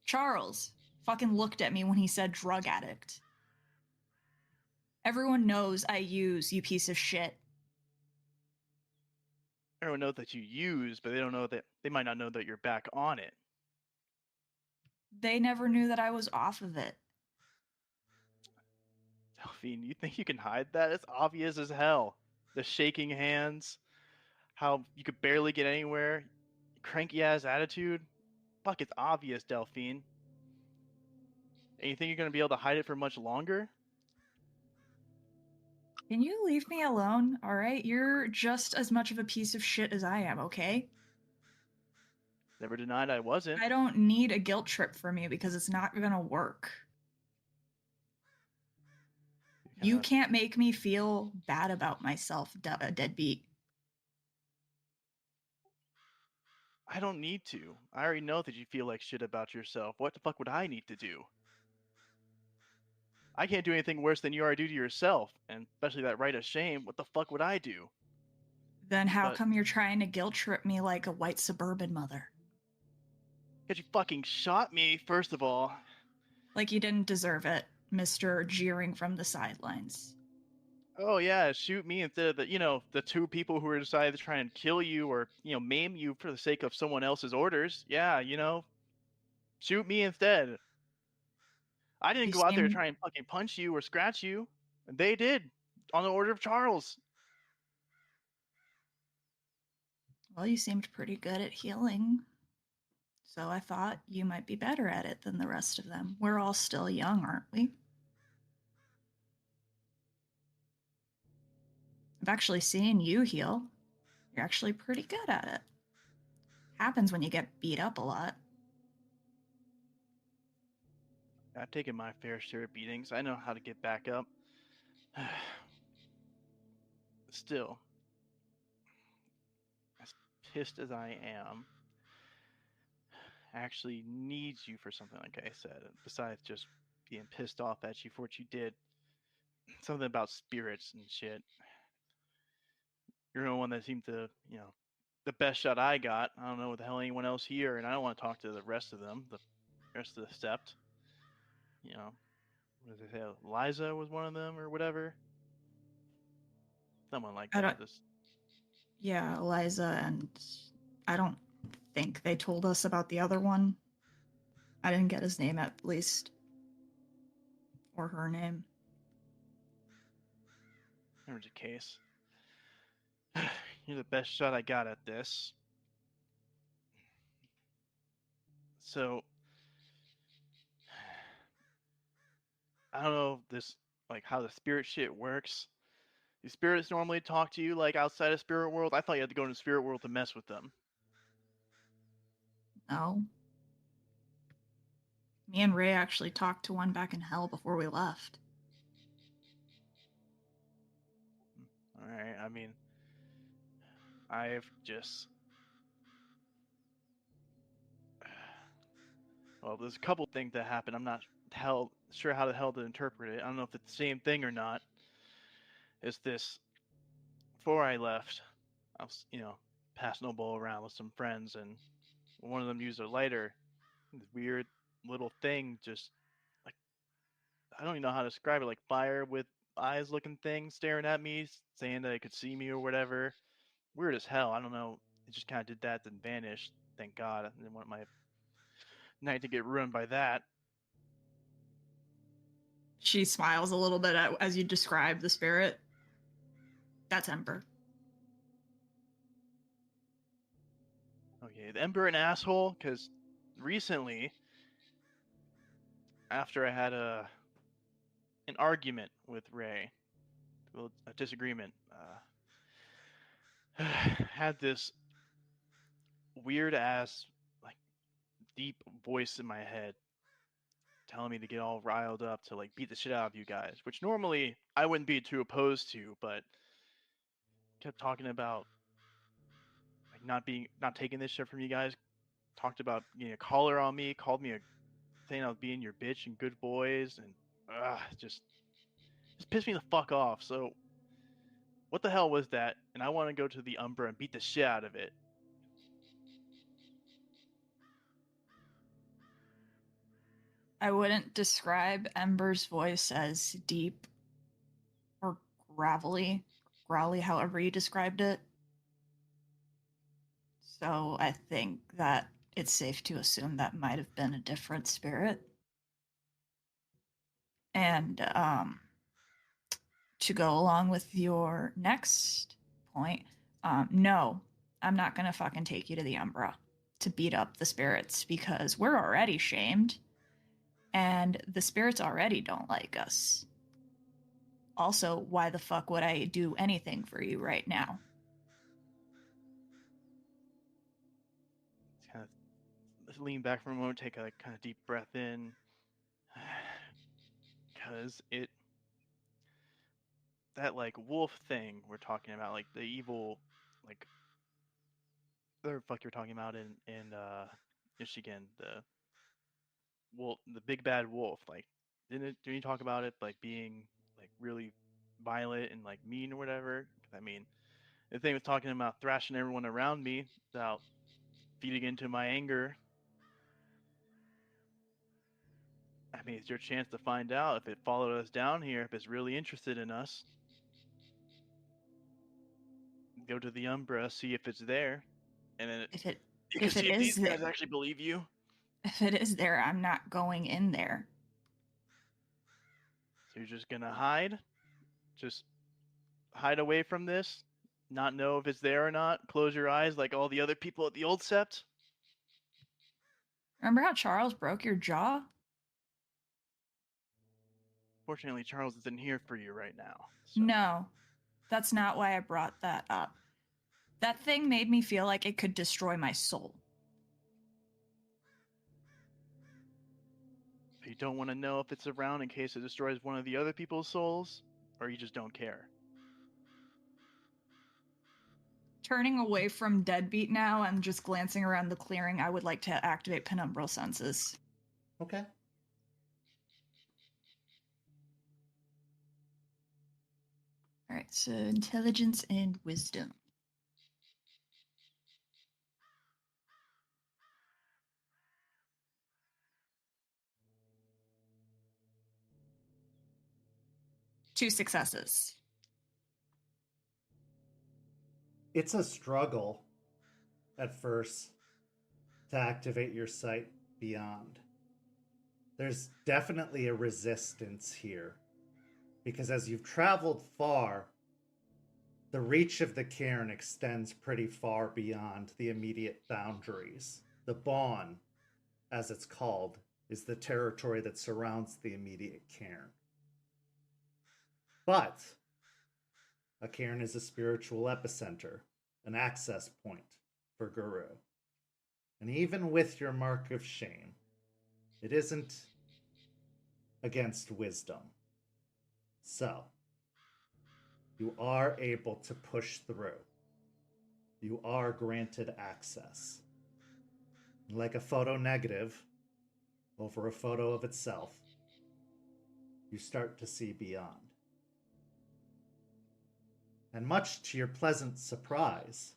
Charles fucking looked at me when he said drug addict. Everyone knows I use, you piece of shit. Everyone knows that you use, but they might not know that you're back on it. They never knew that I was off of it. Delphine, you think you can hide that? It's obvious as hell. The shaking hands, how you could barely get anywhere, cranky ass attitude. Fuck, it's obvious, Delphine. And you think you're gonna be able to hide it for much longer? Can you leave me alone, alright? You're just as much of a piece of shit as I am, okay? Never denied I wasn't. I don't need a guilt trip from you because it's not gonna work. You can't make me feel bad about myself, Deadbeat. I don't need to. I already know that you feel like shit about yourself. What the fuck would I need to do? I can't do anything worse than you already do to yourself, and especially that right of shame. What the fuck would I do? Then how But- come you're trying to guilt trip me like a white suburban mother? Because you fucking shot me, first of all. Like you didn't deserve it, Mr. Jeering from the sidelines. Oh yeah, shoot me instead of the two people who were decided to try and kill you or, maim you for the sake of someone else's orders. Yeah, shoot me instead. I didn't You go out there to seem- try and fucking punch you or scratch you. And they did, on the order of Charles. Well, you seemed pretty good at healing. So I thought you might be better at it than the rest of them. We're all still young, aren't we? I've actually seen you heal. You're actually pretty good at it. Happens when you get beat up a lot. I've taken my fair share of beatings. I know how to get back up. Still, as pissed as I am, I actually need you for something, like I said, besides just being pissed off at you for what you did. Something about spirits and shit. You're the one that seemed to, the best shot I got. I don't know what the hell anyone else here, and I don't want to talk to the rest of them, the rest of the Sept. What did they say? Liza was one of them or whatever. Someone like that. Yeah, Eliza, and I don't think they told us about the other one. I didn't get his name at least. Or her name. Never the case. You're the best shot I got at this. So, I don't know if how the spirit shit works. Do spirits normally talk to you like outside of spirit world? I thought you had to go into spirit world to mess with them. No. Me and Ray actually talked to one back in hell before we left. Alright, I mean, I've just Well, there's a couple things that happened. I'm not sure how the hell to interpret it. I don't know if it's the same thing or not. It's this. Before I left, I was, passing a bowl around with some friends, and one of them used a lighter. This weird little thing, just like, I don't even know how to describe it. Like fire with eyes-looking thing staring at me, saying that it could see me or whatever. Weird as hell. I don't know. It just kind of did that, then vanished. Thank God. I didn't want my night to get ruined by that. She smiles a little bit as you describe the spirit. That's Ember. Okay, the Ember an asshole, because recently, after I had an argument with Ray, a disagreement, had this weird ass, like, deep voice in my head telling me to get all riled up to, like, beat the shit out of you guys, which normally I wouldn't be too opposed to, but kept talking about, like, not taking this shit from you guys. Talked about getting a collar on me, called me saying I was being your bitch and good boys, and just pissed me the fuck off. So what the hell was that? And I want to go to the Umbra and beat the shit out of it. I wouldn't describe Ember's voice as deep or growly, however you described it. So I think that it's safe to assume that might have been a different spirit. And to go along with your next point, no, I'm not going to fucking take you to the Umbra to beat up the spirits because we're already shamed and the spirits already don't like us. Also, why the fuck would I do anything for you right now? Kind of lean back for a moment, take a kind of deep breath in. Because that, like, wolf thing we're talking about, like, the evil, like, the fuck you're talking about in Michigan, the wolf, the big bad wolf, like, didn't you talk about it, like, being, like, really violent and, like, mean or whatever? I mean, the thing was talking about thrashing everyone around me without feeding into my anger. I mean, it's your chance to find out if it followed us down here, if it's really interested in us. Go to the Umbra, see if it's there, and then you can see if these guys actually believe you. If it is there, I'm not going in there. So you're just gonna hide? Just hide away from this? Not know if it's there or not? Close your eyes like all the other people at the old Sept? Remember how Charles broke your jaw? Fortunately, Charles isn't here for you right now. So. No, that's not why I brought that up. That thing made me feel like it could destroy my soul. You don't want to know if it's around in case it destroys one of the other people's souls? Or you just don't care? Turning away from Deadbeat now and just glancing around the clearing, I would like to activate Penumbral Senses. Okay. All right, so intelligence and wisdom. Two successes. It's a struggle at first to activate your sight beyond. There's definitely a resistance here because as you've traveled far, the reach of the cairn extends pretty far beyond the immediate boundaries. The Bawn, as it's called, is the territory that surrounds the immediate cairn. But a cairn is a spiritual epicenter, an access point for Guru. And even with your mark of shame, it isn't against wisdom. So, you are able to push through. You are granted access. Like a photo negative, over a photo of itself, you start to see beyond. And much to your pleasant surprise,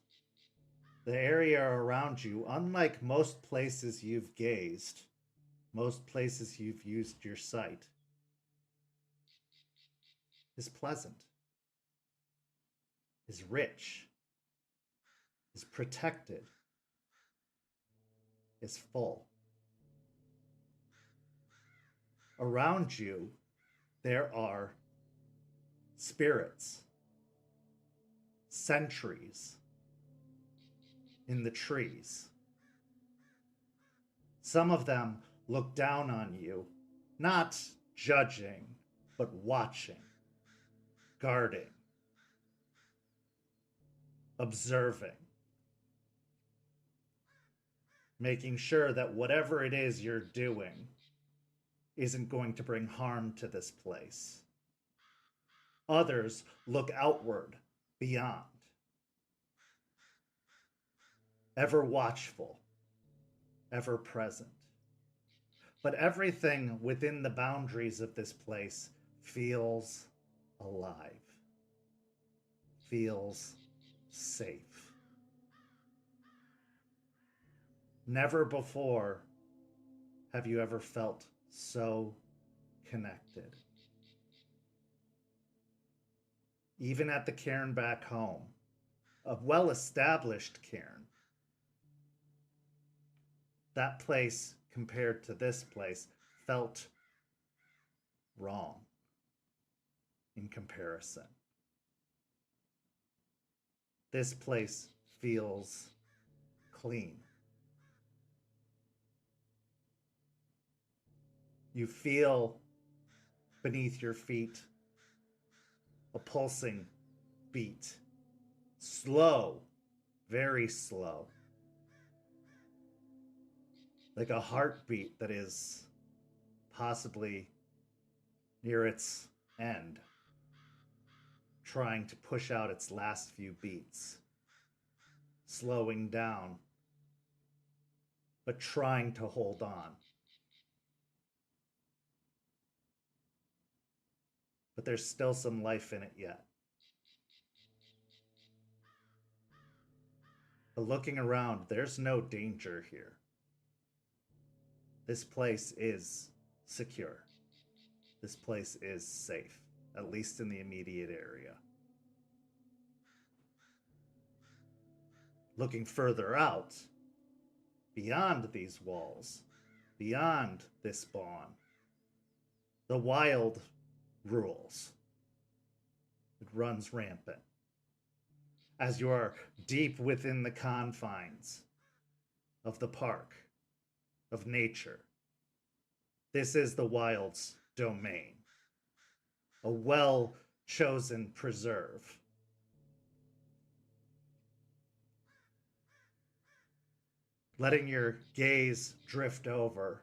the area around you, unlike most places you've gazed, most places you've used your sight, is pleasant, is rich, is protected, is full. Around you, there are spirits, sentries in the trees. Some of them look down on you, not judging, but watching, guarding, observing, making sure that whatever it is you're doing isn't going to bring harm to this place. Others look outward, beyond, ever watchful, ever present. But everything within the boundaries of this place feels alive, feels safe. Never before have you ever felt so connected. Even at the cairn back home, a well-established cairn, that place compared to this place felt wrong in comparison. This place feels clean. You feel beneath your feet a pulsing beat. Slow, very slow. Like a heartbeat that is possibly near its end, trying to push out its last few beats. Slowing down, but trying to hold on. But there's still some life in it yet. But looking around, there's no danger here. This place is secure. This place is safe, at least in the immediate area. Looking further out, beyond these walls, beyond this spawn, the wild rules. It runs rampant. As you are deep within the confines of the park, of nature, this is the wild's domain. A well-chosen preserve. Letting your gaze drift over,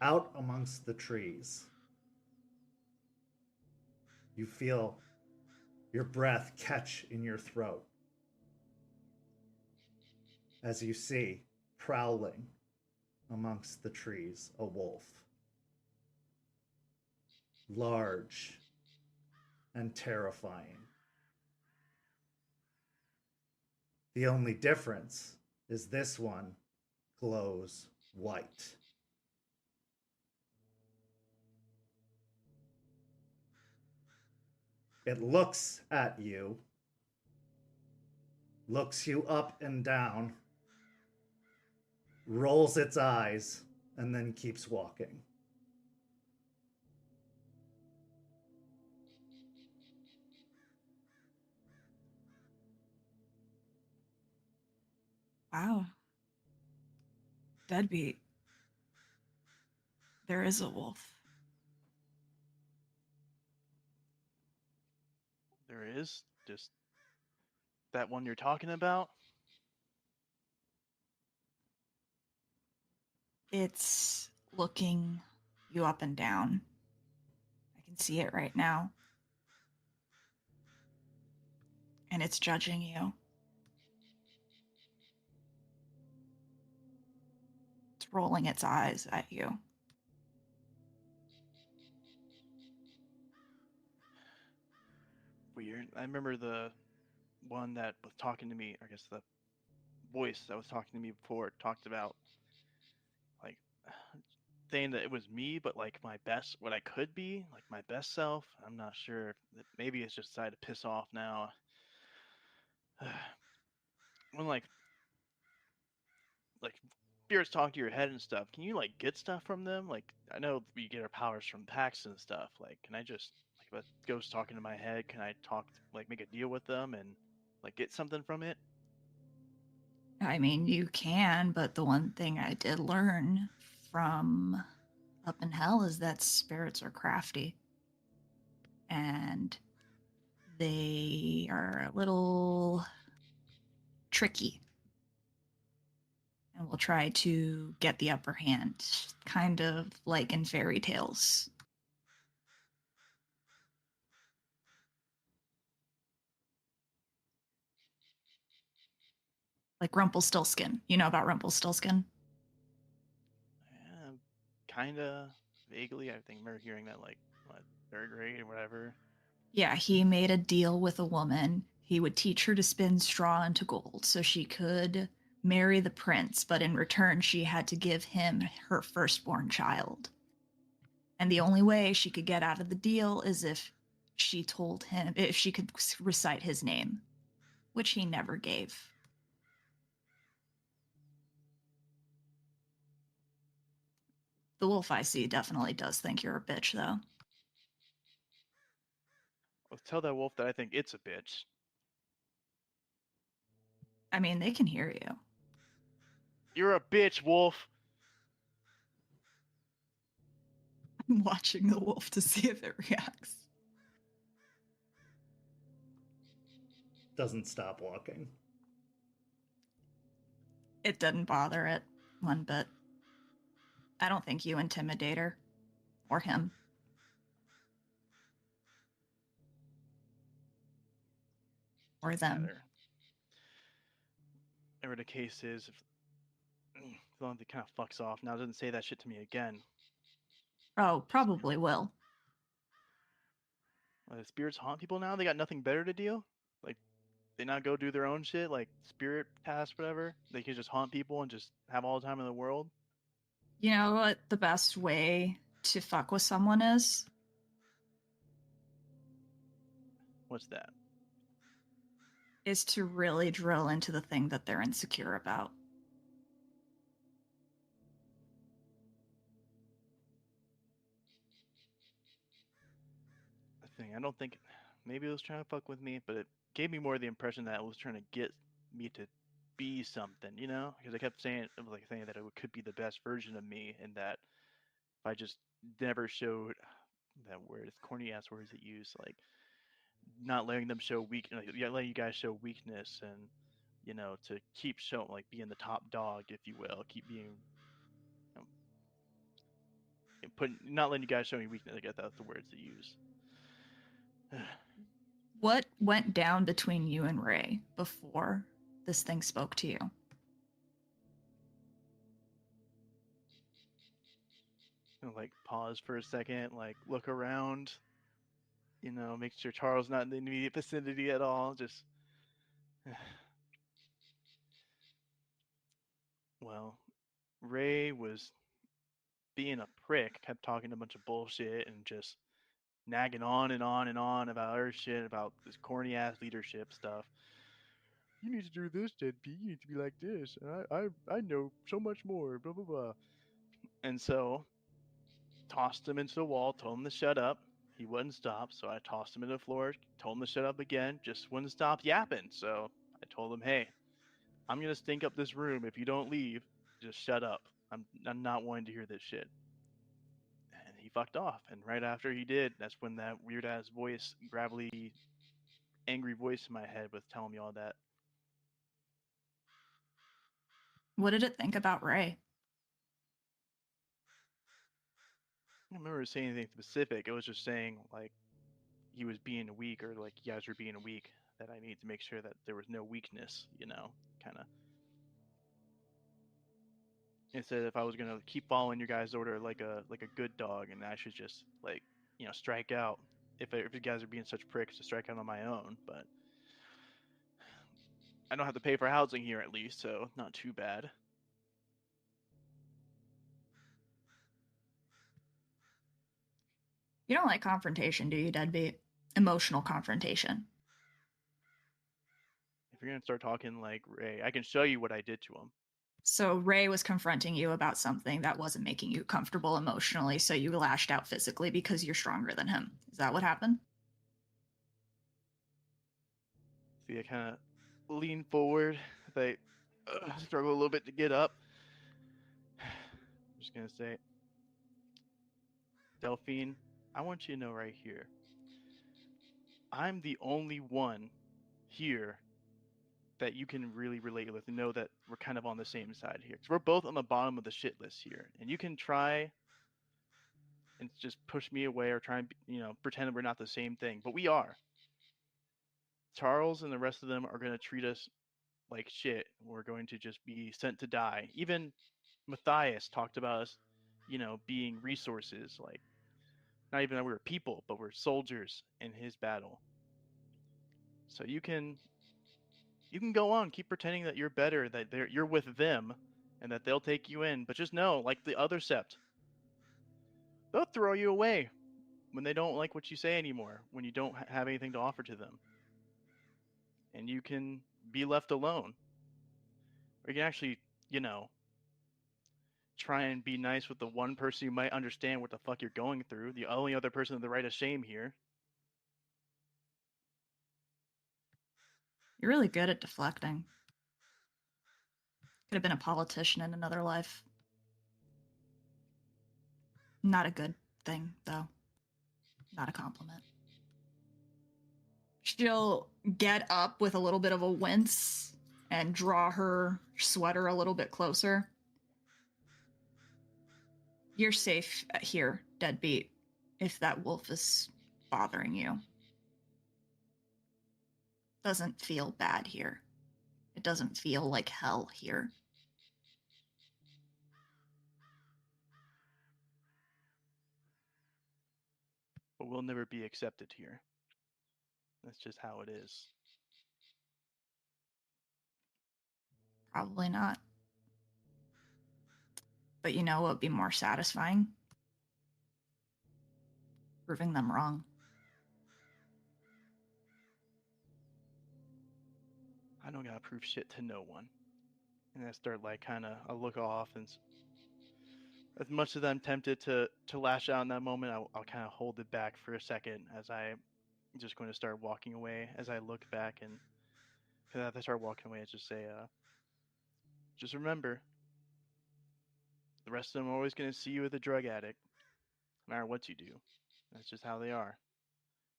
out amongst the trees, you feel your breath catch in your throat as you see, prowling amongst the trees, a wolf. Large and terrifying. The only difference is this one glows white. It looks at you, looks you up and down, rolls its eyes, and then keeps walking. Wow. Deadbeat. There is a wolf. There is just that one you're talking about. It's looking you up and down. I can see it right now. And it's judging you. rolling its eyes at you. Weird. I remember the one that was talking to me, I guess the voice that was talking to me before talked about like saying that it was me, but like my best, what I could be, like my best self. I'm not sure. Maybe it's just decided to piss off now. When like spirits talk to your head and stuff, can you like get stuff from them? Like I know we get our powers from packs and stuff. Like can I just like a ghost talking to my head? Can I talk like make a deal with them and like get something from it? I mean, you can, but the one thing I did learn from up in hell is that spirits are crafty. And they are a little tricky. And will try to get the upper hand, kind of like in fairy tales. Like Rumpelstiltskin. You know about Rumpelstiltskin? Yeah, kinda vaguely. I think I remember hearing that like what, third grade or whatever. Yeah, he made a deal with a woman. He would teach her to spin straw into gold so she could marry the prince, but in return, she had to give him her firstborn child. And the only way she could get out of the deal is if she told him, if she could recite his name, which he never gave. The wolf I see definitely does think you're a bitch, though. Let's tell that wolf that I think it's a bitch. I mean, they can hear you. You're a bitch, wolf. I'm watching the wolf to see if it reacts. Doesn't stop walking. It didn't bother it one bit. I don't think you intimidate her. Or him. Or them. Whatever the case is, if the one that kind of fucks off now doesn't say that shit to me again. Oh, probably will. The spirits haunt people now? They got nothing better to do? Like, they not go do their own shit, like spirit tasks, whatever? They can just haunt people and just have all the time in the world? You know what the best way to fuck with someone is? What's that? Is to really drill into the thing that they're insecure about. The thing, I don't think maybe it was trying to fuck with me, but it gave me more the impression that it was trying to get me to be something, you know? Because I kept saying, like, saying that it could be the best version of me, and that if I just never showed that word, it's corny ass words that use, like, not letting them show weak, like, yeah, letting you guys show weakness, and you know, to keep showing, like, being the top dog, if you will, keep being, you know, not letting you guys show any weakness. I guess that's the words to use. What went down between you and Ray before this thing spoke to you? Like pause for a second, like look around, you know, make sure Charles not in the immediate vicinity at all. Just well, Ray was being a prick, kept talking a bunch of bullshit and just nagging on and on and on about our shit, about this corny ass leadership stuff. You need to do this, Deadbeat. You need to be like this. And I know so much more. Blah blah blah. And so tossed him into the wall, told him to shut up. He wouldn't stop, so I tossed him into the floor, told him to shut up again, just wouldn't stop yapping. So I told him, hey, I'm gonna stink up this room if you don't leave. Just shut up. I'm not wanting to hear this shit. And he fucked off. And right after he did, that's when that weird ass voice, gravelly, angry voice in my head was telling me all that. What did it think about Ray? I don't remember saying anything specific. It was just saying like he was being weak, or like you guys were being weak. That I need to make sure that there was no weakness. You know, kind of. It said if I was gonna keep following your guys' order like a good dog, and I should just like strike out if you guys are being such pricks to strike out on my own. But I don't have to pay for housing here at least, so not too bad. You don't like confrontation, do you, Deadbeat? Emotional confrontation. If you're gonna start talking like Ray, I can show you what I did to him. So Ray was confronting you about something that wasn't making you comfortable emotionally, so you lashed out physically because you're stronger than him. Is that what happened? See, I kind of lean forward. I struggle a little bit to get up. I'm just gonna say, Delphine, I want you to know right here, I'm the only one here that you can really relate with and know that we're kind of on the same side here. Because we're both on the bottom of the shit list here. And you can try and just push me away or try and, pretend we're not the same thing. But we are. Charles and the rest of them are going to treat us like shit. We're going to just be sent to die. Even Matthias talked about us, being resources. Like, not even that we were people, but we're soldiers in his battle. So you can go on, keep pretending that you're better, that you're with them, and that they'll take you in. But just know, like the other Sept, they'll throw you away when they don't like what you say anymore, when you don't have anything to offer to them. And you can be left alone. Or you can actually, try and be nice with the one person who might understand what the fuck you're going through, the only other person with the right of shame here. You're really good at deflecting. Could have been a politician in another life. Not a good thing, though. Not a compliment. She'll get up with a little bit of a wince and draw her sweater a little bit closer. You're safe here, Deadbeat, if that wolf is bothering you. Doesn't feel bad here. It doesn't feel like hell here. But we'll never be accepted here. That's just how it is. Probably not. But you know what would be more satisfying? Proving them wrong. I don't gotta prove shit to no one. And I start I look off, and as much as I'm tempted to lash out in that moment, I'll kind of hold it back for a second as I'm just going to start walking away. As I look back, and as I start walking away, I just say, just remember, the rest of them are always going to see you as a drug addict, no matter what you do. That's just how they are.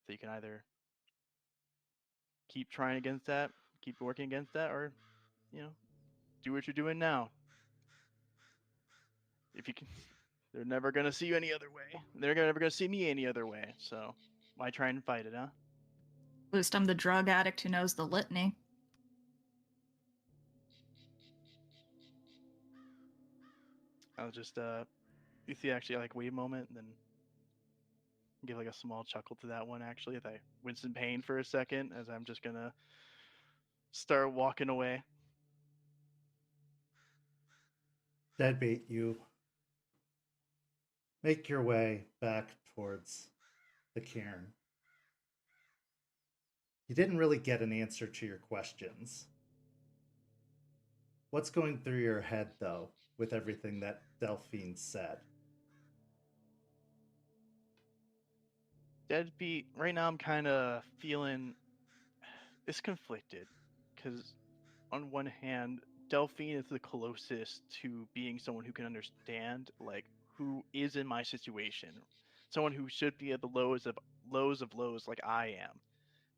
So you can either keep trying against that, keep working against that, or, do what you're doing now. If you can, they're never going to see you any other way. They're never going to see me any other way. So why try and fight it, huh? At least I'm the drug addict who knows the litany. I'll just, you see, actually, wait a moment, and then give a small chuckle to that one, actually. If I wince in pain for a second, as I'm just going to start walking away. Deadbeat, you make your way back towards the cairn. You didn't really get an answer to your questions. What's going through your head, though, with everything that Delphine said? Deadbeat, right now I'm kind of feeling it's conflicted, because on one hand, Delphine is the closest to being someone who can understand, who is in my situation. Someone who should be at the lows of lows like I am,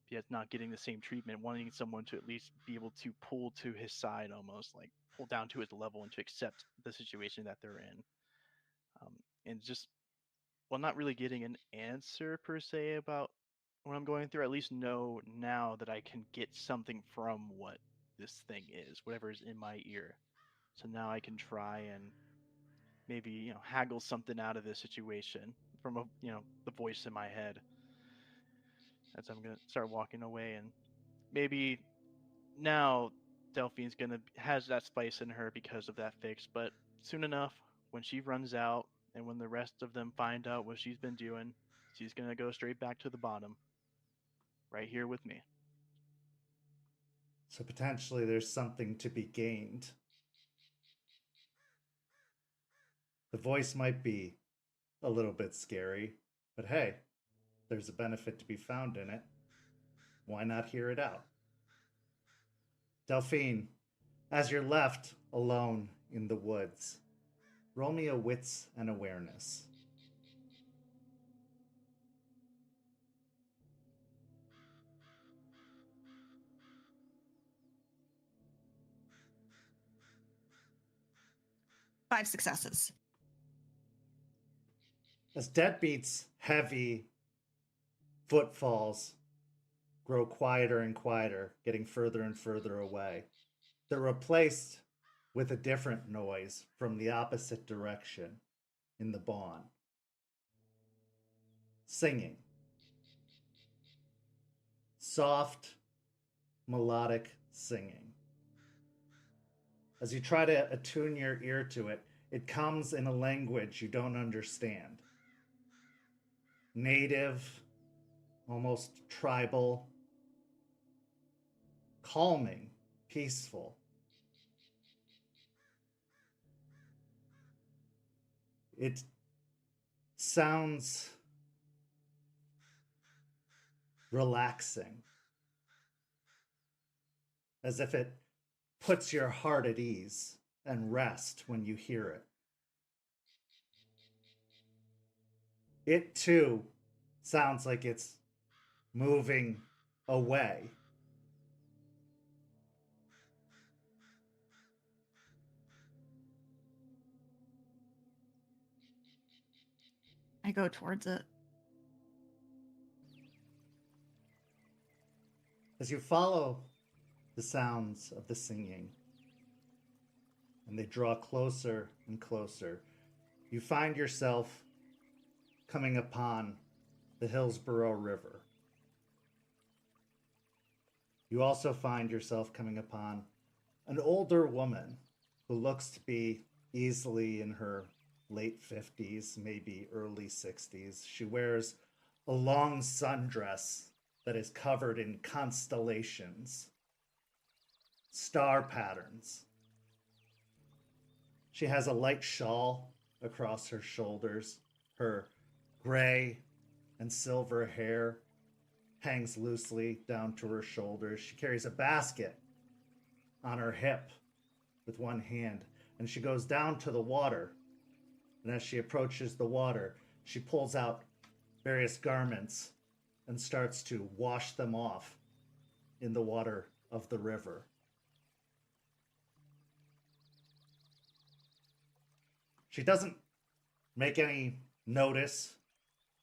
yet not getting the same treatment, wanting someone to at least be able to pull to his side, almost pull down to his level and to accept the situation that they're in. And just, well, not really getting an answer per se about what I'm going through. At least know now that I can get something from what this thing is, whatever is in my ear. So now I can try and maybe, haggle something out of this situation from the voice in my head as I'm gonna start walking away. And maybe now Delphine's has that spice in her because of that fix, but soon enough, when she runs out and when the rest of them find out what she's been doing, she's gonna go straight back to the bottom, right here with me. So potentially there's something to be gained. The voice might be a little bit scary, but hey, there's a benefit to be found in it. Why not hear it out? Delphine, as you're left alone in the woods, roll me a wits and awareness. Five successes. As Deadbeat's heavy footfalls grow quieter and quieter, getting further and further away, they're replaced with a different noise from the opposite direction in the bawn. Singing. Soft, melodic singing. As you try to attune your ear to it, it comes in a language you don't understand. Native, almost tribal, calming, peaceful. It sounds relaxing, as if it puts your heart at ease and rest when you hear it. It too sounds like it's moving away. I go towards it. As you follow the sounds of the singing, and they draw closer and closer, you find yourself coming upon the Hillsborough River. You also find yourself coming upon an older woman who looks to be easily in her late 50s, maybe early 60s. She wears a long sundress that is covered in constellations, star patterns. She has a light shawl across her shoulders. Her gray and silver hair hangs loosely down to her shoulders. She carries a basket on her hip with one hand, and she goes down to the water. And as she approaches the water, she pulls out various garments and starts to wash them off in the water of the river. She doesn't make any notice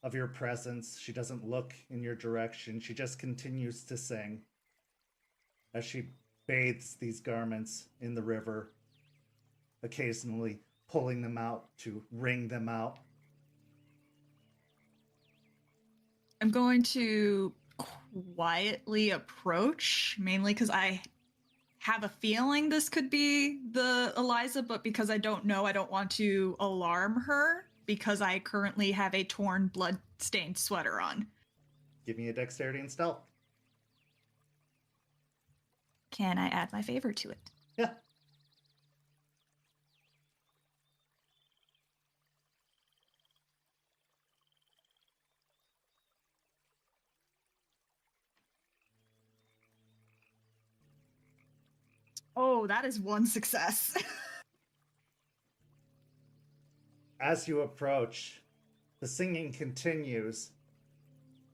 of your presence. She doesn't look in your direction. She just continues to sing as she bathes these garments in the river, occasionally pulling them out to wring them out. I'm going to quietly approach, mainly because I have a feeling this could be the Eliza, but because I don't know, I don't want to alarm her because I currently have a torn, blood-stained sweater on. Give me a dexterity and stealth. Can I add my favor to it? Yeah. Oh, that is one success. As you approach, the singing continues,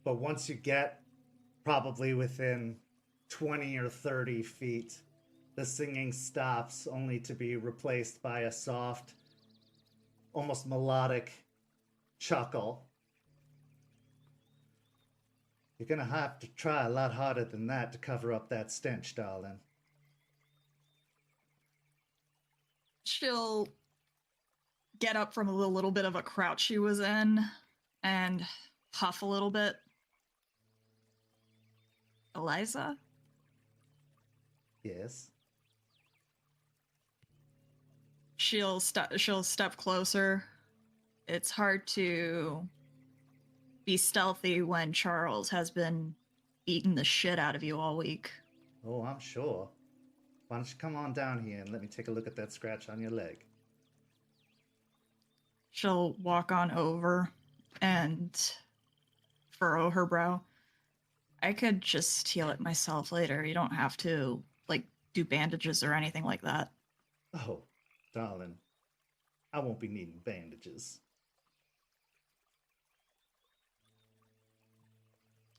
but once you get probably within 20 or 30 feet, the singing stops, only to be replaced by a soft, almost melodic chuckle. You're gonna have to try a lot harder than that to cover up that stench, darling. She'll get up from the little bit of a crouch she was in and huff a little bit. Eliza? Yes. She'll step closer. It's hard to be stealthy when Charles has been eating the shit out of you all week. Oh, I'm sure. Why don't you come on down here and let me take a look at that scratch on your leg? She'll walk on over and furrow her brow. I could just heal it myself later. You don't have to, like, do bandages or anything like that. Oh, darling, I won't be needing bandages.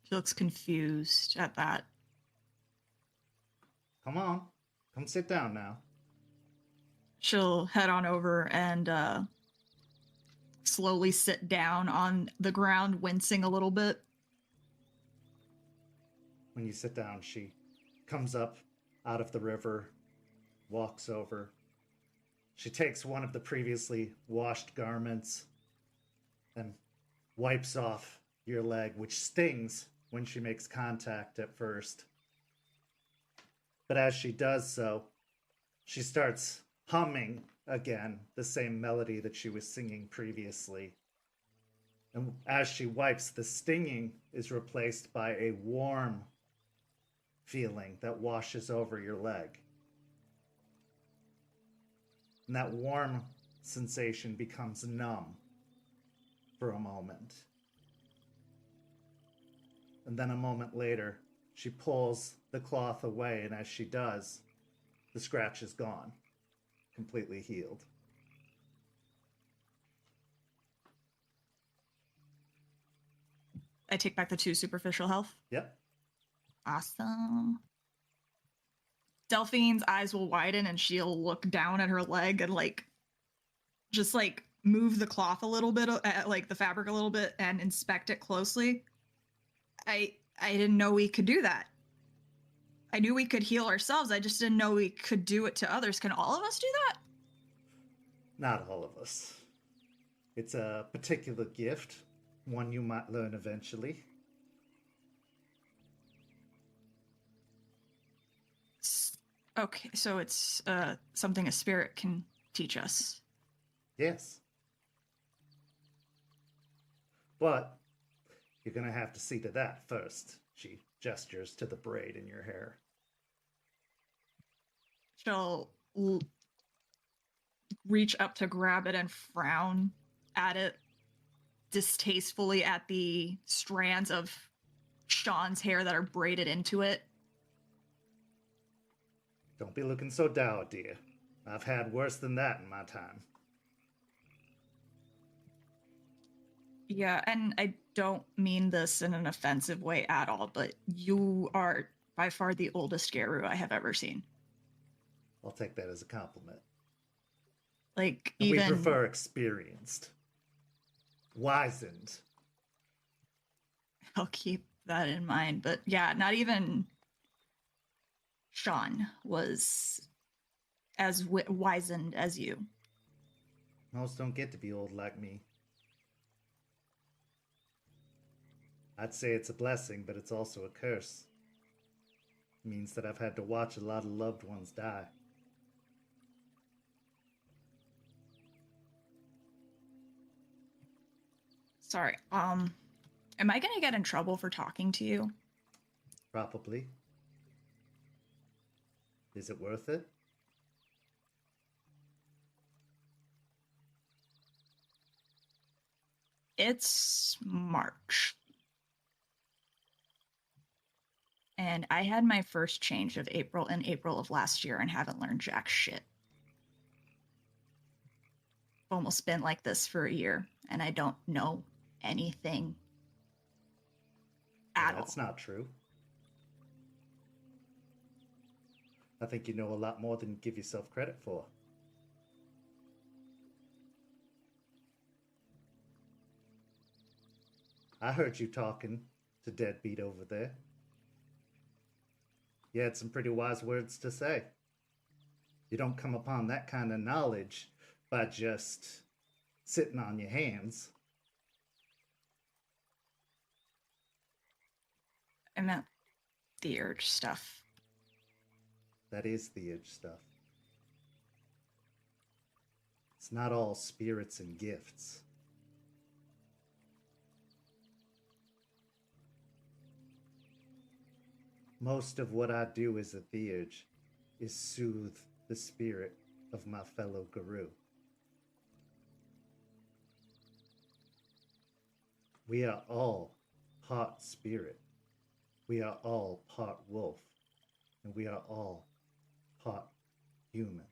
She looks confused at that. Come on, come sit down now. She'll head on over and slowly sit down on the ground, wincing a little bit. When you sit down, she comes up out of the river, walks over. She takes one of the previously washed garments and wipes off your leg, which stings when she makes contact at first. But as she does so, she starts humming again the same melody that she was singing previously. And as she wipes, the stinging is replaced by a warm feeling that washes over your leg. And that warm sensation becomes numb for a moment. And then a moment later, she pulls the cloth away, and as she does, the scratch is gone, completely healed. I take back the 2 superficial health. Yep. Awesome. Delphine's eyes will widen and she'll look down at her leg and just move the cloth a little bit, like the fabric a little bit, and inspect it closely. I didn't know we could do that. I knew we could heal ourselves. I just didn't know we could do it to others. Can all of us do that? Not all of us. It's a particular gift, one you might learn eventually. Okay, so it's something a spirit can teach us. Yes. But you're going to have to see to that first. She gestures to the braid in your hair. She'll reach up to grab it and frown at it distastefully at the strands of Sean's hair that are braided into it. Don't be looking so dour, dear. I've had worse than that in my time. Yeah, and I don't mean this in an offensive way at all, but you are by far the oldest Garu I have ever seen. I'll take that as a compliment. Like, and even... we prefer experienced. Wizened. I'll keep that in mind, but yeah, not even Sean was as wizened as you. Most don't get to be old like me. I'd say it's a blessing, but it's also a curse. It means that I've had to watch a lot of loved ones die. Sorry, am I gonna get in trouble for talking to you? Probably. Is it worth it? It's March. And I had my first change of April in April of last year and haven't learned jack shit. I've almost been like this for a year, and I don't know anything at all. That's not true. I think you know a lot more than you give yourself credit for. I heard you talking to Deadbeat over there. You had some pretty wise words to say. You don't come upon that kind of knowledge by just sitting on your hands. I meant Theurge stuff. That is Theurge stuff. It's not all spirits and gifts. Most of what I do as a Theurge is soothe the spirit of my fellow Guru. We are all part spirit. We are all part wolf. And we are all part human.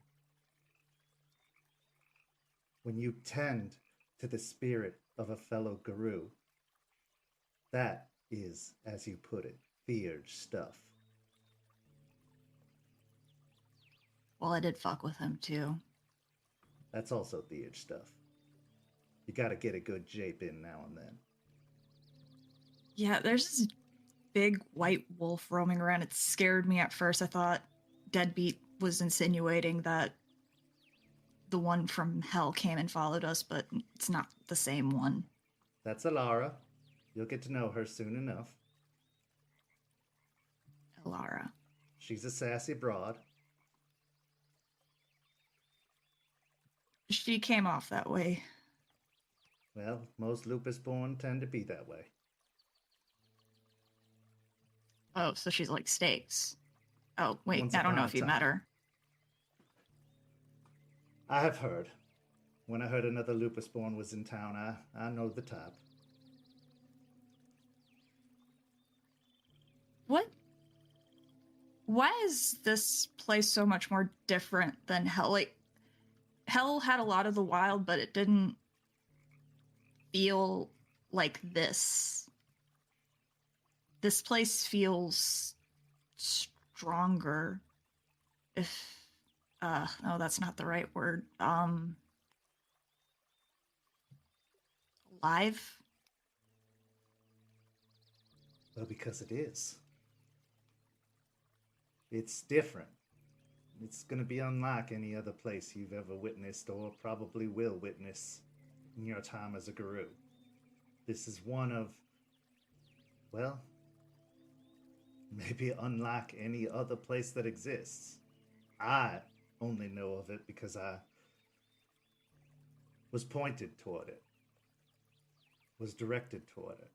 When you tend to the spirit of a fellow Guru, that is, as you put it, Theurge stuff. Well, I did fuck with him too. That's also Theurge stuff. You gotta get a good jape in now and then. Yeah, there's this big white wolf roaming around. It scared me at first. I thought Deadbeat was insinuating that the one from hell came and followed us, but it's not the same one. That's Alara. You'll get to know her soon enough. Alara. She's a sassy broad. She came off that way. Well, most lupus-born tend to be that way. Oh, so she's like Stakes. Oh, wait, Once I don't know upon if a you met time. her. I have heard. When I heard another lupus-born was in town, I know the type. What? Why is this place so much more different than Hell? Like, Hell had a lot of the wild, but it didn't feel like this. This place feels stronger. If, no, that's not the right word. Alive? Well, because it is. It's different. It's going to be unlike any other place you've ever witnessed or probably will witness in your time as a Guru. This is one of, well, maybe unlike any other place that exists. I only know of it because I was pointed toward it, was directed toward it.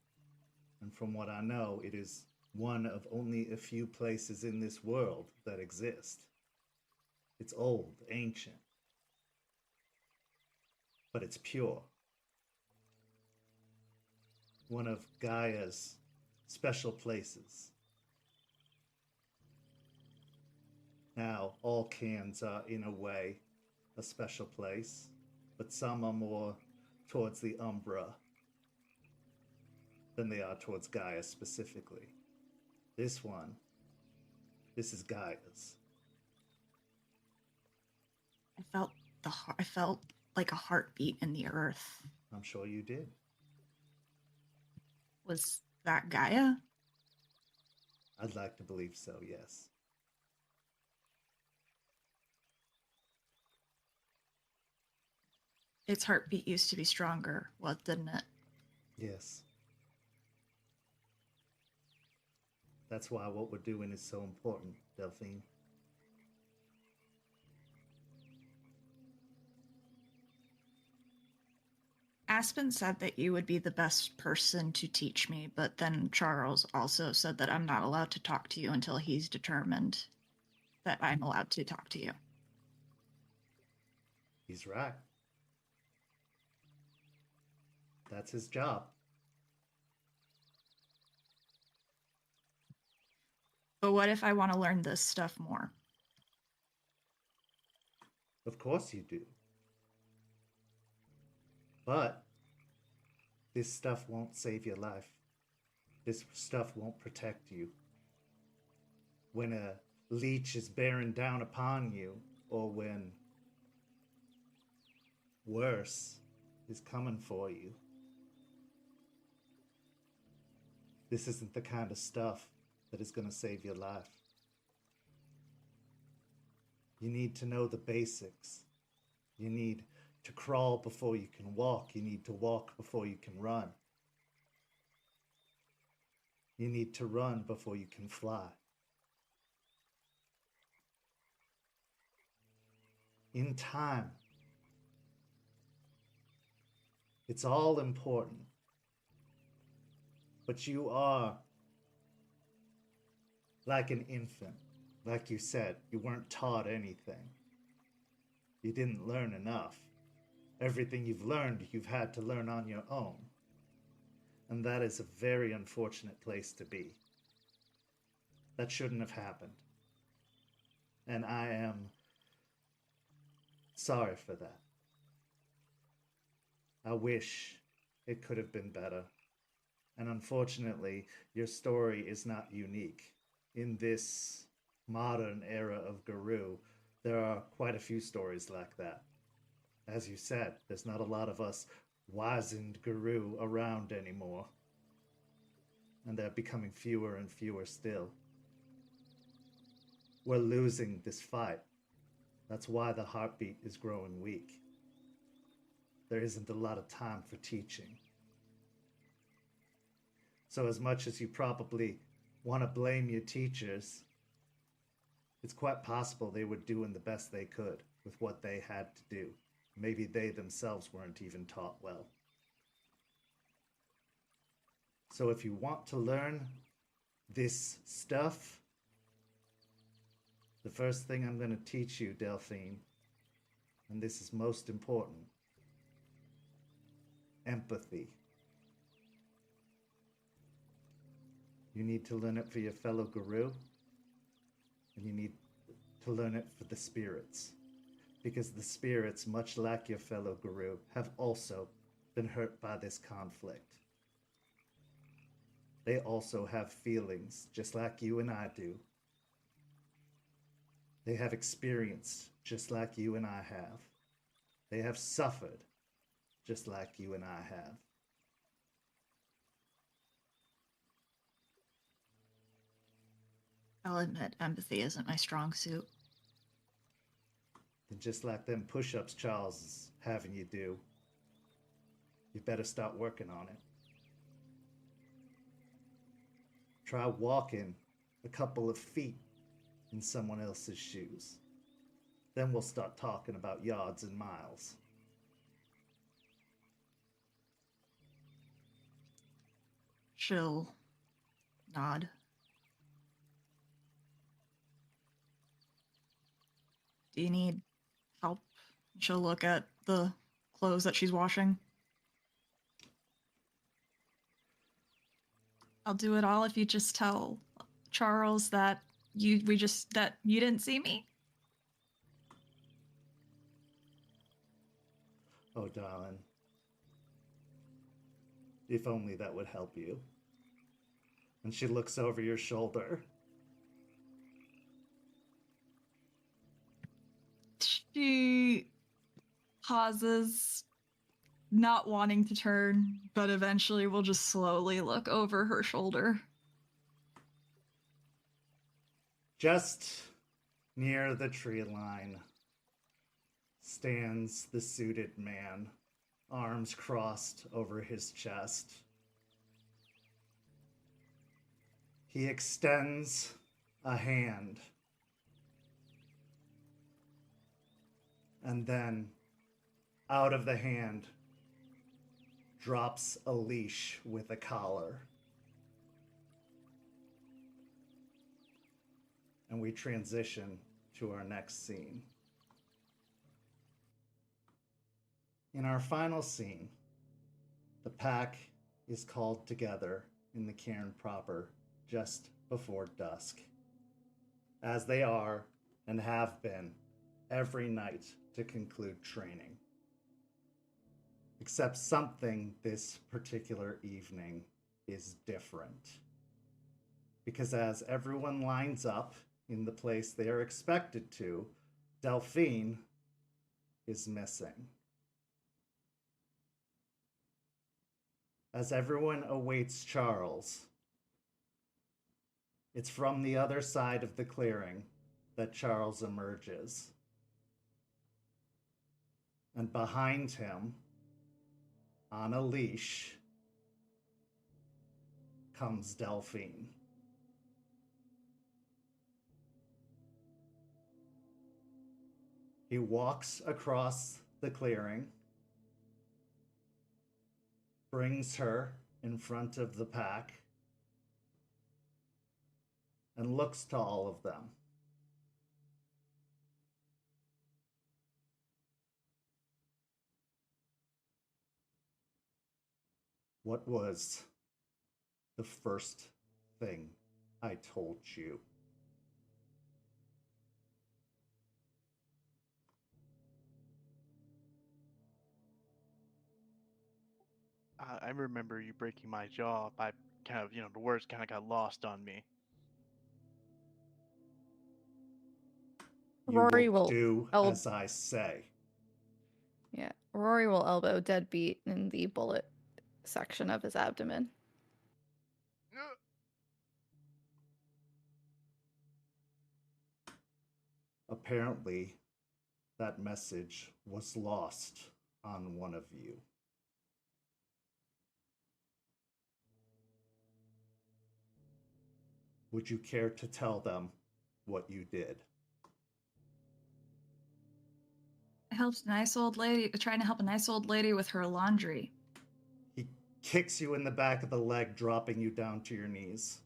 And from what I know, it is one of only a few places in this world that exist. It's old, ancient, but it's pure. One of Gaia's special places. Now, all cans are, in a way, a special place, but some are more towards the Umbra than they are towards Gaia specifically. This is Gaia's. I felt like a heartbeat in the earth. I'm sure you did. Was that Gaia? I'd like to believe so, yes. Its heartbeat used to be stronger, well, didn't it? Yes. That's why what we're doing is so important, Delphine. Aspen said that you would be the best person to teach me, but then Charles also said that I'm not allowed to talk to you until he's determined that I'm allowed to talk to you. He's right. That's his job. But what if I want to learn this stuff more? Of course you do. But this stuff won't save your life. This stuff won't protect you. When a leech is bearing down upon you, or when worse is coming for you, this isn't the kind of stuff that is going to save your life. You need to know the basics. You need to crawl before you can walk. You need to walk before you can run. You need to run before you can fly. In time, it's all important. But you are like an infant. Like you said, you weren't taught anything. You didn't learn enough. Everything you've learned, you've had to learn on your own. And that is a very unfortunate place to be. That shouldn't have happened. And I am sorry for that. I wish it could have been better. And unfortunately, your story is not unique. In this modern era of Garou, there are quite a few stories like that. As you said, there's not a lot of us wizened Garou around anymore. And they're becoming fewer and fewer still. We're losing this fight. That's why the heartbeat is growing weak. There isn't a lot of time for teaching. So as much as you probably want to blame your teachers, it's quite possible they were doing the best they could with what they had to do. Maybe they themselves weren't even taught well. So if you want to learn this stuff, the first thing I'm going to teach you, Delphine, and this is most important, empathy. You need to learn it for your fellow Garou, and you need to learn it for the spirits. Because the spirits, much like your fellow Garou, have also been hurt by this conflict. They also have feelings, just like you and I do. They have experienced, just like you and I have. They have suffered, just like you and I have. I'll admit, empathy isn't my strong suit. And just like them push-ups Charles is having you do, you better start working on it. Try walking a couple of feet in someone else's shoes. Then we'll start talking about yards and miles. She'll nod. Do you need help? She'll look at the clothes that she's washing. I'll do it all if you just tell Charles that you didn't see me. Oh, darling. If only that would help you. And she looks over your shoulder. She pauses, not wanting to turn, but eventually will just slowly look over her shoulder. Just near the tree line stands the suited man, arms crossed over his chest. He extends a hand. And then, out of the hand, drops a leash with a collar. And we transition to our next scene. In our final scene, the pack is called together in the cairn proper just before dusk, as they are and have been every night to conclude training. Except something this particular evening is different. Because as everyone lines up in the place they are expected to, Delphine is missing. As everyone awaits Charles, it's from the other side of the clearing that Charles emerges. And behind him, on a leash, comes Delphine. He walks across the clearing, brings her in front of the pack, and looks to all of them. What was the first thing I told you? I remember you breaking my jaw. I kind of, the words kind of got lost on me. You Rory will will do el- as I say. Yeah, Rory will elbow Deadbeat in the bullet section of his abdomen. Apparently, that message was lost on one of you. Would you care to tell them what you did? I helped a nice old lady, trying to help a nice old lady with her laundry. He kicks you in the back of the leg, dropping you down to your knees.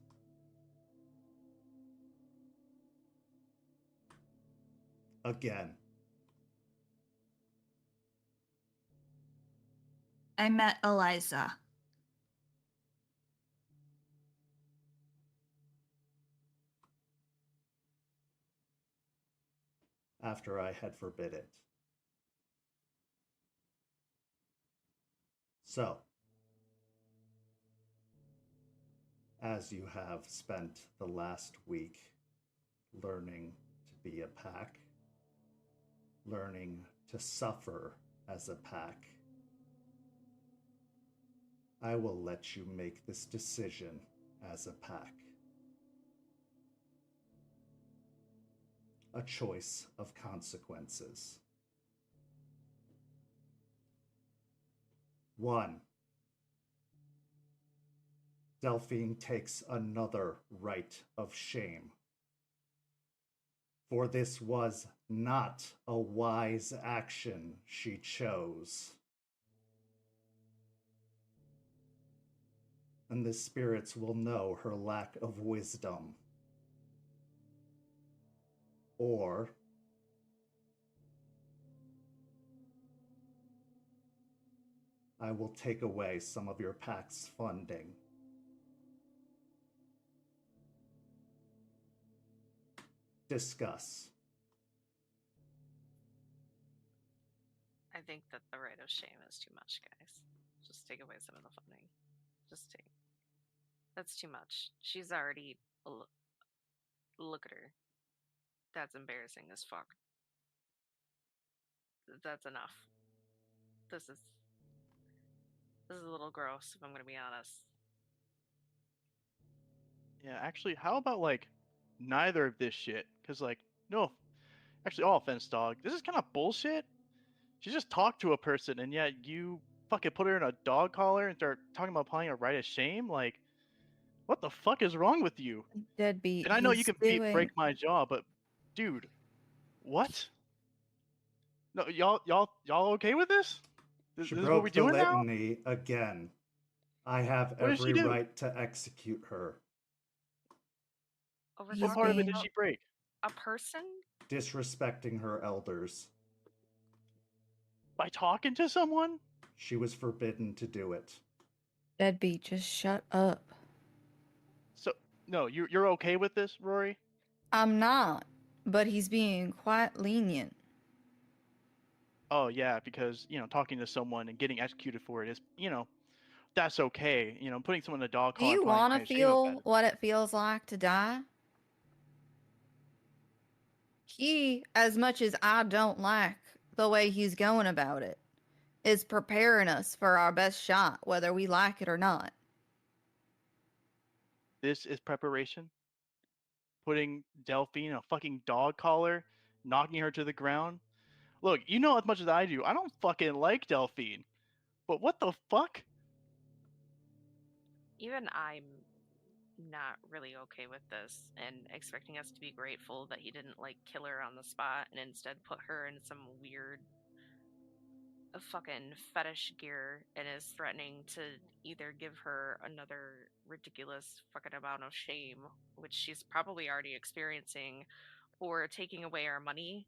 Again. I met Eliza. After I had forbid it. So, as you have spent the last week learning to be a pack, learning to suffer as a pack, I will let you make this decision as a pack. A choice of consequences. 1. Delphine takes another rite of shame. For this was not a wise action she chose. And the spirits will know her lack of wisdom. Or I will take away some of your pack's funding. Discuss. I think that the rite of shame is too much, guys. Just take away some of the funding. Just take. That's too much. She's already. Look at her. That's embarrassing as fuck. That's enough. This is a little gross, if I'm gonna be honest. Yeah, actually, how about like neither of this shit? Because like, no, actually, all offense, dog. This is kind of bullshit. She just talked to a person, and yet you fucking put her in a dog collar and start talking about applying a rite of shame. Like, what the fuck is wrong with you? Deadbeat. And I know you he's can break my jaw, but dude, what? No, y'all okay with this? She This is what we're broke the doing now? litany again. I have What did she every do? right to execute her. Over He's What part of it talking did being- she break? a person? Disrespecting her elders. By talking to someone? She was forbidden to do it. Deadbeat, just shut up. So no, you're okay with this, Rory? I'm not, but he's being quite lenient. Oh yeah, because talking to someone and getting executed for it is that's okay. Putting someone in a dog Do collar. you want to to feel what it feels like to die? He, as much as I don't like the way he's going about it, is preparing us for our best shot, whether we like it or not. This is preparation. Putting Delphine in a fucking dog collar, knocking her to the ground. Look, you know as much as I do. I don't fucking like Delphine. But what the fuck? Even I'm not really okay with this and expecting us to be grateful that he didn't like kill her on the spot and instead put her in some weird fucking fetish gear and is threatening to either give her another ridiculous fucking amount of shame, which she's probably already experiencing, or taking away our money.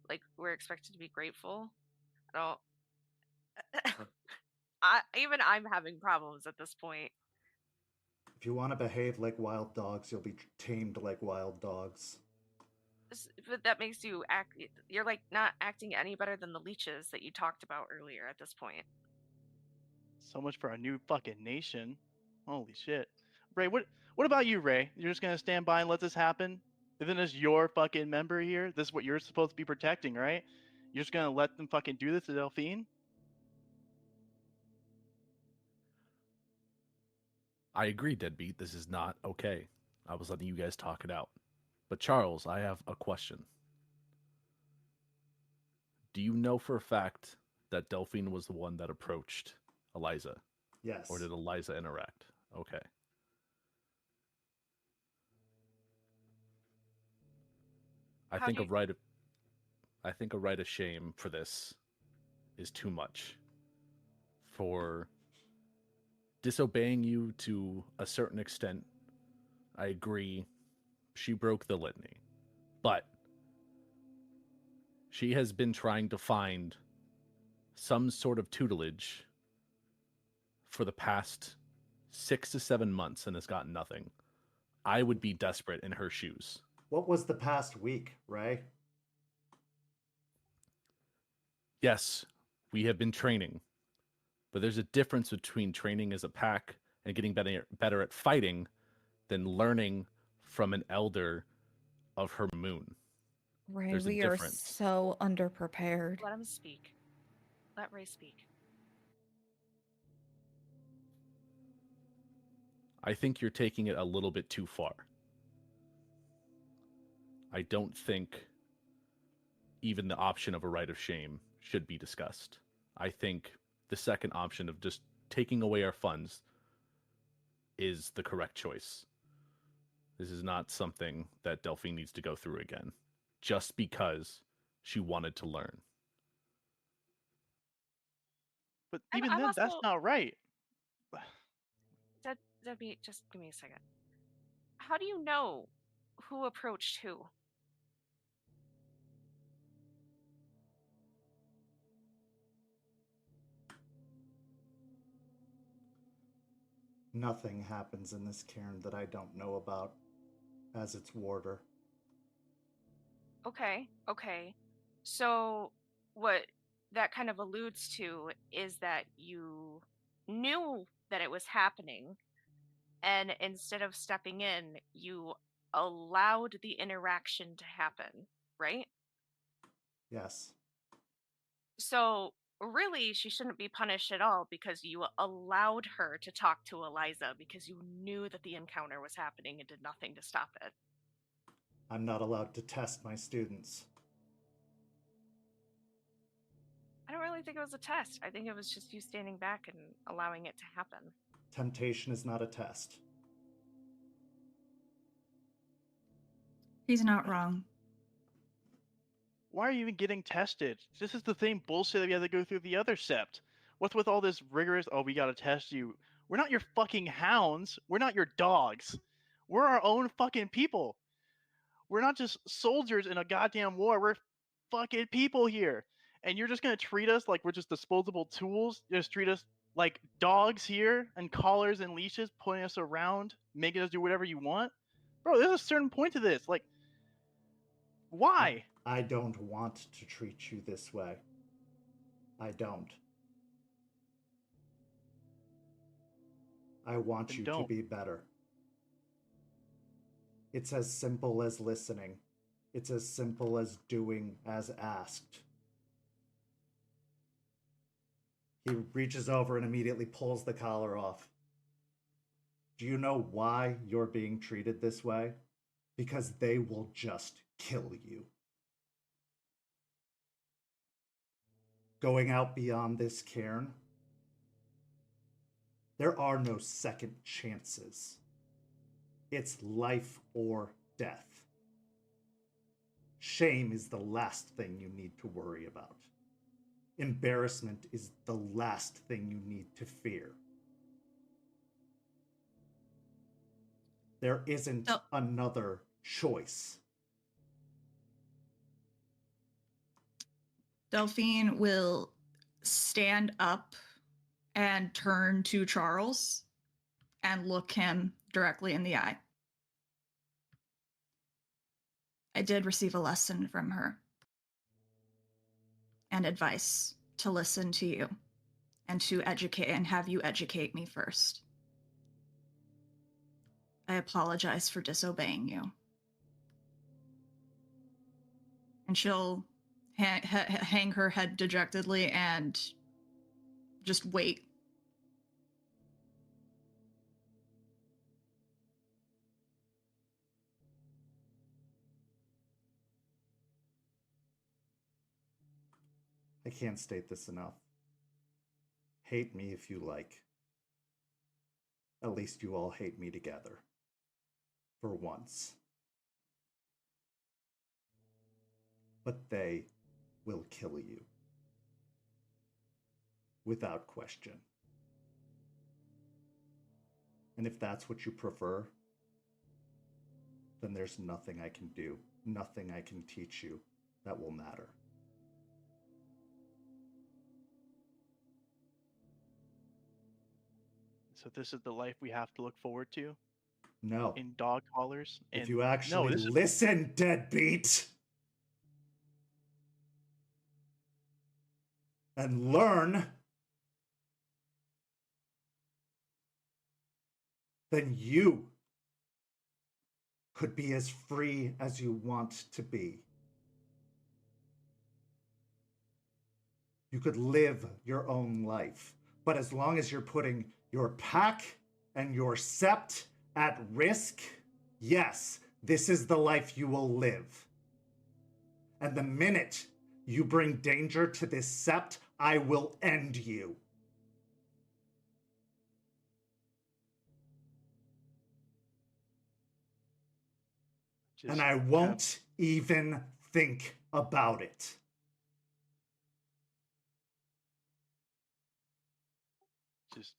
Like, we're expected to be grateful. I don't. I'm having problems at this point. If you want to behave like wild dogs, you'll be tamed like wild dogs. But that makes you act. You're like not acting any better than the leeches that you talked about earlier at this point. So much for a new fucking nation. Holy shit. Ray, what about you, Ray? You're just gonna stand by and let this happen? Isn't this your fucking member here? This is what you're supposed to be protecting, right? You're just gonna let them fucking do this to Delphine? I agree, Deadbeat. This is not okay. I was letting you guys talk it out. But Charles, I have a question. Do you know for a fact that Delphine was the one that approached Eliza? Yes. Or did Eliza interact? Okay. I think a rite of shame for this is too much. For disobeying you to a certain extent, I agree. She broke the litany. But she has been trying to find some sort of tutelage for the past 6 to 7 months and has gotten nothing. I would be desperate in her shoes. What was the past week, Ray? Yes, we have been training, but there's a difference between training as a pack and getting better at fighting than learning from an elder of her moon. Ray, There's a we are difference. so underprepared. Let him speak. Let Ray speak. I think you're taking it a little bit too far. I don't think even the option of a rite of shame should be discussed. I think the second option of just taking away our funds is the correct choice. This is not something that Delphine needs to go through again, just because she wanted to learn. But even then, also, that's not right. Debbie, just give me a second. How do you know who approached who? Nothing happens in this cairn that I don't know about as its warder. Okay. So what that kind of alludes to is that you knew that it was happening, and instead of stepping in, you allowed the interaction to happen, right? Yes. So really, she shouldn't be punished at all because you allowed her to talk to Eliza because you knew that the encounter was happening and did nothing to stop it. I'm not allowed to test my students. I don't really think it was a test. I think it was just you standing back and allowing it to happen. Temptation is not a test. He's not wrong. Why are you even getting tested? This is the same bullshit that we had to go through the other Sept. What's with all this rigorous, oh, we gotta test you? We're not your fucking hounds. We're not your dogs. We're our own fucking people. We're not just soldiers in a goddamn war. We're fucking people here. And you're just gonna treat us like we're just disposable tools? You just treat us like dogs here and collars and leashes, pulling us around, making us do whatever you want? Bro, there's a certain point to this. Like, why? I don't want to treat you this way. I don't. I want Then you don't. to be better. It's as simple as listening. It's as simple as doing as asked. He reaches over and immediately pulls the collar off. Do you know why you're being treated this way? Because they will just kill you. going out beyond this cairn, there are no second chances. It's life or death. Shame is the last thing you need to worry about. Embarrassment is the last thing you need to fear. There isn't another choice. Delphine will stand up and turn to Charles and look him directly in the eye. I did receive a lesson from her and advice to listen to you and to educate and have you educate me first. I apologize for disobeying you. And she'll hang her head dejectedly and just wait. I can't state this enough. Hate me if you like. At least you all hate me together. For once. But they will kill you. Without question. And if that's what you prefer, then there's nothing I can do, nothing I can teach you that will matter. So this is the life we have to look forward to? No. In dog collars? If you actually listen, Deadbeat, and learn, then you could be as free as you want to be. You could live your own life. But as long as you're putting your pack and your Sept at risk, yes, this is the life you will live. And the minute you bring danger to this Sept, I will end you. And I won't even think about it. Just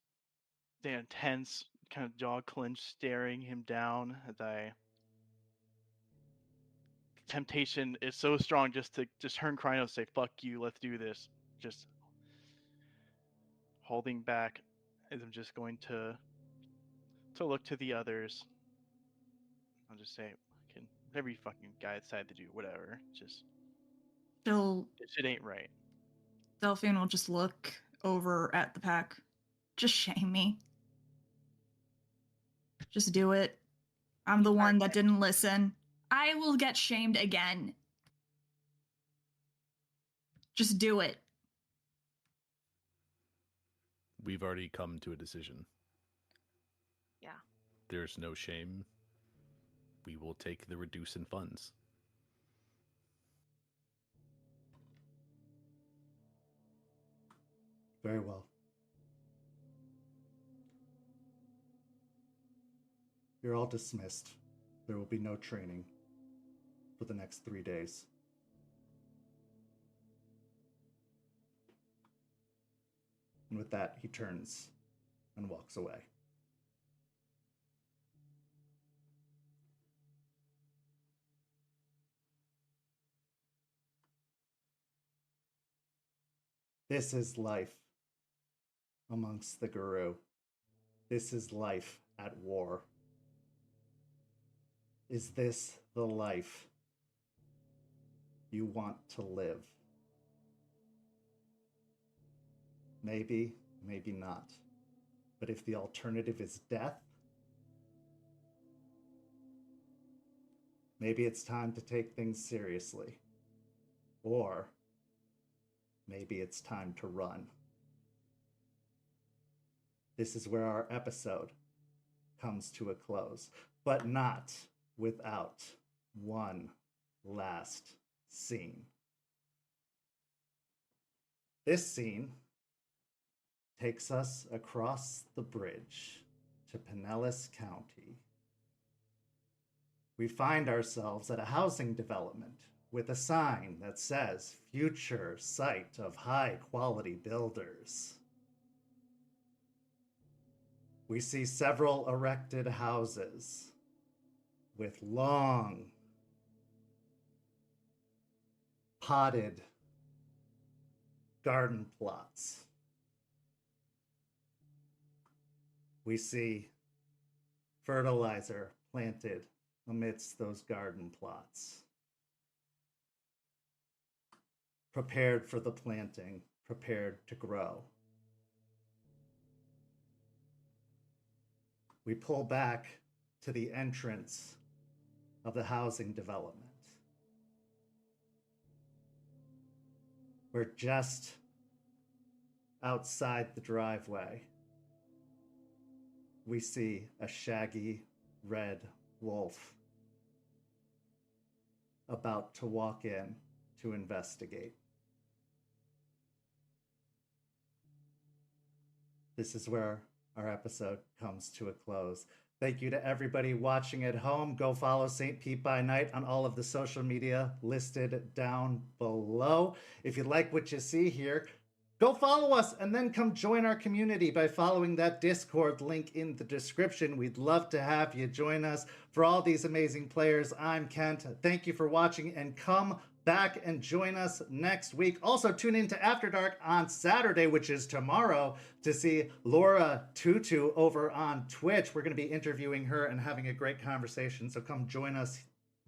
stand tense, kind of jaw clenched, staring him down as temptation is so strong just to turn crying and say, fuck you, let's do this. Just holding back as I'm just going to look to the others. I'll just say, whatever you fucking guys decide to do, whatever. Just it ain't right. Delphine will just look over at the pack. Just shame me. Just do it. I'm the one that didn't listen. I will get shamed again. Just do it. We've already come to a decision. Yeah. There's no shame. We will take the reduce in funds. Very well. You're all dismissed. There will be no training for the next 3 days. And with that, he turns and walks away. This is life amongst the Guru. This is life at war. Is this the life you want to live? Maybe, maybe not. But if the alternative is death, maybe it's time to take things seriously. Or maybe it's time to run. This is where our episode comes to a close, but not without one last scene. This scene takes us across the bridge to Pinellas County. We find ourselves at a housing development with a sign that says future site of high quality builders. We see several erected houses with long, potted garden plots. We see fertilizer planted amidst those garden plots. Prepared for the planting, prepared to grow. We pull back to the entrance of the housing development. We're just outside the driveway. We see a shaggy red wolf about to walk in to investigate. This is where our episode comes to a close. Thank you to everybody watching at home. Go follow St. Pete by Night on all of the social media listed down below. If you like what you see here, go follow us and then come join our community by following that Discord link in the description. We'd love to have you join us. For all these amazing players, I'm Kent. Thank you for watching and come back and join us next week. Also tune in to After Dark on Saturday, which is tomorrow, to see Laura Tutu over on Twitch. We're going to be interviewing her and having a great conversation, so come join us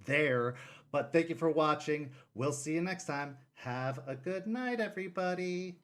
there. But thank you for watching. We'll see you next time. Have a good night, everybody.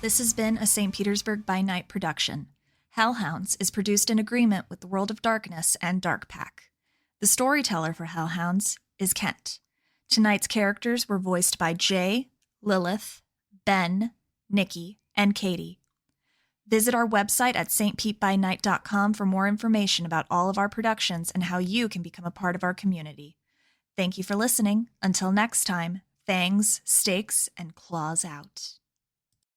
This has been a St. Petersburg by Night production. Hounds is produced in agreement with the World of Darkness and Dark Pack. The storyteller for Hounds is Kent. Tonight's characters were voiced by Jay, Lilith, Ben, Nikki, and Caity. Visit our website at stpetebynight.com for more information about all of our productions and how you can become a part of our community. Thank you for listening. Until next time, fangs, stakes, and claws out.